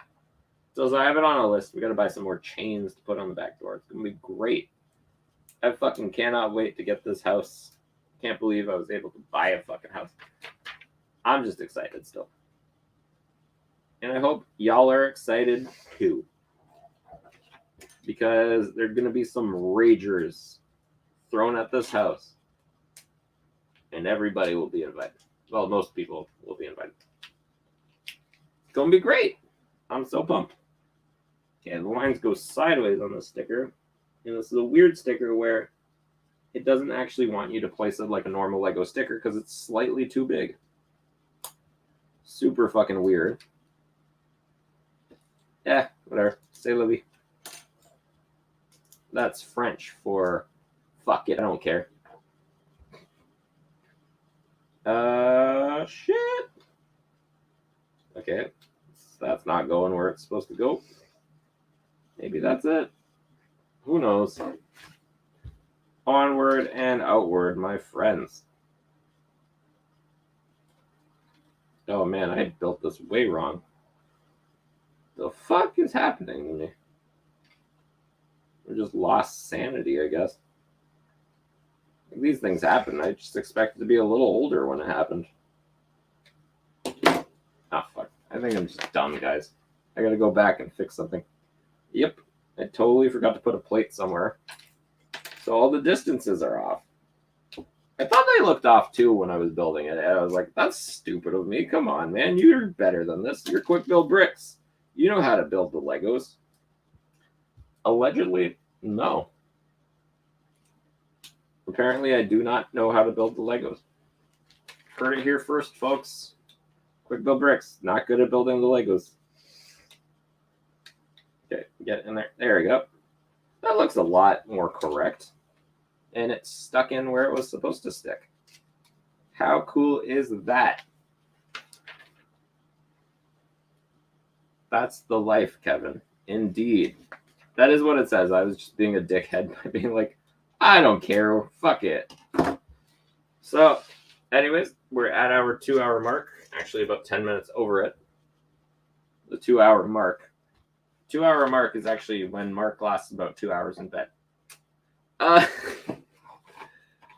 So I have it on a list. We gotta buy some more chains to put on the back door. It's gonna be great. I fucking cannot wait to get this house. Can't believe I was able to buy a fucking house. I'm just excited still. And I hope y'all are excited too. Because there are going to be some ragers thrown at this house. And everybody will be invited. Well, most people will be invited. It's going to be great. I'm so pumped. Okay, the lines go sideways on the sticker. And this is a weird sticker where it doesn't actually want you to place it like a normal Lego sticker because it's slightly too big. Super fucking weird. Yeah, whatever. Say Libby. That's French for fuck it, I don't care. Shit. Okay. That's not going where it's supposed to go. Maybe that's it. Who knows? Onward and outward, my friends. Oh man, I built this way wrong. The fuck is happening to me? I just lost sanity, I guess. These things happen. I just expected to be a little older when it happened. Ah, fuck. I think I'm just dumb, guys. I gotta go back and fix something. Yep. I totally forgot to put a plate somewhere. So all the distances are off. I thought they looked off too when I was building it. I was like, that's stupid of me. Come on, man. You're better than this. You're quick build bricks. You know how to build the Legos. Allegedly, no. Apparently, I do not know how to build the Legos. Heard it here first, folks. Quick build bricks. Not good at building the Legos. Okay, get in there. There we go. That looks a lot more correct. And it's stuck in where it was supposed to stick. How cool is that? That's the life, Kevin. Indeed. That is what it says. I was just being a dickhead by being like, I don't care. Fuck it. So, anyways, we're at our 2-hour mark. Actually, about 10 minutes over it. The 2-hour mark. 2-hour mark is actually when Mark lasts about 2 hours in bed.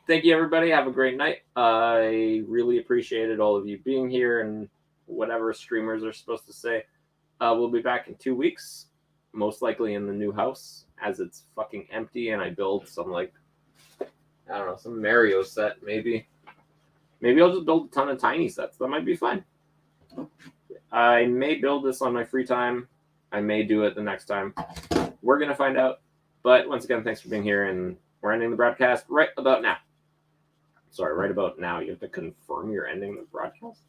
Thank you, everybody. Have a great night. I really appreciated all of you being here and whatever streamers are supposed to say. We'll be back in 2 weeks, most likely in the new house, as it's fucking empty and I build some, like, I don't know, some Mario set, maybe. Maybe I'll just build a ton of tiny sets. That might be fun. I may build this on my free time. I may do it the next time. We're going to find out. But once again, thanks for being here, and we're ending the broadcast right about now. Sorry, right about now. You have to confirm you're ending the broadcast?